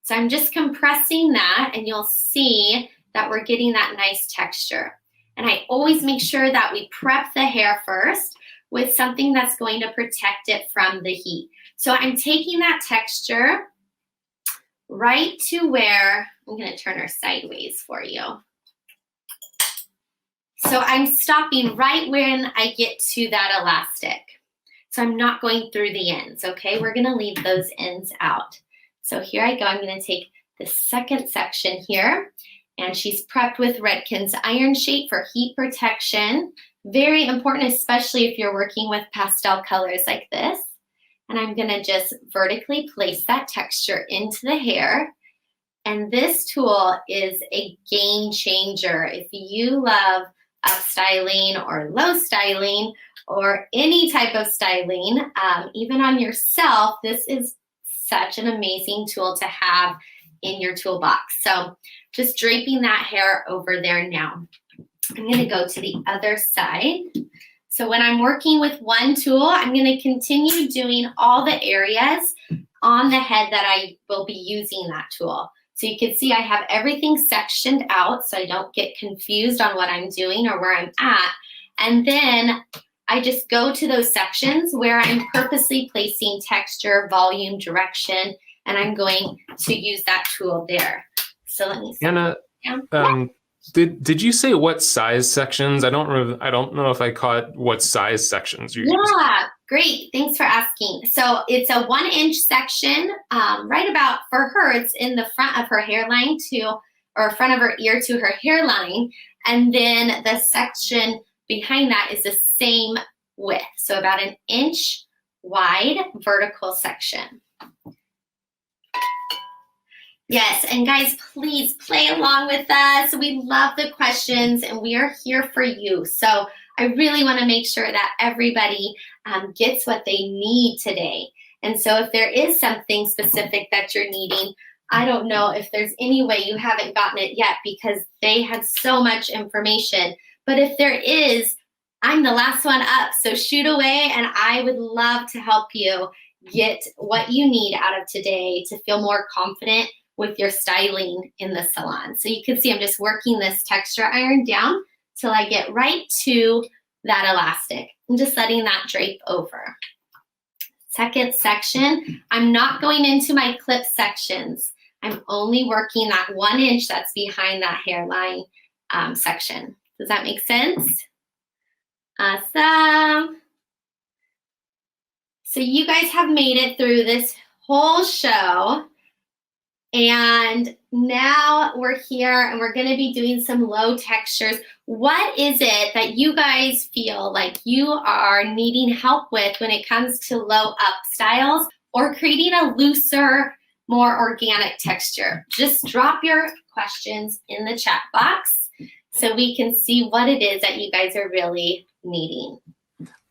So I'm just compressing that, and you'll see that we're getting that nice texture. And I always make sure that we prep the hair first with something that's going to protect it from the heat. So I'm taking that texture right to where, I'm going to turn her sideways for you. So I'm stopping right when I get to that elastic. So I'm not going through the ends, okay? We're going to leave those ends out. So here I go. I'm going to take the second section here, and she's prepped with Redken's Iron Shape for heat protection. Very important, especially if you're working with pastel colors like this. And I'm going to just vertically place that texture into the hair. And this tool is a game changer. If you love upstyling or low styling or any type of styling, even on yourself, this is such an amazing tool to have in your toolbox. So just draping that hair over there now. I'm going to go to the other side. So when I'm working with one tool, I'm going to continue doing all the areas on the head that I will be using that tool. So you can see I have everything sectioned out so I don't get confused on what I'm doing or where I'm at. And then I just go to those sections where I'm purposely placing texture, volume, direction, and I'm going to use that tool there. So let me see. Anna, did you say what size sections? I don't know if I caught what size sections you're using. Yeah, great. Thanks for asking. So it's a 1 inch section, right about, for her, it's in the front of her hairline or front of her ear to her hairline. And then the section behind that is the same width. So about 1 inch wide vertical section. Yes, and guys, please play along with us. We love the questions, and we are here for you. So I really want to make sure that everybody gets what they need today. And so if there is something specific that you're needing, I don't know if there's any way you haven't gotten it yet because they had so much information. But if there is, I'm the last one up. So shoot away, and I would love to help you get what you need out of today to feel more confident with your styling in the salon. So you can see I'm just working this texture iron down till I get right to that elastic. I'm just letting that drape over. Second section, I'm not going into my clip sections. I'm only working that 1 inch that's behind that hairline section. Does that make sense? Awesome. So you guys have made it through this whole show. And now we're here and we're going to be doing some low textures. What is it that you guys feel like you are needing help with when it comes to low up styles or creating a looser, more organic texture? Just drop your questions in the chat box so we can see what it is that you guys are really needing.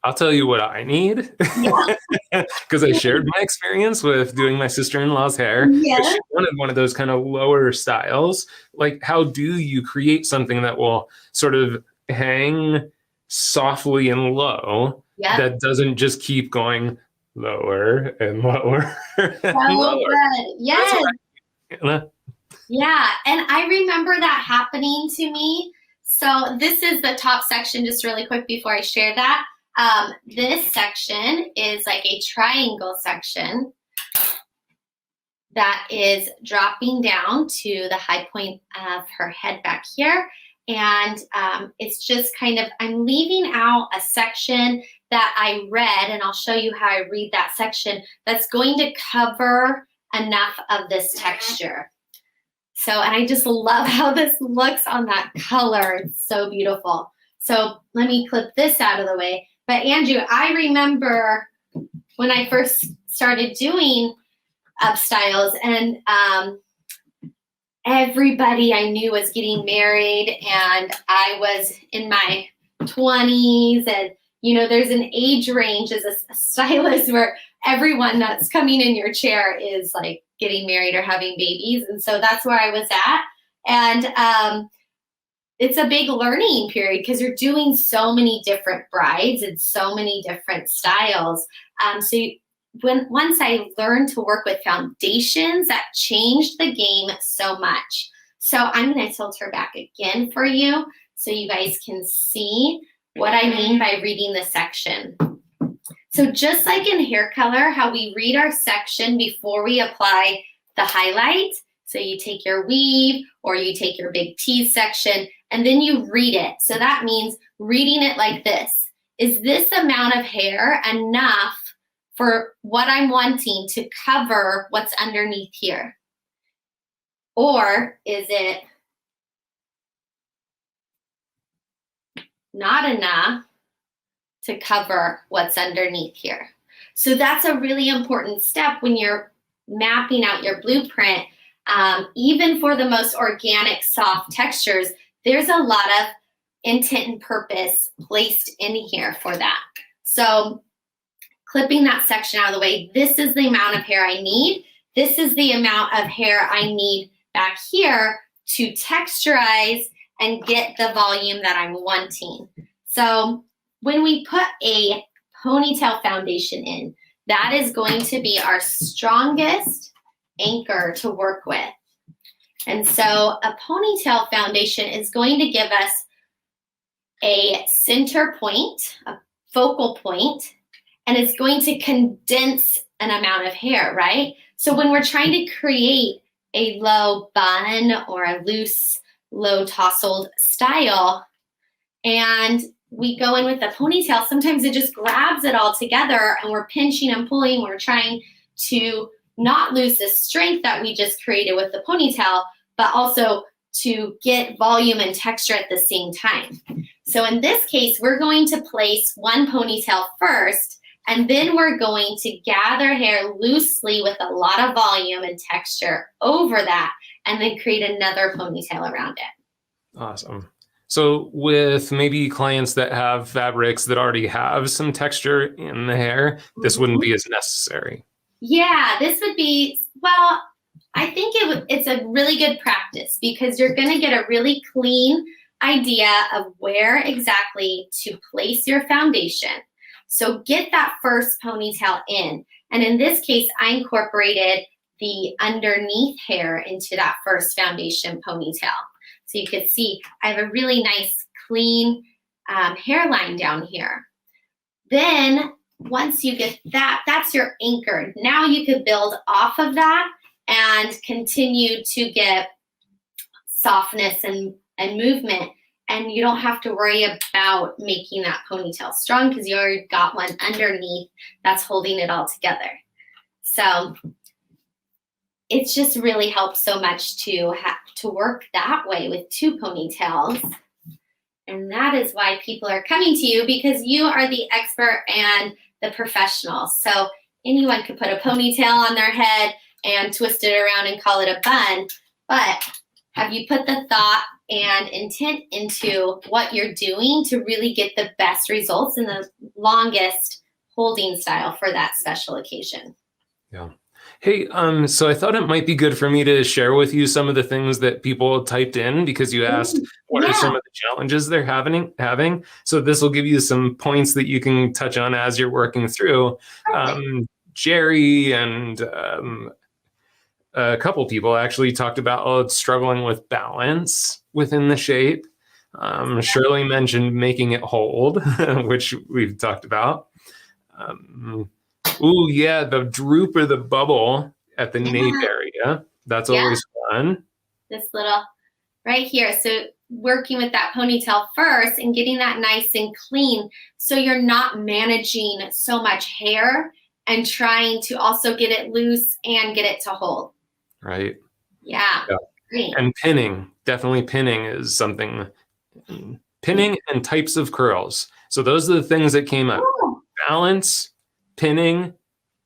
I'll tell you what I need, because I shared my experience with doing my sister-in-law's hair. Yeah. She wanted one of those kind of lower styles. Like, how do you create something that will sort of hang softly and low that doesn't just keep going lower and lower and lower? Good. Yes. Yeah, and I remember that happening to me. So this is the top section, just really quick before I share that. This section is like a triangle section that is dropping down to the high point of her head back here. And it's just kind of, I'm leaving out a section that I read, and I'll show you how I read that section, that's going to cover enough of this texture. So, and I just love how this looks on that color. It's so beautiful. So let me clip this out of the way. But Andrew, I remember when I first started doing upstyles, and everybody I knew was getting married, and I was in my 20s, and you know, there's an age range as a stylist where everyone that's coming in your chair is like getting married or having babies. And so that's where I was at. And it's a big learning period because you're doing so many different brides and so many different styles. Once I learned to work with foundations, that changed the game so much. So I'm going to tilt her back again for you so you guys can see what I mean by reading the section. So just like in hair color, how we read our section before we apply the highlight. So you take your weave or you take your big tease section and then you read it. So that means reading it like this. Is this amount of hair enough for what I'm wanting to cover what's underneath here? Or is it not enough to cover what's underneath here? So that's a really important step when you're mapping out your blueprint. Even for the most organic, soft textures, there's a lot of intent and purpose placed in here for that. So clipping that section out of the way, this is the amount of hair I need. This is the amount of hair I need back here to texturize and get the volume that I'm wanting. So when we put a ponytail foundation in, that is going to be our strongest anchor to work with. And so a ponytail foundation is going to give us a center point, a focal point, and it's going to condense an amount of hair, right? So when we're trying to create a low bun or a loose, low tousled style, and we go in with the ponytail, sometimes it just grabs it all together and we're pinching and pulling. We're trying to not lose the strength that we just created with the ponytail, but also to get volume and texture at the same time. So in this case, we're going to place one ponytail first, and then we're going to gather hair loosely with a lot of volume and texture over that, and then create another ponytail around it. Awesome. So with maybe clients that have fabrics that already have some texture in the hair, this wouldn't be as necessary. Yeah, this would be, well, I think it's a really good practice because you're going to get a really clean idea of where exactly to place your foundation. So get that first ponytail in. And in this case, I incorporated the underneath hair into that first foundation ponytail. So you could see I have a really nice, clean hairline down here. Then once you get that, that's your anchor. Now you could build off of that and continue to get softness and movement. And you don't have to worry about making that ponytail strong because you already got one underneath that's holding it all together. So it's just really helped so much to work that way with two ponytails. And that is why people are coming to you, because you are the expert and the professional. So anyone could put a ponytail on their head and twist it around and call it a bun. But have you put the thought and intent into what you're doing to really get the best results and the longest holding style for that special occasion? Yeah. Hey, so I thought it might be good for me to share with you some of the things that people typed in, because you asked what are some of the challenges they're having. So this will give you some points that you can touch on as you're working through. Jerry and a couple people actually talked about, oh, it's struggling with balance within the shape. Shirley mentioned making it hold, which we've talked about. Oh, yeah, the droop or the bubble at the nape area. That's always fun. This little right here. So working with that ponytail first and getting that nice and clean so you're not managing so much hair and trying to also get it loose and get it to hold. Right. Yeah. Great. And pinning, definitely pinning is something. Pinning and types of curls. So those are the things that came up. Balance, pinning,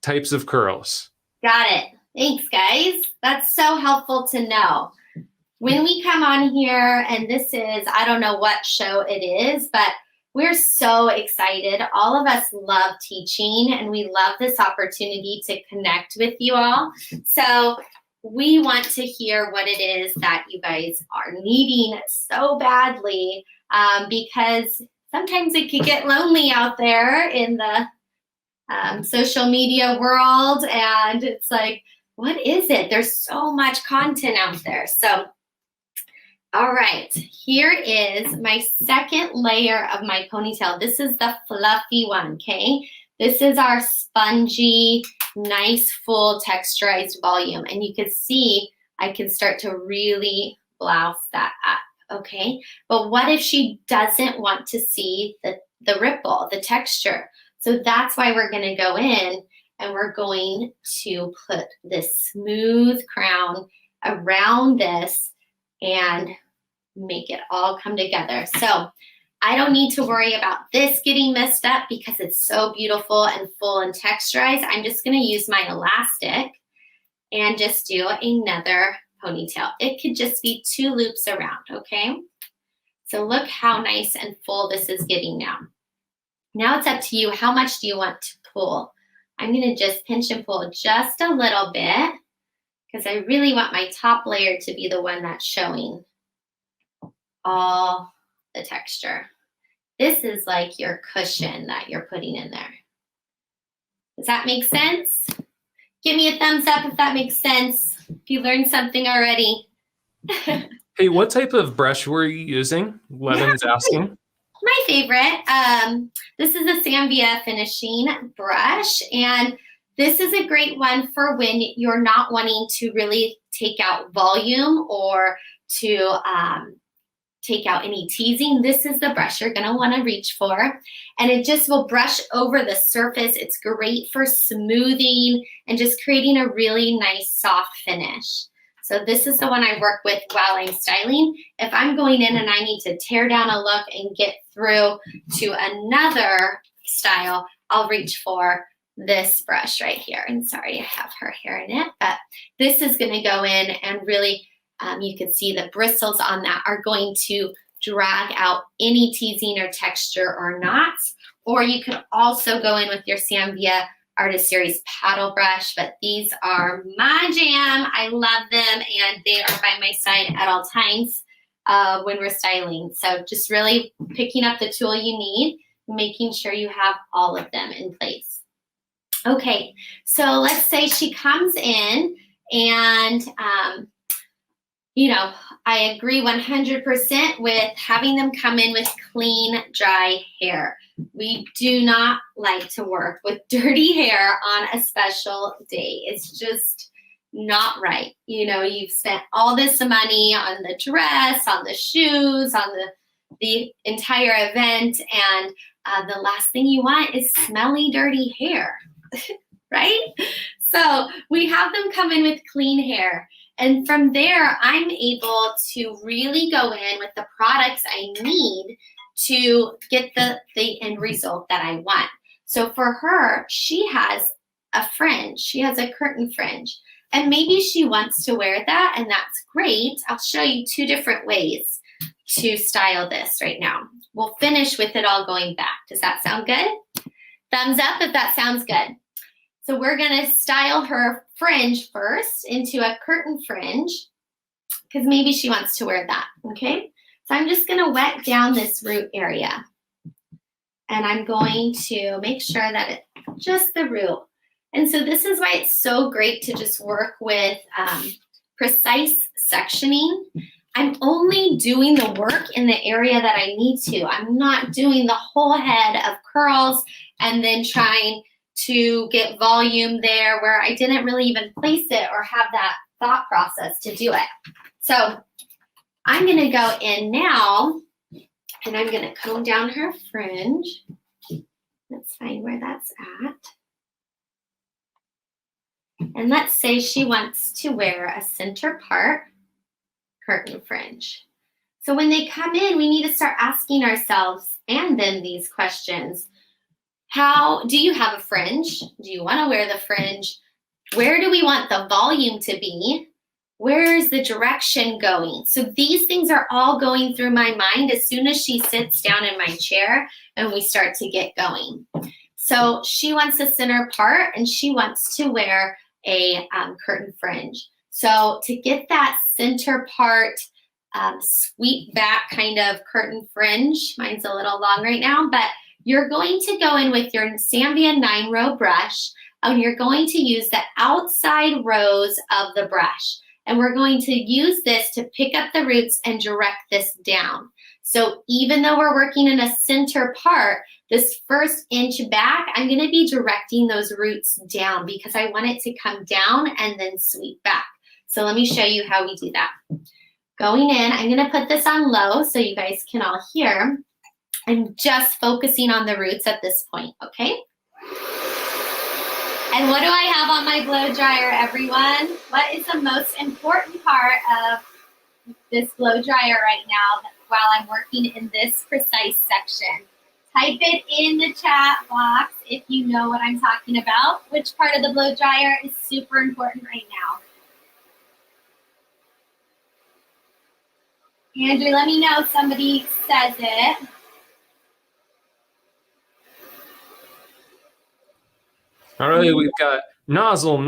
types of curls. Got it. Thanks, guys. That's so helpful to know. When we come on here, and this is, I don't know what show it is, but we're so excited. All of us love teaching, and we love this opportunity to connect with you all. So we want to hear what it is that you guys are needing so badly, because sometimes it can get lonely out there in the social media world, and it's like, what is it? There's so much content out there. So, all right, here is my second layer of my ponytail. This is the fluffy one, okay? This is our spongy, nice, full texturized volume. And you can see I can start to really blouse that up, okay? But what if she doesn't want to see the ripple, the texture? So that's why we're gonna go in and we're going to put this smooth crown around this and make it all come together. So I don't need to worry about this getting messed up because it's so beautiful and full and texturized. I'm just gonna use my elastic and just do another ponytail. It could just be 2 loops around, okay? So look how nice and full this is getting now. Now it's up to you. How much do you want to pull? I'm gonna just pinch and pull just a little bit because I really want my top layer to be the one that's showing all the texture. This is like your cushion that you're putting in there. Does that make sense? Give me a thumbs up if that makes sense. If you learned something already. Hey, what type of brush were you using? Levin's asking. My favorite. This is a Sambia finishing brush, and this is a great one for when you're not wanting to really take out volume or to take out any teasing. This is the brush you're gonna wanna reach for, and it just will brush over the surface. It's great for smoothing and just creating a really nice soft finish. So this is the one I work with while I'm styling. If I'm going in and I need to tear down a look and get through to another style, I'll reach for this brush right here. And sorry, I have her hair in it, but this is gonna go in and really, you can see the bristles on that are going to drag out any teasing or texture or knots. Or you could also go in with your Sambia Artist Series paddle brush, but these are my jam. I love them, and they are by my side at all times when we're styling. So just really picking up the tool you need, making sure you have all of them in place. Okay, so let's say she comes in and, you know, I agree 100% with having them come in with clean, dry hair. We do not like to work with dirty hair on a special day. It's just not right. You know, you've spent all this money on the dress, on the shoes, on the entire event, and the last thing you want is smelly, dirty hair, right? So we have them come in with clean hair. And from there, I'm able to really go in with the products I need to get the end result that I want. So for her, she has a fringe. She has a curtain fringe. And maybe she wants to wear that, and that's great. I'll show you 2 different ways to style this right now. We'll finish with it all going back. Does that sound good? Thumbs up if that sounds good. So we're gonna style her fringe first into a curtain fringe because maybe she wants to wear that, okay? So I'm just gonna wet down this root area, and I'm going to make sure that it's just the root. And so this is why it's so great to just work with precise sectioning. I'm only doing the work in the area that I need to. I'm not doing the whole head of curls and then trying to get volume there where I didn't really even place it or have that thought process to do it. So I'm gonna go in now and I'm gonna comb down her fringe. Let's find where that's at. And let's say she wants to wear a center part curtain fringe. So when they come in, we need to start asking ourselves and them these questions. How do you have a fringe? Do you want to wear the fringe? Where do we want the volume to be? Where is the direction going? So these things are all going through my mind as soon as she sits down in my chair and we start to get going. So she wants a center part and she wants to wear a curtain fringe. So to get that center part sweep back kind of curtain fringe, mine's a little long right now, but you're going to go in with your Sambia 9-row brush and you're going to use the outside rows of the brush. And we're going to use this to pick up the roots and direct this down. So even though we're working in a center part, this first inch back, I'm going to be directing those roots down because I want it to come down and then sweep back. So let me show you how we do that. Going in, I'm going to put this on low so you guys can all hear. I'm just focusing on the roots at this point, okay? And what do I have on my blow dryer, everyone? What is the most important part of this blow dryer right now while I'm working in this precise section? Type it in the chat box if you know what I'm talking about. Which part of the blow dryer is super important right now? Andrew, let me know if somebody says it. All right, we've got nozzle,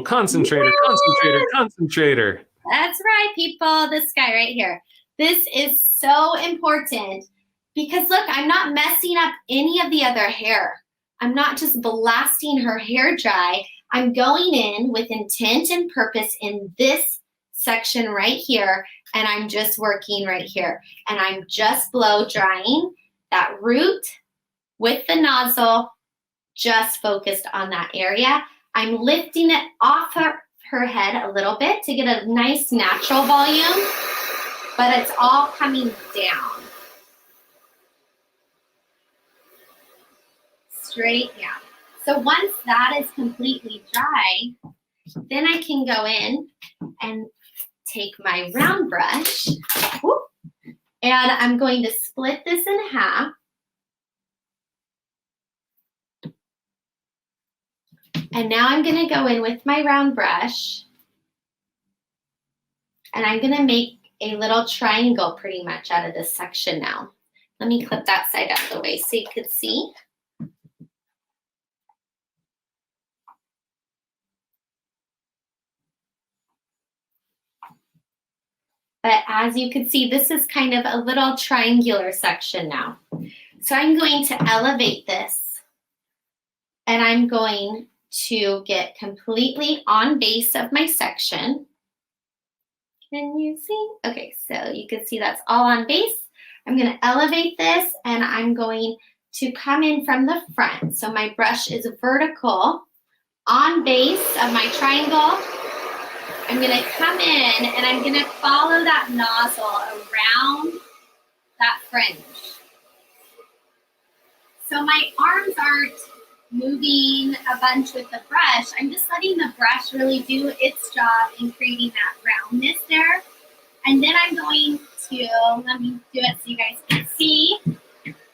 concentrator, concentrator, concentrator. That's right, people. This guy right here. This is so important because look, I'm not messing up any of the other hair. I'm not just blasting her hair dry. I'm going in with intent and purpose in this section right here, and I'm just working right here. And I'm just blow drying that root with the nozzle, just focused on that area. I'm lifting it off her head a little bit to get a nice natural volume, but it's all coming down. Straight down. So once that is completely dry, then I can go in and take my round brush, whoop, and I'm going to split this in half. And now I'm going to go in with my round brush and I'm going to make a little triangle pretty much out of this section now. Let me clip that side out of the way so you can see. But as you can see, this is kind of a little triangular section now. So I'm going to elevate this and I'm going to get completely on base of my section. Can you see? Okay, so you can see that's all on base. I'm going to elevate this and I'm going to come in from the front. So my brush is vertical on base of my triangle. I'm going to come in and I'm going to follow that nozzle around that fringe. So my arms aren't moving a bunch with the brush. I'm just letting the brush really do its job in creating that roundness there. And then I'm going to, let me do it so you guys can see.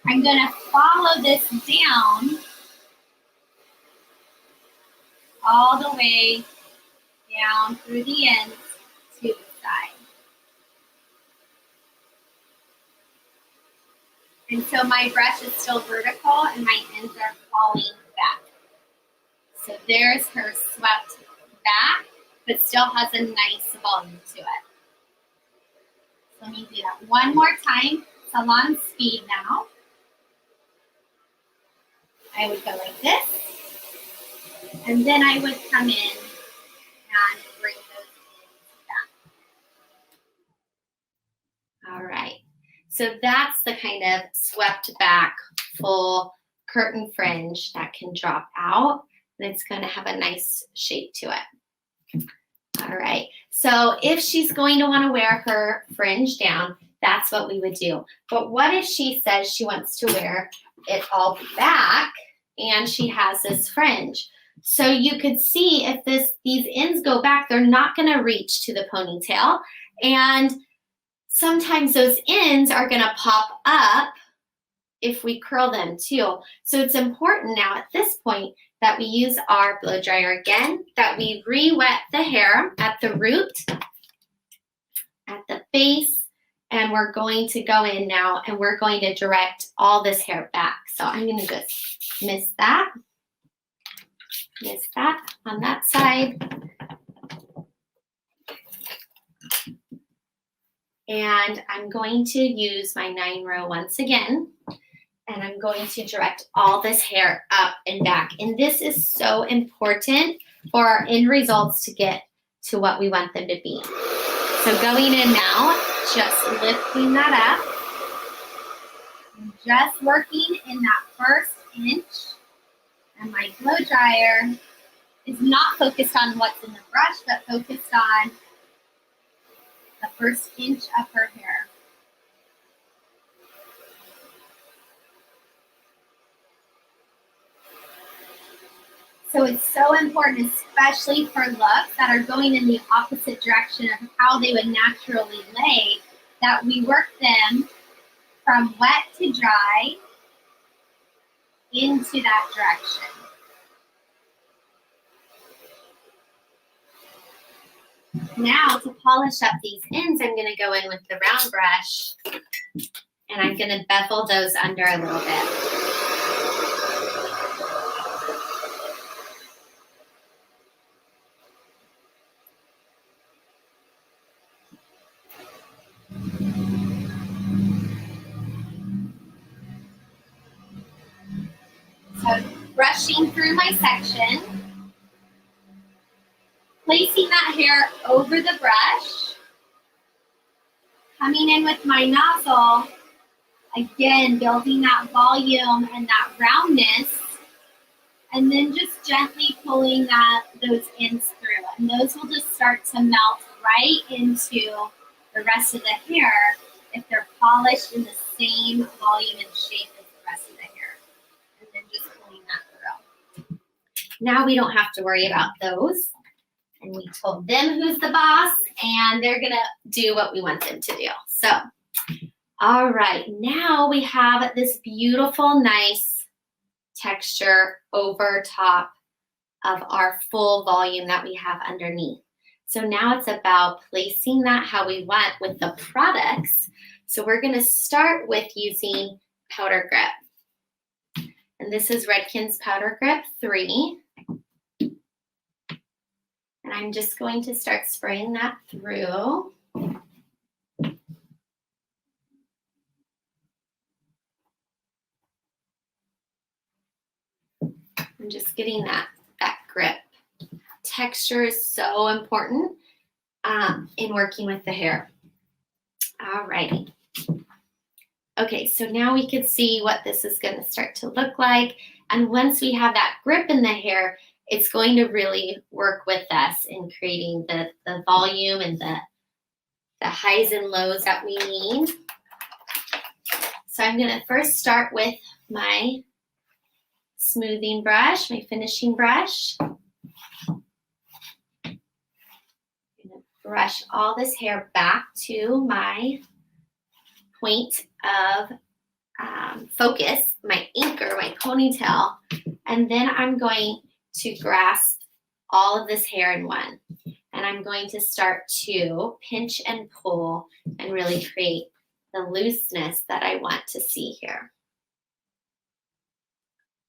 I'm going to follow this down all the way down through the ends to the side. And so my brush is still vertical and my ends are falling back. So there's her swept back, but still has a nice volume to it. So let me do that one more time. Salon speed now. I would go like this. And then I would come in and bring those ends down. All right. So that's the kind of swept back full curtain fringe that can drop out, and it's going to have a nice shape to it. All right. So if she's going to want to wear her fringe down, that's what we would do. But what if she says she wants to wear it all back and she has this fringe? So you could see if these ends go back, they're not going to reach to the ponytail. And sometimes those ends are going to pop up if we curl them too. So it's important now at this point that we use our blow dryer again, that we re-wet the hair at the root, at the base, and we're going to go in now and we're going to direct all this hair back. So I'm going to just miss that on that side. And I'm going to use my 9-row once again. And I'm going to direct all this hair up and back. And this is so important for our end results to get to what we want them to be. So going in now, just lifting that up. And just working in that first inch. And my blow dryer is not focused on what's in the brush, but focused on the first inch of her hair. So it's so important, especially for looks that are going in the opposite direction of how they would naturally lay, that we work them from wet to dry into that direction. Now to polish up these ends, I'm going to go in with the round brush and I'm going to bevel those under a little bit. So brushing through my section, placing that hair over the brush, coming in with my nozzle, again building that volume and that roundness, and then just gently pulling those ends through. And those will just start to melt right into the rest of the hair if they're polished in the same volume and shape as the rest of the hair. And then just pulling that through. Now we don't have to worry about those. And we told them who's the boss, and they're gonna do what we want them to do. So, all right, now we have this beautiful, nice texture over top of our full volume that we have underneath. So now it's about placing that how we want with the products. So we're gonna start with using powder grip. And this is Redken's Powder Grip 3. And I'm just going to start spraying that through. I'm just getting that grip. Texture is so important in working with the hair. All righty. Okay, so now we can see what this is going to start to look like. And once we have that grip in the hair, it's going to really work with us in creating the volume and the highs and lows that we need. So I'm going to first start with my smoothing brush, my finishing brush. I'm going to brush all this hair back to my point of focus, my anchor, my ponytail, and then I'm going to grasp all of this hair in one. And I'm going to start to pinch and pull and really create the looseness that I want to see here.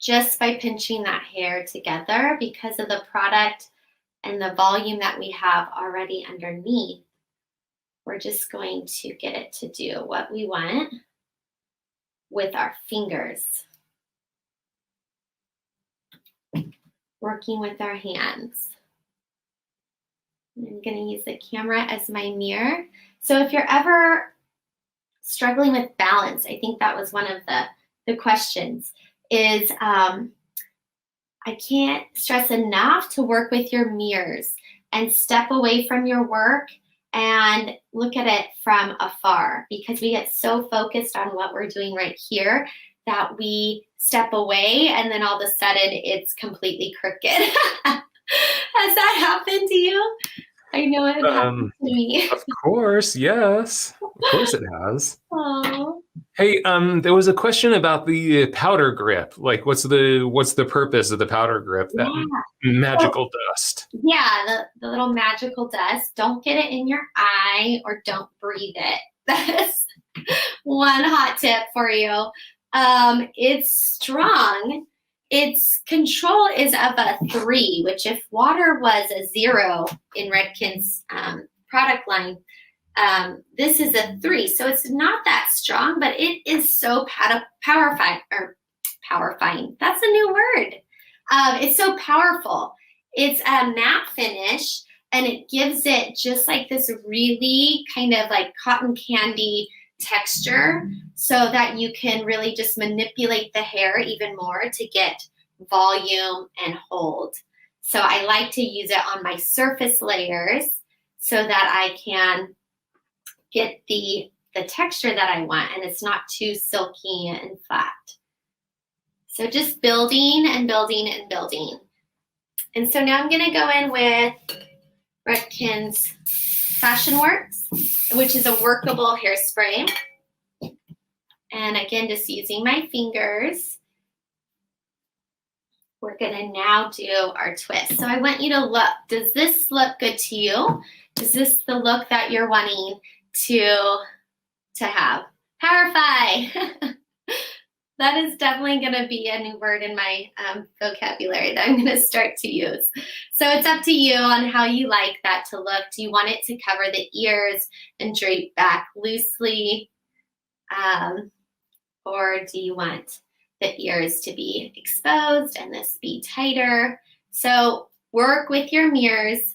Just by pinching that hair together, because of the product and the volume that we have already underneath, we're just going to get it to do what we want with our fingers. working with our hands. I'm going to use the camera as my mirror. So if you're ever struggling with balance, I think that was one of the questions, is I can't stress enough to work with your mirrors and step away from your work and look at it from afar, because we get so focused on what we're doing right here that we step away and then all of a sudden it's completely crooked. Has that happened to you? I know it happened to me. Of course, yes. Of course it has. Oh. Hey, there was a question about the powder grip. Like, what's the purpose of the powder grip? That magical dust. Yeah, the little magical dust. Don't get it in your eye or don't breathe it. That's one hot tip for you. It's strong. Its control is of a 3, which if water was a 0 in Redken's product line, this is a 3. So it's not that strong, but it is so powerfying. That's a new word. It's so powerful. It's a matte finish, and it gives it just like this really kind of like cotton candy texture, so that you can really just manipulate the hair even more to get volume and hold. So I like to use it on my surface layers so that I can get the texture that I want, and it's not too silky and flat. So just building and building and building. And so now I'm gonna go in with Redken's Fashion Works, which is a workable hairspray. And again, just using my fingers. We're gonna now do our twist. So I want you to look, does this look good to you? Is this the look that you're wanting to have? Powerfy. That is definitely gonna be a new word in my vocabulary that I'm gonna start to use. So it's up to you on how you like that to look. Do you want it to cover the ears and drape back loosely? Or do you want the ears to be exposed and this be tighter? So work with your mirrors.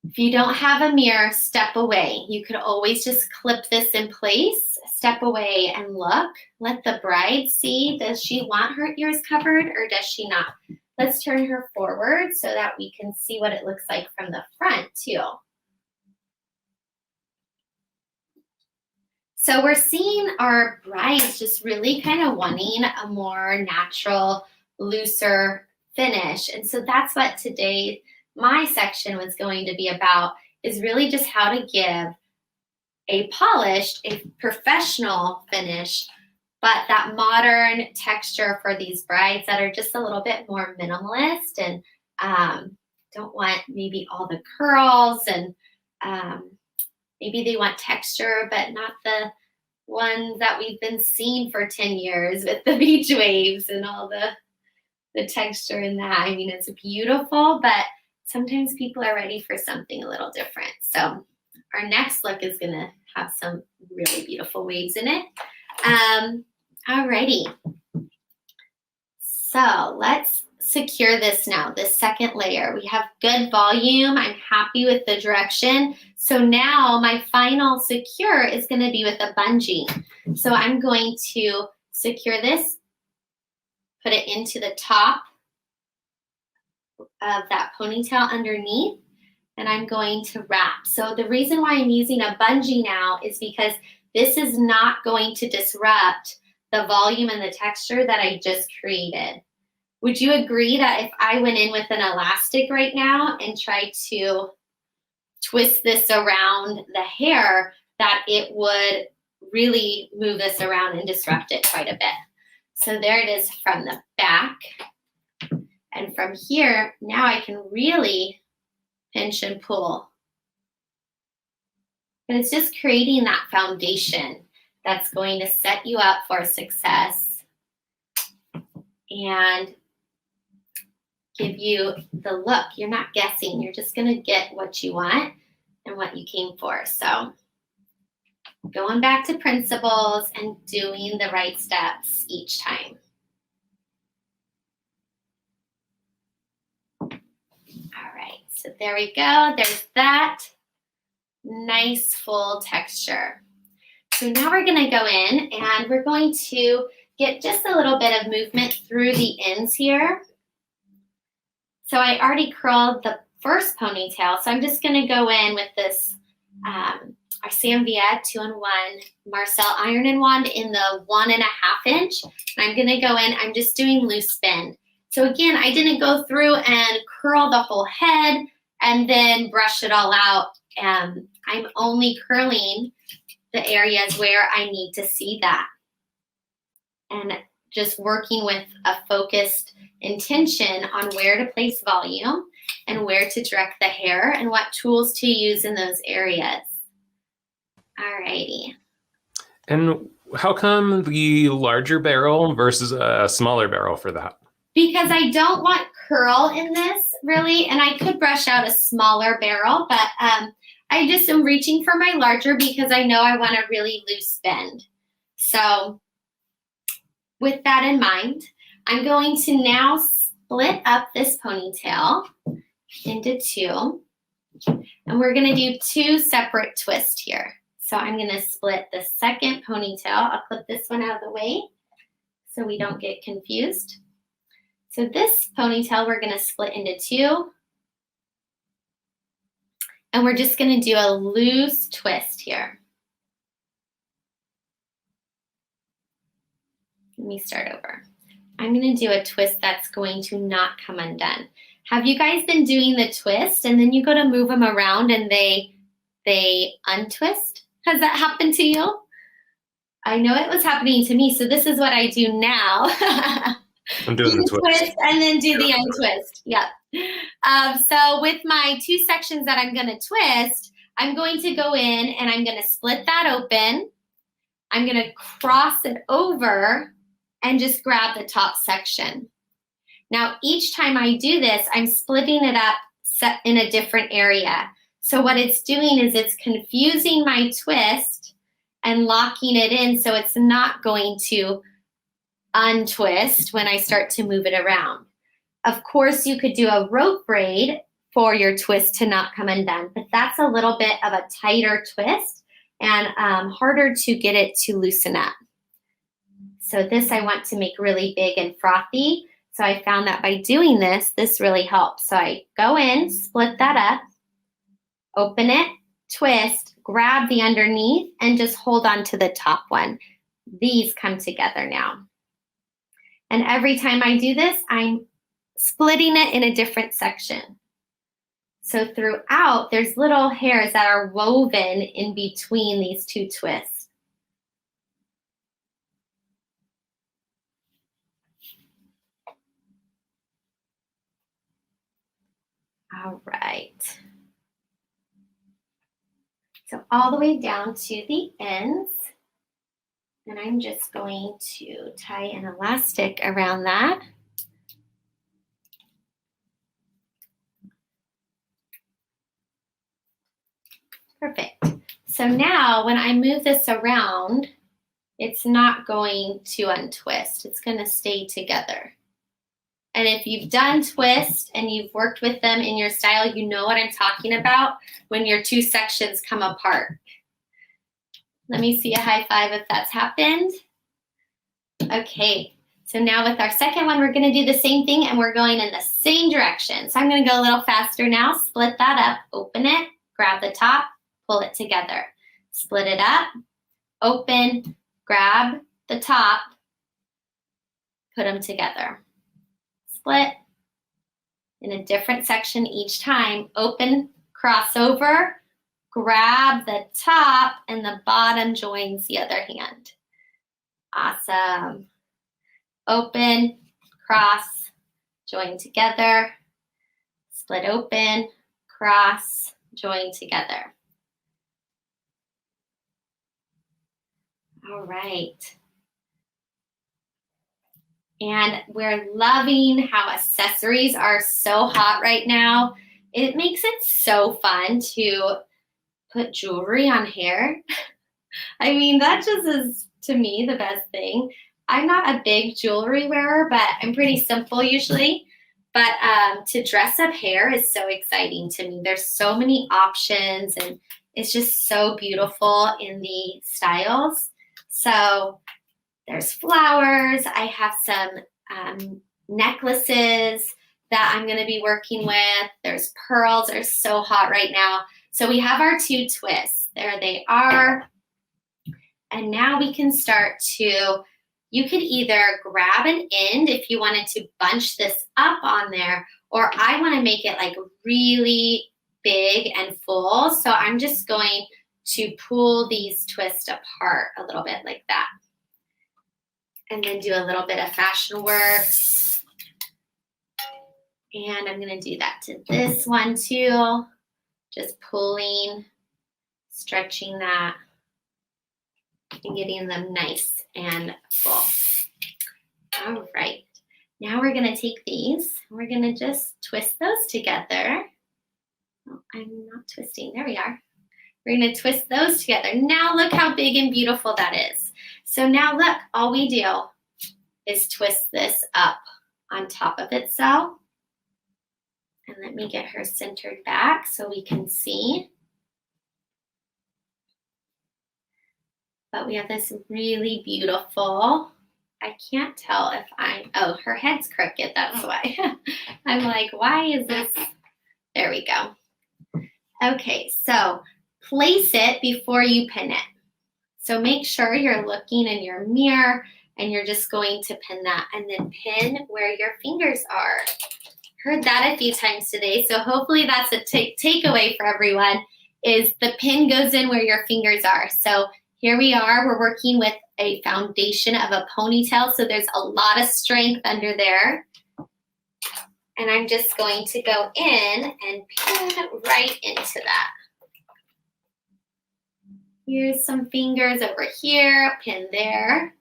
If you don't have a mirror, step away. You could always just clip this in place, step away and look. Let the bride see, does she want her ears covered or does she not? Let's turn her forward so that we can see what it looks like from the front too. So we're seeing our brides just really kind of wanting a more natural, looser finish. And so that's what today my section was going to be about, is really just how to give a polished, a professional finish, but that modern texture for these brides that are just a little bit more minimalist and don't want maybe all the curls, and maybe they want texture, but not the ones that we've been seeing for 10 years with the beach waves and all the texture in that. I mean, it's beautiful, but sometimes people are ready for something a little different. So our next look is gonna have some really beautiful waves in it. Alrighty. So let's secure this now, this second layer. We have good volume. I'm happy with the direction. So now my final secure is gonna be with a bungee. So I'm going to secure this, put it into the top of that ponytail underneath, and I'm going to wrap. So the reason why I'm using a bungee now is because this is not going to disrupt the volume and the texture that I just created. Would you agree that if I went in with an elastic right now and tried to twist this around the hair, that it would really move this around and disrupt it quite a bit? So there it is from the back. And from here, now I can really pinch and pull. But it's just creating that foundation that's going to set you up for success and give you the look. You're not guessing. You're just going to get what you want and what you came for. So going back to principles and doing the right steps each time. right, so there we go. There's that nice full texture. So now we're gonna go in and we're going to get just a little bit of movement through the ends here. So I already curled the first ponytail, so I'm just gonna go in with this our Samvia 2-in-1 Marcel iron and wand in the 1.5 inch. And I'm gonna go in, I'm just doing loose bend. So again, I didn't go through and curl the whole head and then brush it all out. I'm only curling the areas where I need to see that. And just working with a focused intention on where to place volume and where to direct the hair and what tools to use in those areas. Alrighty. And how come the larger barrel versus a smaller barrel for that? Because I don't want curl in this really, and I could brush out a smaller barrel, but I just am reaching for my larger because I know I want a really loose bend. So with that in mind, I'm going to now split up this ponytail into 2, and we're gonna do 2 separate twists here. So I'm gonna split the second ponytail. I'll clip this one out of the way so we don't get confused. So this ponytail we're gonna split into 2. And we're just gonna do a loose twist here. Let me start over. I'm gonna do a twist that's going to not come undone. Have you guys been doing the twist and then you go to move them around and they untwist? Has that happened to you? I know it was happening to me, so this is what I do now. I'm doing the twist. And then do the untwist. Yep. So with my 2 sections that I'm going to twist, I'm going to go in and I'm going to split that open. I'm going to cross it over and just grab the top section. Now, each time I do this, I'm splitting it up in a different area. So what it's doing is it's confusing my twist and locking it in so it's not going to untwist when I start to move it around. Of course, you could do a rope braid for your twist to not come undone, but that's a little bit of a tighter twist and harder to get it to loosen up. So this I want to make really big and frothy. So I found that by doing this, this really helps. So I go in, split that up, open it, twist, grab the underneath, and just hold on to the top one. These come together now. And every time I do this, I'm splitting it in a different section. So throughout, there's little hairs that are woven in between these 2 twists. All right. So all the way down to the ends. And I'm just going to tie an elastic around that. Perfect. So now when I move this around, it's not going to untwist. It's going to stay together. And if you've done twists and you've worked with them in your style, you know what I'm talking about when your 2 sections come apart. Let me see a high five if that's happened. Okay, so now with our second one, we're gonna do the same thing and we're going in the same direction. So I'm gonna go a little faster now, split that up, open it, grab the top, pull it together. Split it up, open, grab the top, put them together. Split in a different section each time, open, cross over, grab the top, and the bottom joins the other hand. Awesome. Open, cross, join together, split open, cross, join together. All right. And we're loving how accessories are so hot right now. It makes it so fun to put jewelry on hair. I mean, that just is, to me, the best thing. I'm not a big jewelry wearer, but I'm pretty simple usually. But to dress up hair is so exciting to me. There's so many options, and it's just so beautiful in the styles. So there's flowers. I have some necklaces that I'm going to be working with. There's pearls. They're so hot right now. So we have our 2 twists. There they are. And now we can start to, you could either grab an end if you wanted to bunch this up on there, or I want to make it like really big and full. So I'm just going to pull these twists apart a little bit like that. And then do a little bit of fashion work. And I'm going to do that to this one too. Just pulling, stretching that, and getting them nice and full. All right. Now we're going to take these. We're going to just twist those together. Oh, I'm not twisting. There we are. We're going to twist those together. Now look how big and beautiful that is. So now look, all we do is twist this up on top of itself. And let me get her centered back so we can see. But we have this really beautiful, I can't tell if oh, her head's crooked, that's why. I'm like, why is this? There we go. Okay, so place it before you pin it. So make sure you're looking in your mirror and you're just going to pin that, and then pin where your fingers are. Heard that a few times today, so hopefully that's a takeaway for everyone, is the pin goes in where your fingers are. So here we are, we're working with a foundation of a ponytail, so there's a lot of strength under there. And I'm just going to go in and pin right into that. Here's some fingers over here, pin there.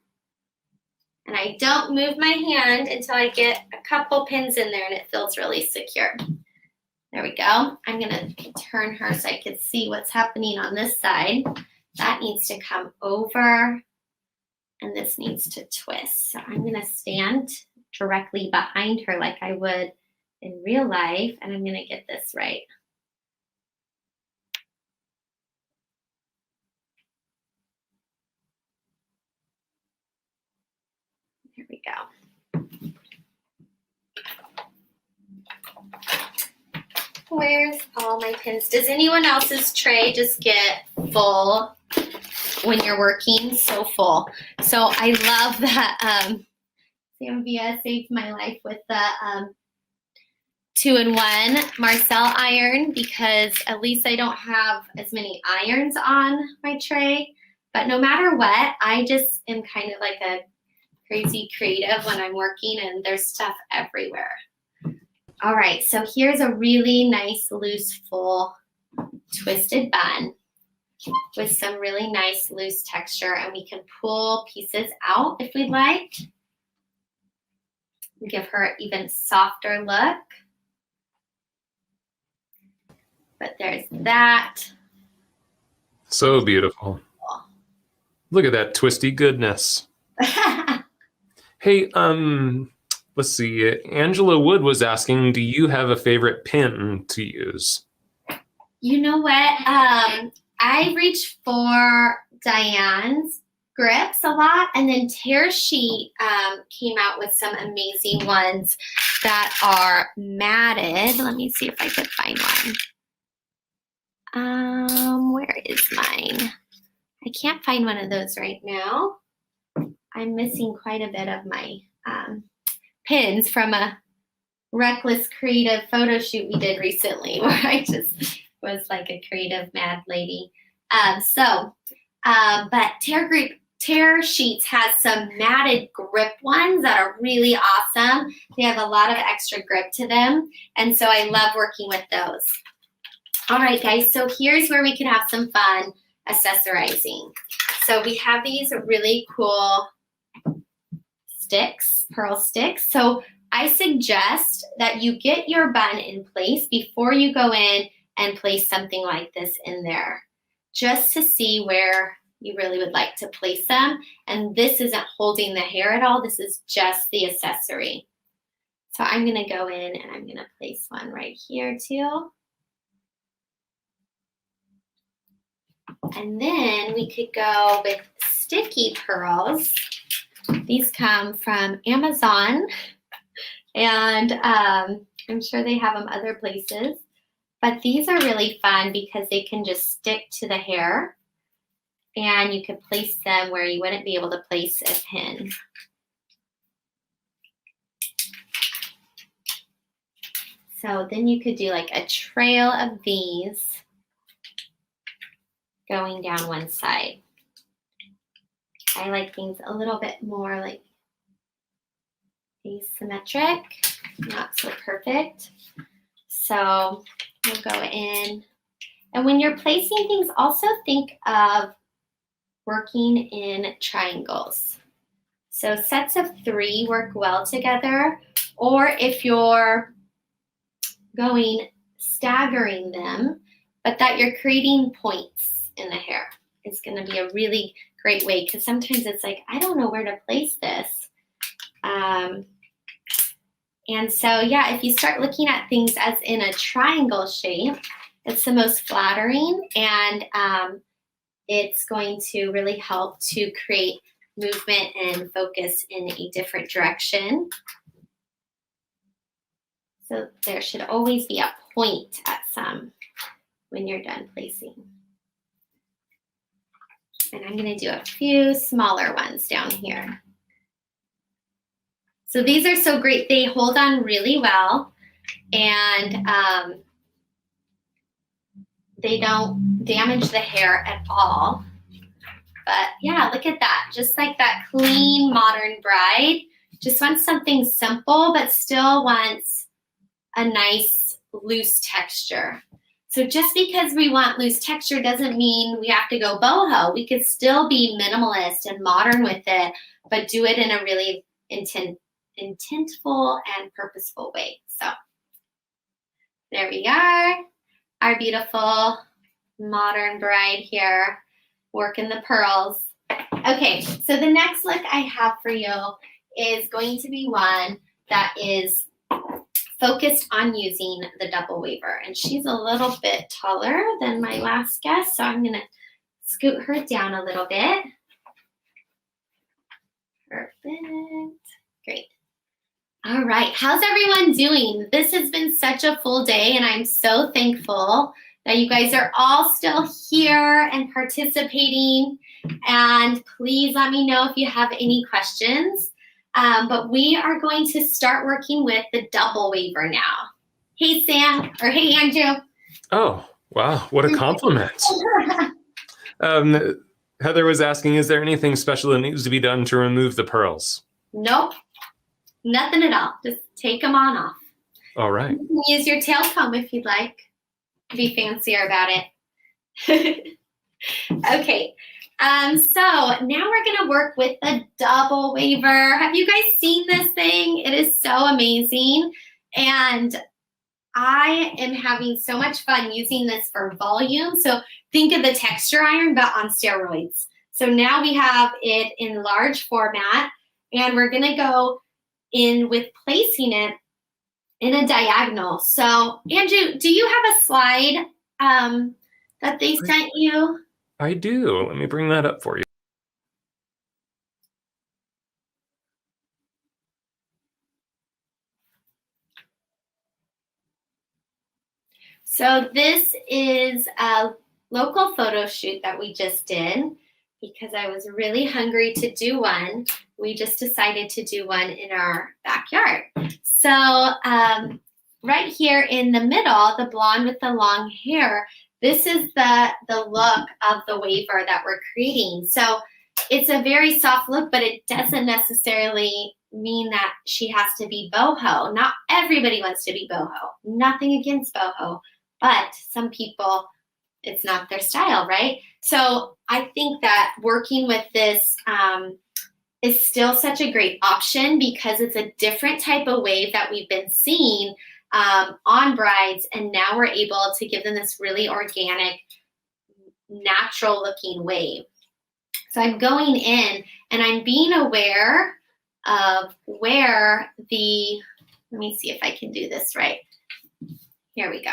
And I don't move my hand until I get a couple pins in there and it feels really secure. There we go. I'm gonna turn her so I can see what's happening on this side. That needs to come over and this needs to twist. So I'm gonna stand directly behind her like I would in real life, and I'm gonna get this right. Here we go. Where's all my pins? Does anyone else's tray just get full when you're working? So full. So I love that Zambia saved my life with the 2-in-1 Marcel iron, because at least I don't have as many irons on my tray. But no matter what, I just am kind of like a crazy creative when I'm working, and there's stuff everywhere. All right, so here's a really nice, loose, full, twisted bun with some really nice, loose texture, and we can pull pieces out if we'd like. Give her an even softer look. But there's that. So beautiful. Look at that twisty goodness. Hey, let's see. Angela Wood was asking, do you have a favorite pin to use? You know what? I reach for Diane's grips a lot, and then Tear Sheet came out with some amazing ones that are matted. Let me see if I could find one. Where is mine? I can't find one of those right now. I'm missing quite a bit of my pins from a reckless creative photo shoot we did recently where I just was like a creative mad lady. But Tear Sheets has some matted grip ones that are really awesome. They have a lot of extra grip to them, and so I love working with those. All right, guys, so here's where we can have some fun accessorizing. So we have these really cool sticks, pearl sticks. So I suggest that you get your bun in place before you go in and place something like this in there, just to see where you really would like to place them. And this isn't holding the hair at all. This is just the accessory. So I'm gonna go in and I'm gonna place one right here too. And then we could go with sticky pearls. These come from Amazon, and I'm sure they have them other places. But these are really fun because they can just stick to the hair, and you could place them where you wouldn't be able to place a pin. So then you could do like a trail of these going down one side. I like things a little bit more like asymmetric, not so perfect. So we'll go in. And when you're placing things, also think of working in triangles. So sets of 3 work well together, or if you're staggering them, but that you're creating points in the hair is going to be a really great way, because sometimes it's like, I don't know where to place this. And so, yeah, if you start looking at things as in a triangle shape, it's the most flattering, and it's going to really help to create movement and focus in a different direction. So there should always be a point at some when you're done placing. And I'm going to do a few smaller ones down here. So these are so great. They hold on really well, and they don't damage the hair at all. But yeah, look at that. Just like that clean, modern bride. Just wants something simple, but still wants a nice loose texture. So just because we want loose texture doesn't mean we have to go boho. We could still be minimalist and modern with it, but do it in a really intentful and purposeful way. So there we are, our beautiful modern bride here, working the pearls. Okay, so the next look I have for you is going to be one that is focused on using the double waver. And she's a little bit taller than my last guest, so I'm gonna scoot her down a little bit. Perfect, great. All right, how's everyone doing? This has been such a full day, and I'm so thankful that you guys are all still here and participating. And please let me know if you have any questions. But we are going to start working with the double waver now. Hey, Sam, or hey, Andrew. Oh, wow, what a compliment. Heather was asking, is there anything special that needs to be done to remove the pearls? Nope, nothing at all. Just take them on off. All right. You can use your tail comb if you'd like. Be fancier about it. Okay. So now we're going to work with the double waver. Have you guys seen this thing? It is so amazing. And I am having so much fun using this for volume. So think of the texture iron, but on steroids. So now we have it in large format, and we're going to go in with placing it in a diagonal. So Andrew, do you have a slide that they sent you? I do. Let me bring that up for you. So this is a local photo shoot that we just did because I was really hungry to do one. We just decided to do one in our backyard. So right here in the middle, the blonde with the long hair, this is the look of the waver that we're creating. So it's a very soft look, but it doesn't necessarily mean that she has to be boho. Not everybody wants to be boho. Nothing against boho, but some people, it's not their style, right? So I think that working with this is still such a great option because it's a different type of wave that we've been seeing on brides, and now we're able to give them this really organic, natural looking wave. So I'm going in and I'm being aware of where the, let Let me see if I can do this right. Here we go.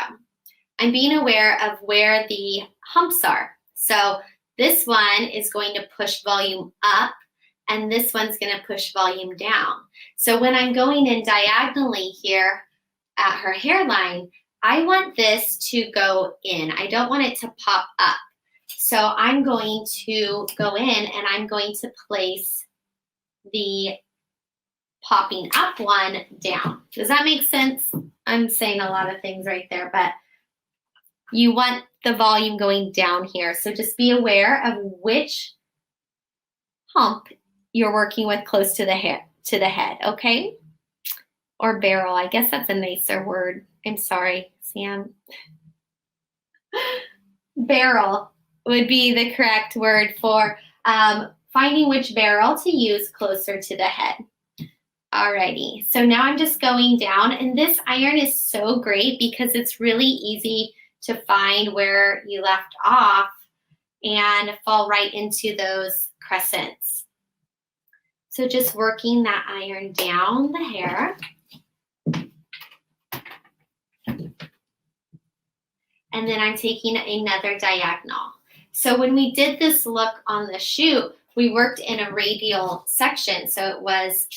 I'm being aware of where the humps are. So this one is going to push volume up, and this one's going to push volume down. So when I'm going in diagonally here at her hairline, I want this to go in. I don't want it to pop up. So I'm going to go in and I'm going to place the popping up one down. Does that make sense? I'm saying a lot of things right there, but you want the volume going down here. So just be aware of which hump you're working with close to the head, okay? Or barrel, I guess that's a nicer word. I'm sorry, Sam. Barrel would be the correct word for finding which barrel to use closer to the head. Alrighty, so now I'm just going down, and this iron is so great because it's really easy to find where you left off and fall right into those crescents. So just working that iron down the hair. And then I'm taking another diagonal. So when we did this look on the shoot, we worked in a radial section. So it was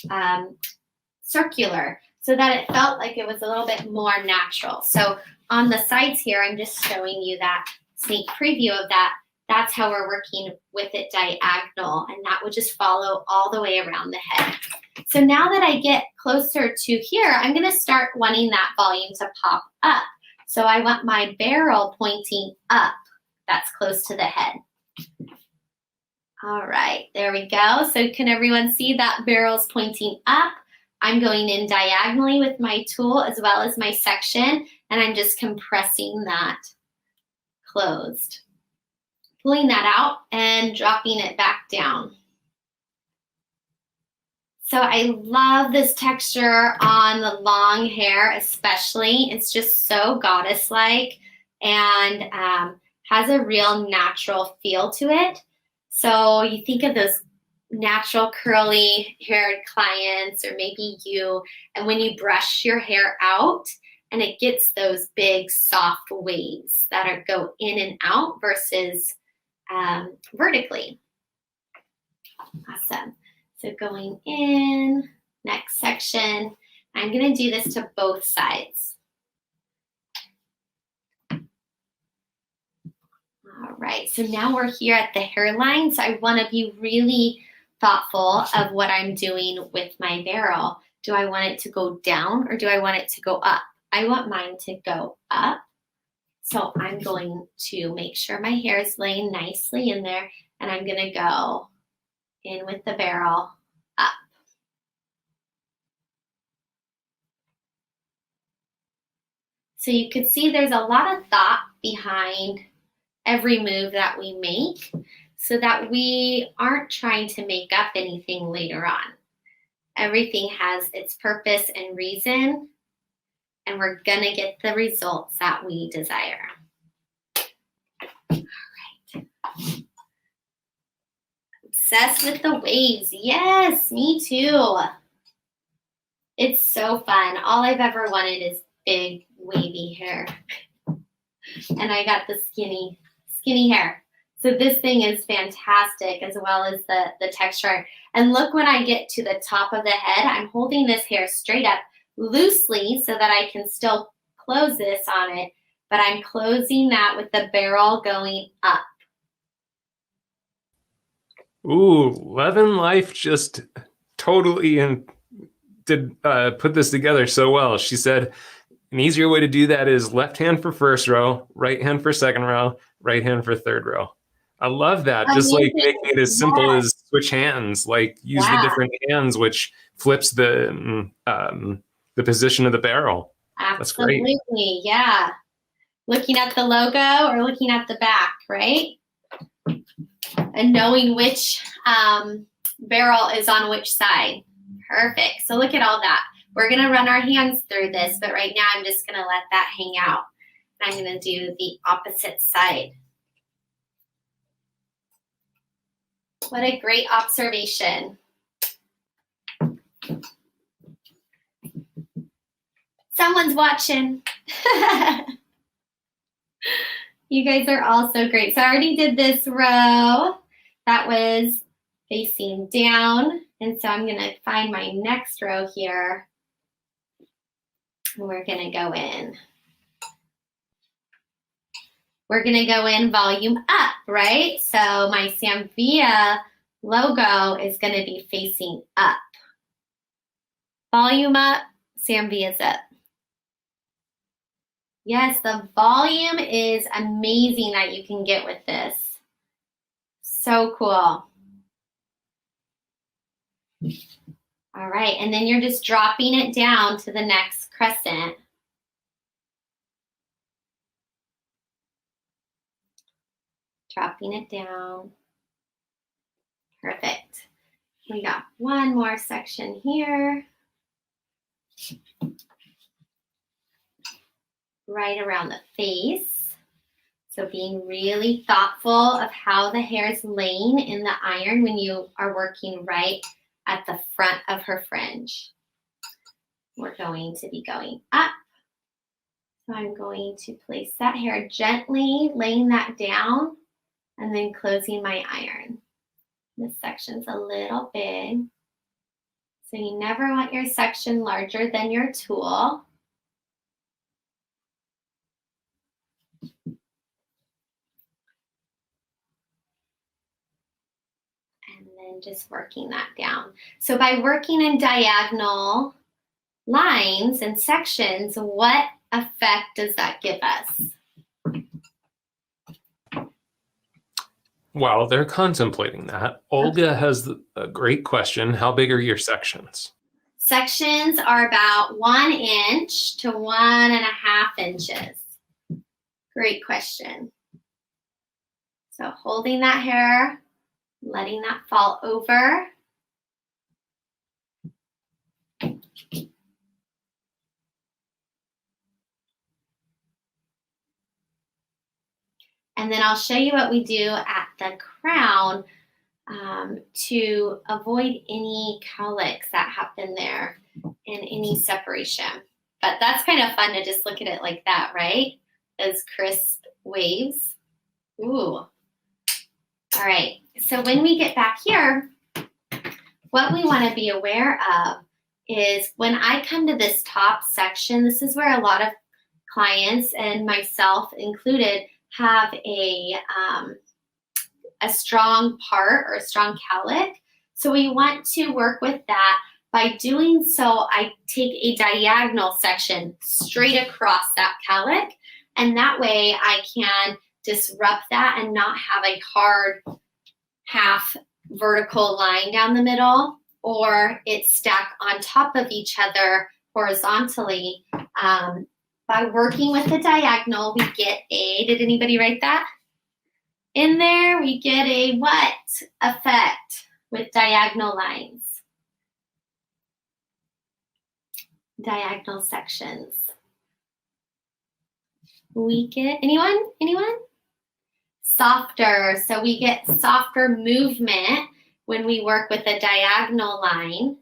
circular so that it felt like it was a little bit more natural. So on the sides here, I'm just showing you that sneak preview of that. That's how we're working with it diagonal, and that would just follow all the way around the head. So now that I get closer to here, I'm gonna start wanting that volume to pop up. So I want my barrel pointing up. That's close to the head. All right, there we go. So can everyone see that barrel's pointing up? I'm going in diagonally with my tool as well as my section, and I'm just compressing that closed. Pulling that out and dropping it back down. So I love this texture on the long hair especially. It's just so goddess-like and has a real natural feel to it. So you think of those natural curly haired clients, or maybe you, and when you brush your hair out and it gets those big soft waves that go in and out versus vertically. Awesome. So going in, next section, I'm going to do this to both sides. All right, so now we're here at the hairline. So I want to be really thoughtful of what I'm doing with my barrel. Do I want it to go down or do I want it to go up? I want mine to go up. So I'm going to make sure my hair is laying nicely in there, and I'm going to go in with the barrel up. So you can see there's a lot of thought behind every move that we make so that we aren't trying to make up anything later on. Everything has its purpose and reason, and we're gonna get the results that we desire. All right. Obsessed with the waves. Yes, me too. It's so fun. All I've ever wanted is big, wavy hair. And I got the skinny hair. So this thing is fantastic, as well as the texture. And look, when I get to the top of the head, I'm holding this hair straight up loosely so that I can still close this on it, but I'm closing that with the barrel going up. Ooh, Levin Life just totally did put this together so well. She said an easier way to do that is left hand for first row, right hand for second row, right hand for third row. I love that. Just like making it as simple as switch hands, like use the different hands, which flips the position of the barrel. Absolutely. That's great. Yeah. Looking at the logo or looking at the back, right? And knowing which barrel is on which side. Perfect. So look at all that. We're going to run our hands through this, but right now I'm just going to let that hang out. I'm going to do the opposite side. What a great observation. Someone's watching. You guys are all so great. So I already did this row that was facing down. And so I'm going to find my next row here. And we're going to go in. We're going to go in volume up, right? So my Samvia logo is going to be facing up. Volume up, Samvia's up. Yes, the volume is amazing that you can get with this. So cool. All right, and then you're just dropping it down to the next crescent. Dropping it down. Perfect. We got one more section here. Right around the face. So being really thoughtful of how the hair is laying in the iron when you are working right at the front of her fringe. We're going to be going up. So I'm going to place that hair gently, laying that down, and then closing my iron. This section's a little big. So you never want your section larger than your tool. And then just working that down. So by working in diagonal lines and sections, what effect does that give us? While they're contemplating that, Olga has a great question. How big are your sections? Sections are about 1 inch to 1.5 inches. Great question. So holding that hair, letting that fall over. And then I'll show you what we do at the crown to avoid any cowlicks that happen there and any separation. But that's kind of fun to just look at it like that, right? Those crisp waves. Ooh. All right, so when we get back here, what we want to be aware of is when I come to this top section, this is where a lot of clients and myself included have a strong part or a strong cowlick. So we want to work with that. By doing so, I take a diagonal section straight across that cowlick, and that way I can disrupt that and not have a hard half vertical line down the middle, or it stack on top of each other horizontally. By working with the diagonal, we get a, did anybody write that? In there, we get a what effect with diagonal lines? Diagonal sections. We get, anyone? Softer, so we get softer movement when we work with a diagonal line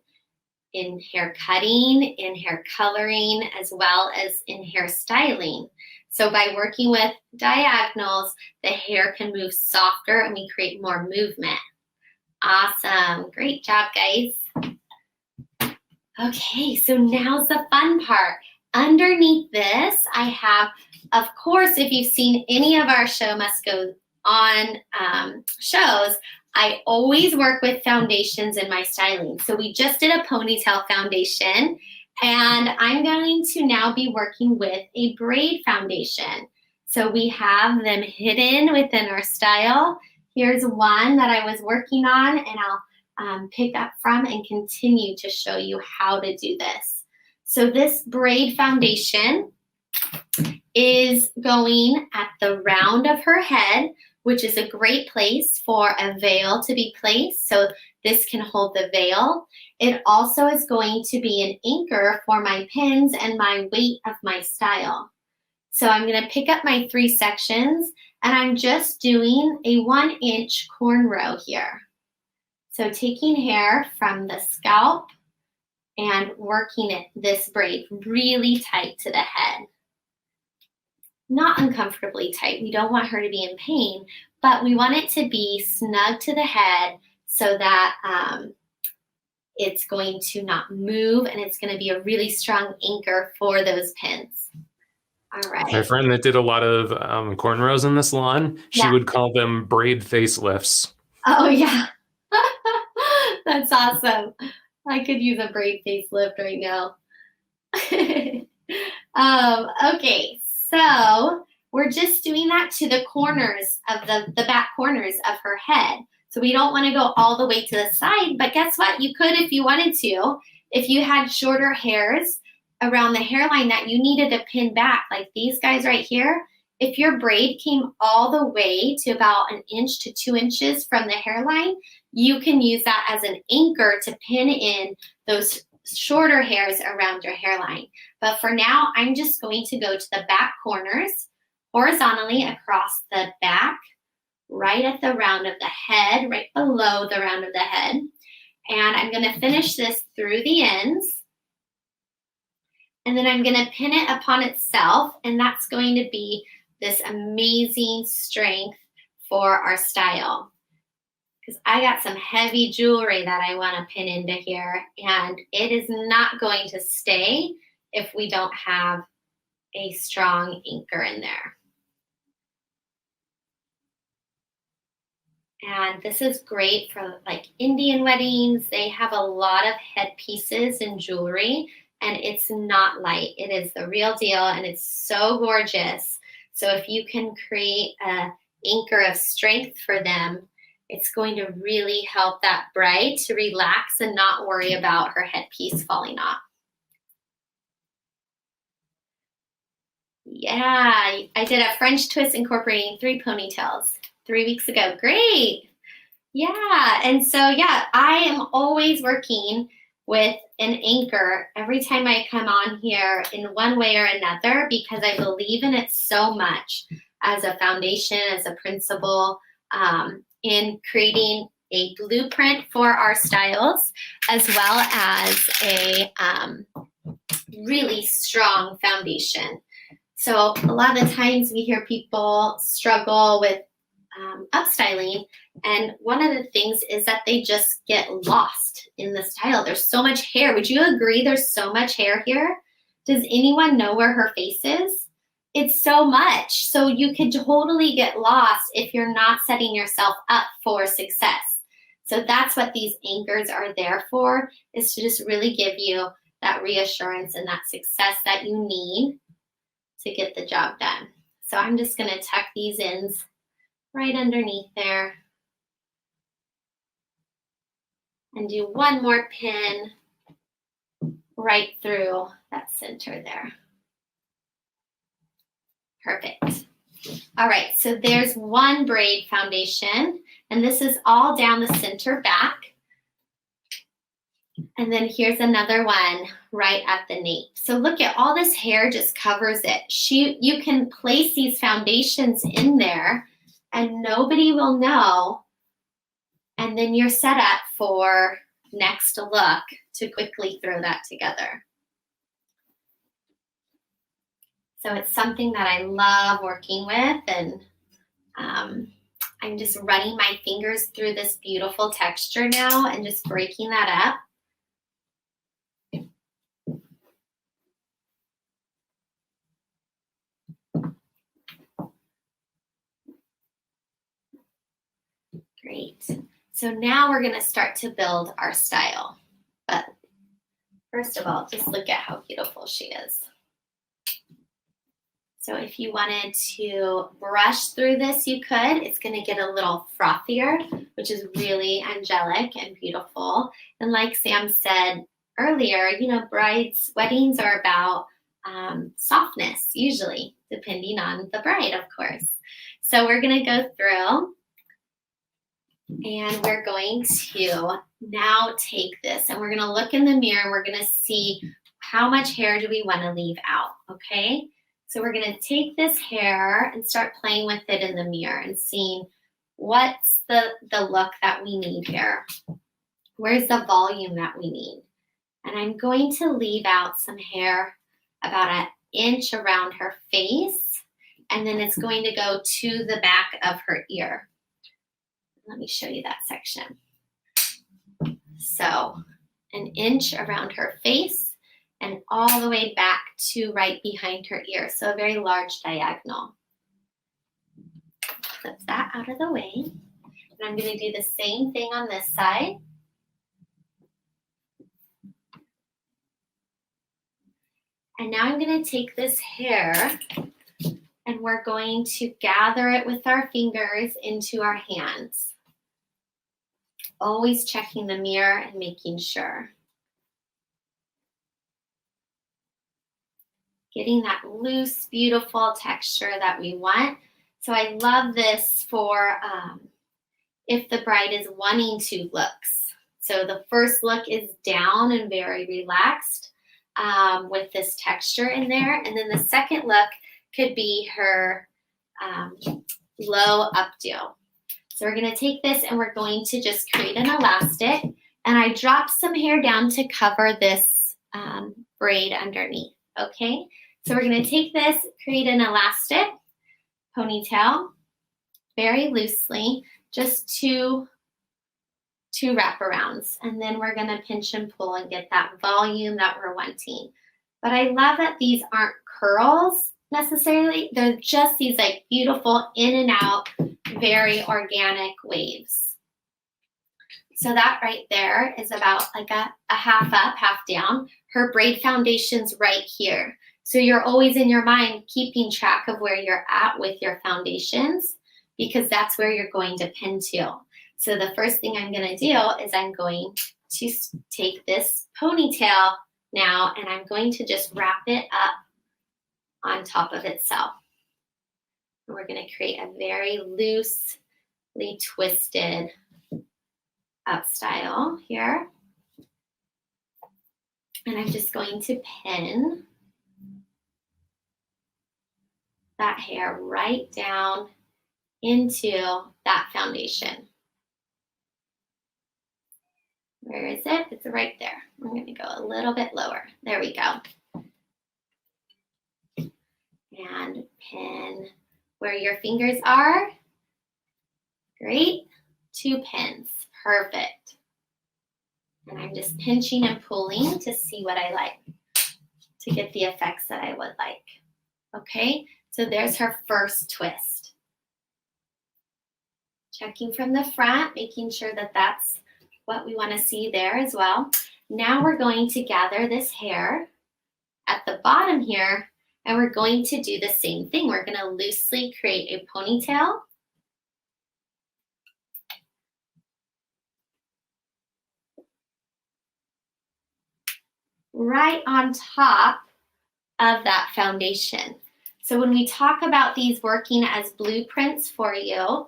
in hair cutting, in hair coloring, as well as in hair styling. So by working with diagonals, the hair can move softer and we create more movement. Awesome, great job, guys. Okay, so now's the fun part. Underneath this, I have, of course, if you've seen any of our Show Must Go On shows, I always work with foundations in my styling. So we just did a ponytail foundation, and I'm going to now be working with a braid foundation. So we have them hidden within our style. Here's one that I was working on, and I'll pick up from and continue to show you how to do this. So this braid foundation is going at the round of her head, which is a great place for a veil to be placed. So this can hold the veil. It also is going to be an anchor for my pins and my weight of my style. So I'm going to pick up my 3 sections, and I'm just doing a 1-inch cornrow here. So taking hair from the scalp and working this braid really tight to the head. Not uncomfortably tight. We don't want her to be in pain, but we want it to be snug to the head so that it's going to not move, and it's going to be a really strong anchor for those pins. All right. My friend that did a lot of cornrows in the salon, she would call them braid facelifts. Oh, yeah. That's awesome. I could use a braid facelift right now. Okay, so we're just doing that to the corners of the back corners of her head. So we don't want to go all the way to the side, but guess what? You could if you wanted to. If you had shorter hairs around the hairline that you needed to pin back, like these guys right here, if your braid came all the way to about 1 inch to 2 inches from the hairline, you can use that as an anchor to pin in those shorter hairs around your hairline. But for now, I'm just going to go to the back corners horizontally across the back, right at the round of the head, right below the round of the head. And I'm going to finish this through the ends. And then I'm going to pin it upon itself, and that's going to be this amazing strength for our style. Because I got some heavy jewelry that I want to pin into here, and it is not going to stay if we don't have a strong anchor in there. And this is great for like Indian weddings. They have a lot of headpieces and jewelry, and it's not light. It is the real deal, and it's so gorgeous. So if you can create an anchor of strength for them, it's going to really help that bride to relax and not worry about her headpiece falling off. Yeah, I did a French twist incorporating 3 ponytails 3 weeks ago. Great. Yeah, and so yeah, I am always working with an anchor every time I come on here in one way or another, because I believe in it so much as a foundation, as a principle, in creating a blueprint for our styles, as well as a really strong foundation. So a lot of the times we hear people struggle with upstyling, and one of the things is that they just get lost in the style. There's so much hair. Would you agree there's so much hair here? Does anyone know where her face is? It's so much. So you could totally get lost if you're not setting yourself up for success. So that's what these anchors are there for, is to just really give you that reassurance and that success that you need to get the job done. So I'm just going to tuck these ends right underneath there and do one more pin right through that center there. Perfect. All right, so there's one braid foundation, and this is all down the center back. And then here's another one right at the nape. So look at all this hair just covers it. You can place these foundations in there and nobody will know. And then you're set up for next look to quickly throw that together. So it's something that I love working with, and I'm just running my fingers through this beautiful texture now and just breaking that up. Great. So now we're going to start to build our style. But first of all, just look at how beautiful she is. So if you wanted to brush through this, you could. It's going to get a little frothier, which is really angelic and beautiful. And like Sam said earlier, you know, brides' weddings are about softness, usually, depending on the bride, of course. So we're going to go through, and we're going to now take this, and we're going to look in the mirror, and we're going to see how much hair do we want to leave out, okay? So we're going to take this hair and start playing with it in the mirror and seeing what's the look that we need here. Where's the volume that we need? And I'm going to leave out some hair about an inch around her face, and then it's going to go to the back of her ear. Let me show you that section. So an inch around her face and all the way back to right behind her ear. So a very large diagonal. Flip that out of the way. And I'm going to do the same thing on this side. And now I'm going to take this hair and we're going to gather it with our fingers into our hands. Always checking the mirror and making sure. Getting that loose, beautiful texture that we want. So I love this for if the bride is wanting 2 looks. So the first look is down and very relaxed with this texture in there. And then the second look could be her low updo. So we're going to take this and we're going to just create an elastic. And I dropped some hair down to cover this braid underneath. Okay, so we're going to take this, create an elastic ponytail very loosely, just two wraparounds. And then we're going to pinch and pull and get that volume that we're wanting. But I love that these aren't curls necessarily. They're just these like beautiful in and out, very organic waves. So that right there is about like a half up, half down. Her braid foundation's right here. So you're always in your mind keeping track of where you're at with your foundations because that's where you're going to pin to. So the first thing I'm going to do is I'm going to take this ponytail now and I'm going to just wrap it up on top of itself. And we're going to create a very loosely twisted up style here. And I'm just going to pin that hair right down into that foundation. Where is it? It's right there. I'm going to go a little bit lower. There we go. And pin where your fingers are. Great. 2 pins. Perfect. And I'm just pinching and pulling to see what I like, to get the effects that I would like. Okay, so there's her first twist. Checking from the front, making sure that that's what we want to see there as well. Now we're going to gather this hair at the bottom here, and we're going to do the same thing. We're going to loosely create a ponytail. Right on top of that foundation. So when we talk about these working as blueprints for you,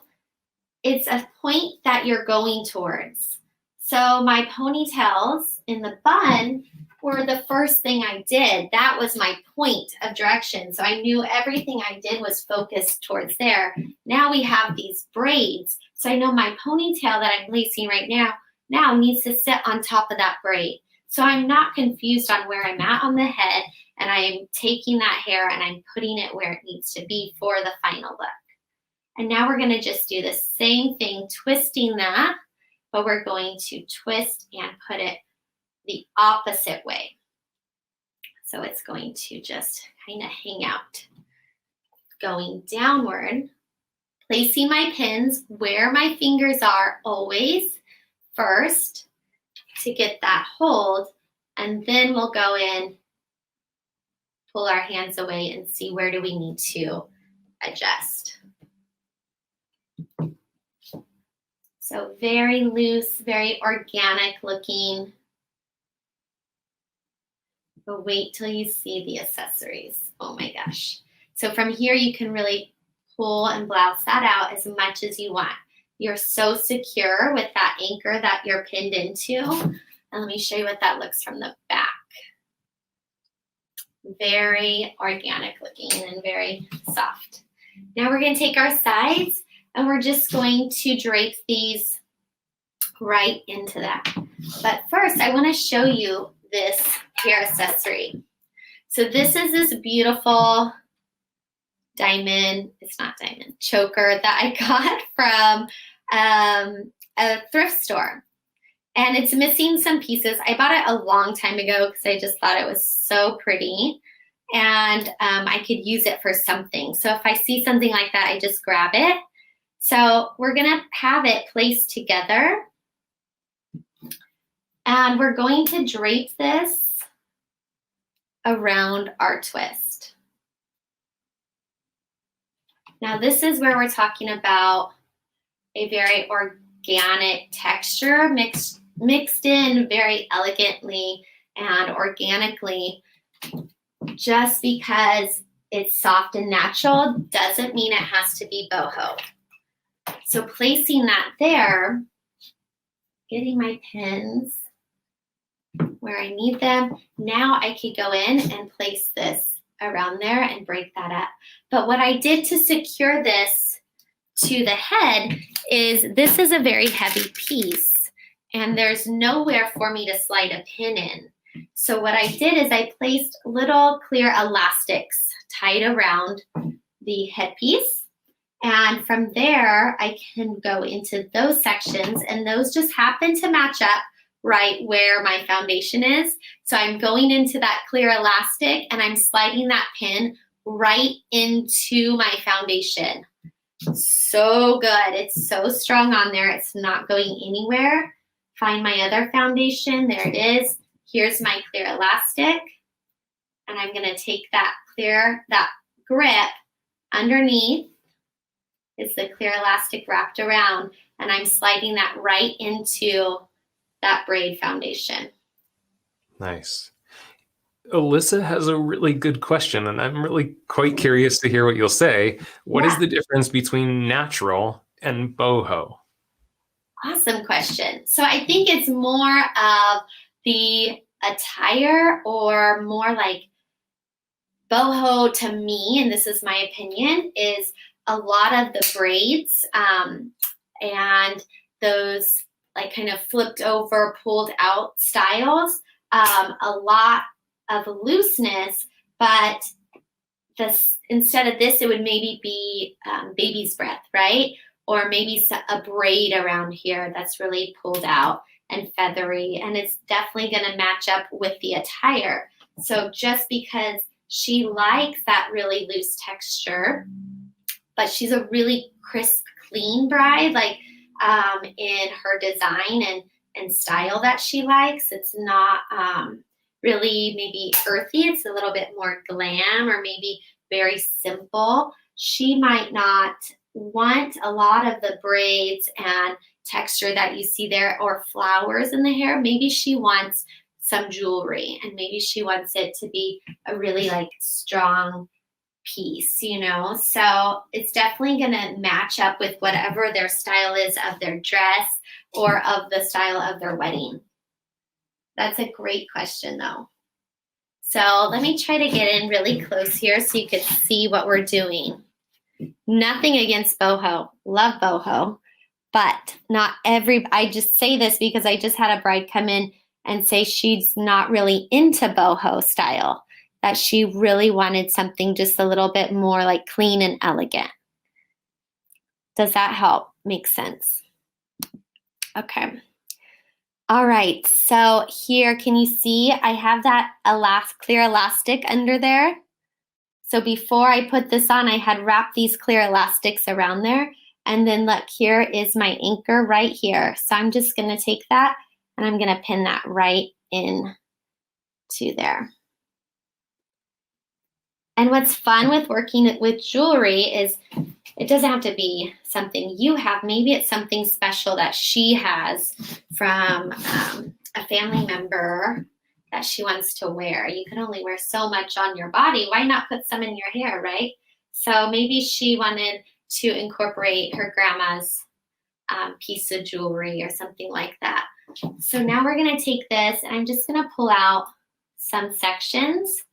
it's a point that you're going towards. So my ponytails in the bun were the first thing I did. That was my point of direction. So I knew everything I did was focused towards there. Now we have these braids. So I know my ponytail that I'm placing right now needs to sit on top of that braid. So I'm not confused on where I'm at on the head, and I'm taking that hair and I'm putting it where it needs to be for the final look. And now we're gonna just do the same thing, twisting that, but we're going to twist and put it the opposite way. So it's going to just kind of hang out. Going downward, placing my pins where my fingers are always first, to get that hold, and then we'll go in, pull our hands away and see where do we need to adjust. So very loose, very organic looking. But wait till you see the accessories. Oh my gosh. So from here you can really pull and blouse that out as much as you want. You're so secure with that anchor that you're pinned into. And let me show you what that looks from the back. Very organic looking and very soft. Now we're going to take our sides and we're just going to drape these right into that. But first I want to show you this hair accessory. So this is this beautiful diamond, it's not diamond, choker that I got from a thrift store. And it's missing some pieces. I bought it a long time ago because I just thought it was so pretty. And I could use it for something. So if I see something like that, I just grab it. So we're gonna have it placed together. And we're going to drape this around our twist. Now this is where we're talking about a very organic texture mixed in very elegantly and organically. Just because it's soft and natural doesn't mean it has to be boho. So placing that there, getting my pins where I need them, now I could go in and place this around there and break that up. But what I did to secure this to the head is this is a very heavy piece and there's nowhere for me to slide a pin in. So what I did is I placed little clear elastics tied around the headpiece. And from there, I can go into those sections and those just happen to match up right where my foundation is. So I'm going into that clear elastic and I'm sliding that pin right into my foundation. So good. It's so strong on there. It's not going anywhere. Find my other foundation. There it is. Here's my clear elastic. And I'm going to take that grip underneath is the clear elastic wrapped around, and I'm sliding that right into that braid foundation. Nice. Alyssa has a really good question, and I'm really quite curious to hear what you'll say. What is the difference between natural and boho? Awesome question. So I think it's more of the attire, or more like boho to me, and this is my opinion, is a lot of the braids and those like kind of flipped over, pulled out styles, a lot of looseness, but instead of this, it would maybe be baby's breath, right? Or maybe a braid around here that's really pulled out and feathery, and it's definitely going to match up with the attire. So just because she likes that really loose texture, but she's a really crisp, clean bride, like in her design and style that she likes. It's not really maybe earthy. It's a little bit more glam or maybe very simple. She might not want a lot of the braids and texture that you see there or flowers in the hair. Maybe she wants some jewelry, and maybe she wants it to be a really like strong piece, you know? So it's definitely going to match up with whatever their style is of their dress or of the style of their wedding. That's a great question though. So let me try to get in really close here so you could see what we're doing. Nothing against boho, love boho, but not I just say this because I just had a bride come in and say she's not really into boho style, that she really wanted something just a little bit more like clean and elegant. Does that help? Make sense? Okay. All right, so here, can you see I have that clear elastic under there? So before I put this on, I had wrapped these clear elastics around there. And then look, here is my anchor right here. So I'm just gonna take that and I'm gonna pin that right in to there. And what's fun with working with jewelry is it doesn't have to be something you have. Maybe it's something special that she has from a family member that she wants to wear. You can only wear so much on your body. Why not put some in your hair, right? So maybe she wanted to incorporate her grandma's piece of jewelry or something like that. So now we're gonna take this and I'm just gonna pull out some sections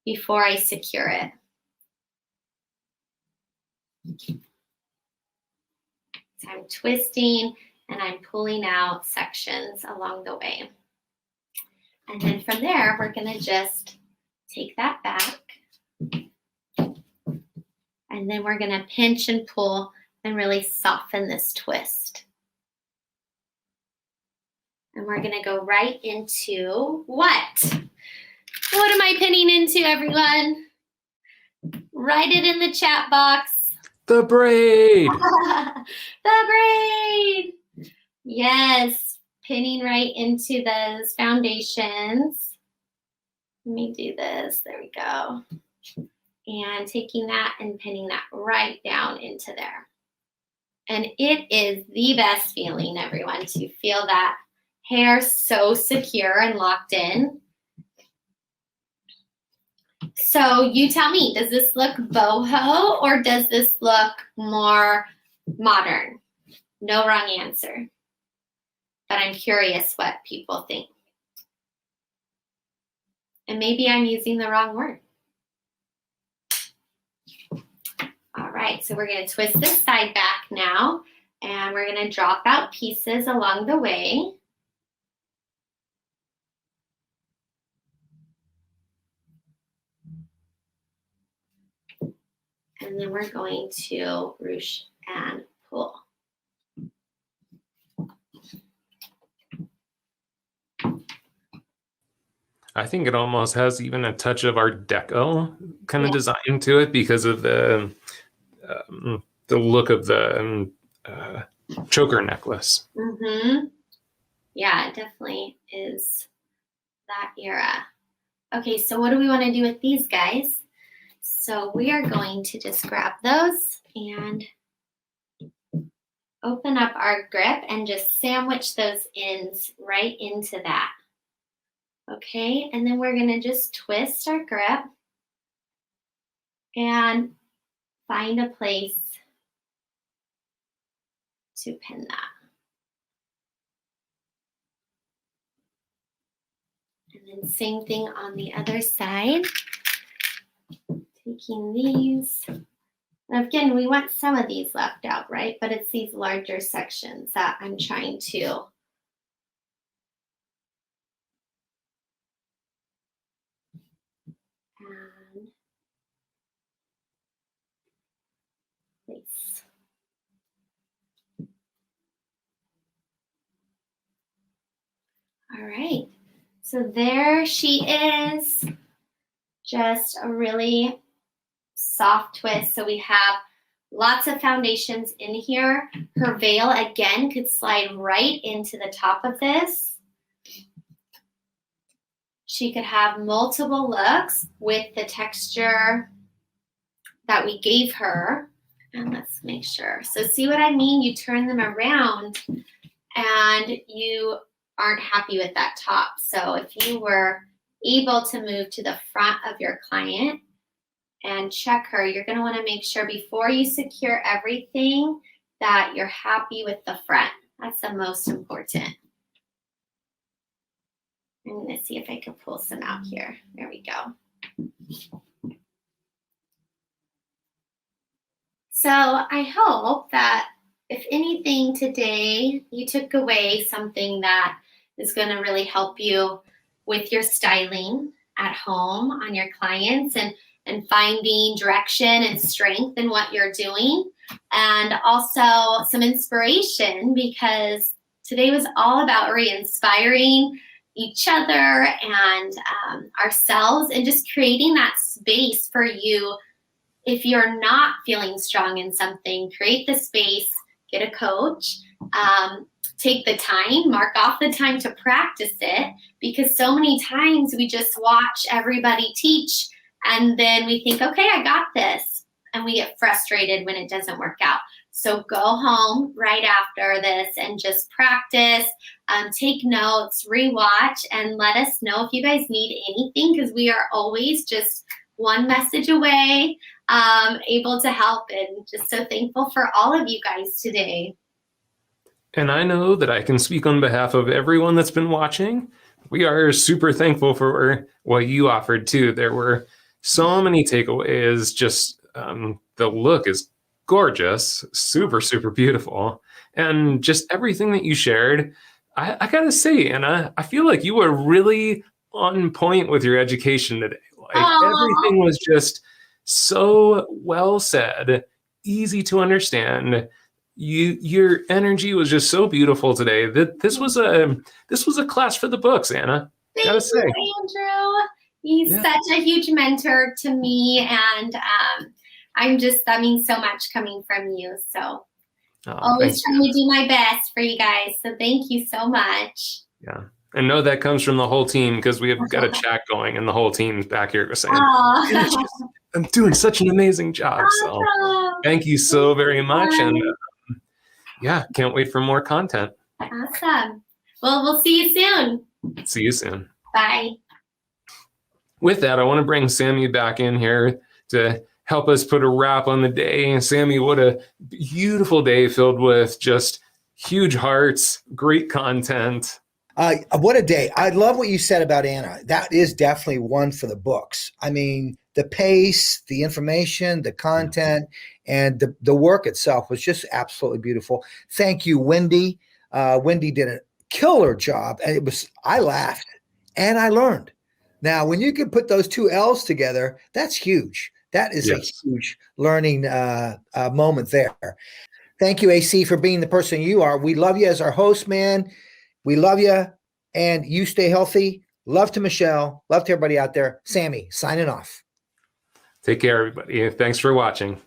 before I secure it. So I'm twisting and I'm pulling out sections along the way. And then from there, we're gonna just take that back. And then we're gonna pinch and pull and really soften this twist. And we're gonna go right into what? What am I pinning into, everyone? Write it in the chat box. The braid. The braid. Yes, pinning right into those foundations. Let me do this. There we go. And taking that and pinning that right down into there. And it is the best feeling, everyone, to feel that hair so secure and locked in. So you tell me, does this look boho or does this look more modern? No wrong answer. But I'm curious what people think. And maybe I'm using the wrong word. All right, so we're going to twist this side back now, and we're going to drop out pieces along the way. And then we're going to ruche and pull. I think it almost has even a touch of Art Deco kind of design to it because of the look of the choker necklace. Mm-hmm. Yeah, it definitely is that era. Okay, so what do we want to do with these guys? So we are going to just grab those and open up our grip and just sandwich those ends right into that. Okay, and then we're gonna just twist our grip and find a place to pin that. And then same thing on the other side. Taking these. Now again, we want some of these left out, right? But it's these larger sections that I'm trying to place. All right, so there she is. Just a really soft twist. So we have lots of foundations in here. Her veil, again, could slide right into the top of this. She could have multiple looks with the texture that we gave her. And let's make sure. So see what I mean? You turn them around and you aren't happy with that top. So if you were able to move to the front of your client and check her, you're going to want to make sure before you secure everything that you're happy with the front. That's the most important. I'm going to see if I can pull some out here. There we go. So I hope that if anything today, you took away something that is going to really help you with your styling at home on your clients and finding direction and strength in what you're doing. And also some inspiration, because today was all about re-inspiring each other and ourselves and just creating that space for you. If you're not feeling strong in something, create the space, get a coach, take the time, mark off the time to practice it, because so many times we just watch everybody teach and then we think, okay, I got this. And we get frustrated when it doesn't work out. So go home right after this and just practice, take notes, rewatch, and let us know if you guys need anything, because we are always just one message away, able to help, and just so thankful for all of you guys today. And I know that I can speak on behalf of everyone that's been watching. We are super thankful for what you offered too. There were so many takeaways. Just the look is gorgeous, super, super beautiful. And just everything that you shared, I gotta say, Anna, I feel like you were really on point with your education today. Like Aw. everything was just so well said, easy to understand. Your energy was just so beautiful today. That this was a class for the books, Anna. Gotta say. Thank you, Andrew. He's such a huge mentor to me, and that means so much coming from you. So always trying to do my best for you guys. So thank you so much. Yeah. And know that comes from the whole team, because we have got a chat going and the whole team's back here saying, I'm doing such an amazing job. So thank you so very much. And can't wait for more content. Awesome. Well, we'll see you soon. See you soon. Bye. With that, I want to bring Sammy back in here to help us put a wrap on the day. And Sammy, what a beautiful day filled with just huge hearts, great content. What a day. I love what you said about Anna. That is definitely one for the books. I mean, the pace, the information, the content, and the work itself was just absolutely beautiful. Thank you, Wendy. Wendy did a killer job. And I laughed and I learned. Now, when you can put those two L's together, that's huge. That is a huge learning moment there. Thank you, AC, for being the person you are. We love you as our host, man. We love you, and you stay healthy. Love to Michelle. Love to everybody out there. Sammy, signing off. Take care, everybody. Thanks for watching.